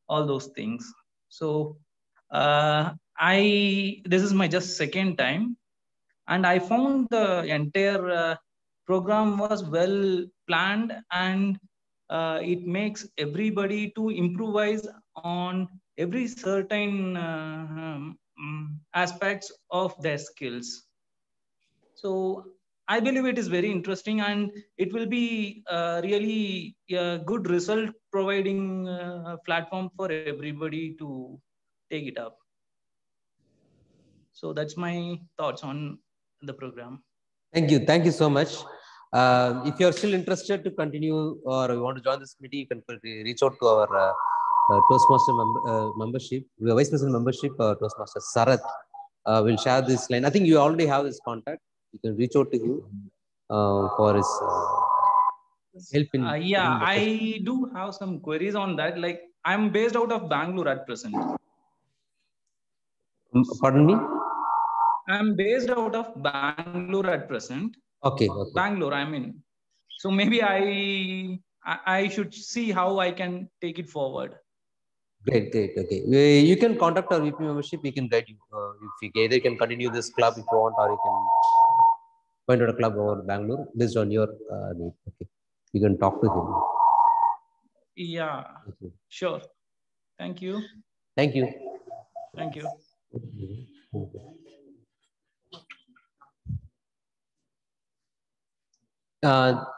all those things. So this is my just second time, and I found the entire program was well planned, and it makes everybody to improvise on every certain aspects of their skills. So I believe it is very interesting, and it will be really a good result providing a platform for everybody to take it up. So that's my thoughts on the program. Thank you. Thank you so much. If you're still interested to continue or you want to join this committee, you can reach out to our Toastmaster membership, Vice President membership, Toastmaster Sarath will share this line. I think you already have his contact. You can reach out to him for his help in. Yeah, I do have some queries on that. Like, I'm based out of Bangalore at present. Pardon me? I'm based out of Bangalore at present. Okay. Bangalore, I mean. So maybe I should see how I can take it forward. Great. Okay. You can contact our VP membership. We can guide you. If you either can continue this club if you want, or you can find out a club over Bangalore based on your need. Okay. You can talk to him. Yeah. Sure. Thank you. Thank you. Thank you.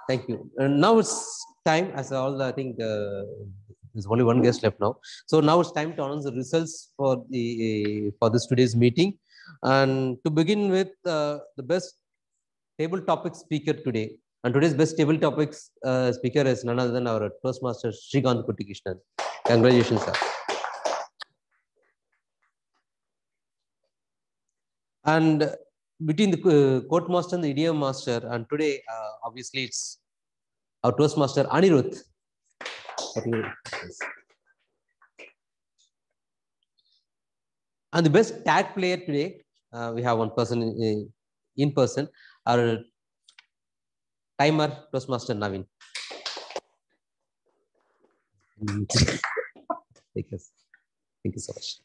Thank you. Now it's time, as I think there's only one guest left now. So now it's time to announce the results for this today's meeting. And to begin with, the best table topic speaker today. And today's best table topics speaker is none other than our Toastmaster Srikanth Kuttikishnan. Congratulations, sir. And between the court master and the idiom master, and today obviously it's our Toastmaster Anirudh. And the best tag player today, we have one person in person, our timer Toastmaster Naveen. Thank you so much.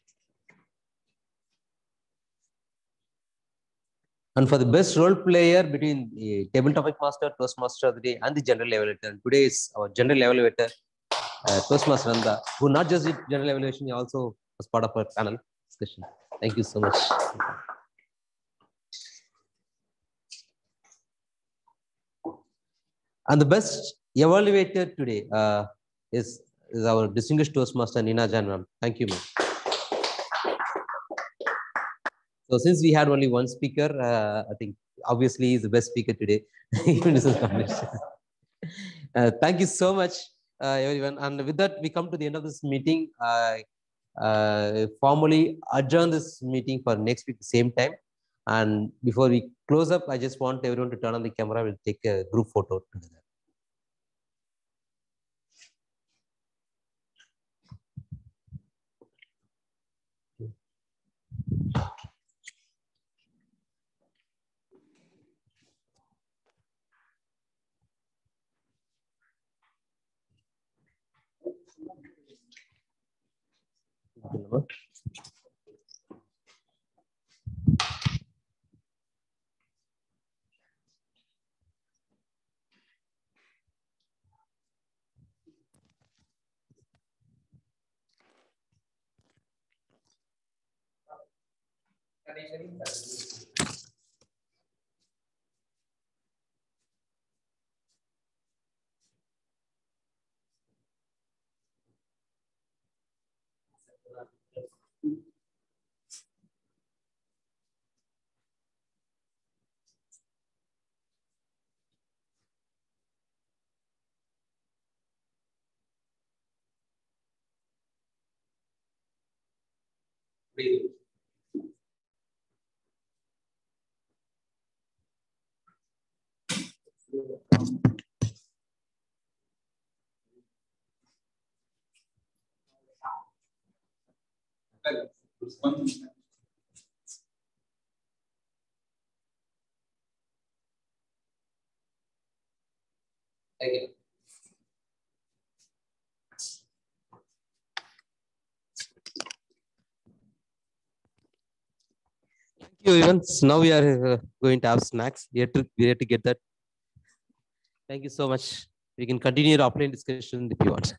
And for the best role player between the table topic master, Toastmaster of the day, and the general evaluator. And today is our general evaluator, Toastmaster Nanda, who not just did general evaluation, he also was part of our panel discussion. Thank you so much. And the best evaluator today is our distinguished Toastmaster Nina Janram. Thank you, ma'am. So since we had only one speaker, I think obviously he's the best speaker today. Thank you so much, everyone. And with that, we come to the end of this meeting. Formally adjourn this meeting for next week, same time. And before we close up, I just want everyone to turn on the camera. We'll take a group photo together. Thank you. Thank you, everyone. So now we are going to have snacks. We have to get that. Thank you so much. We can continue our offline discussion if you want.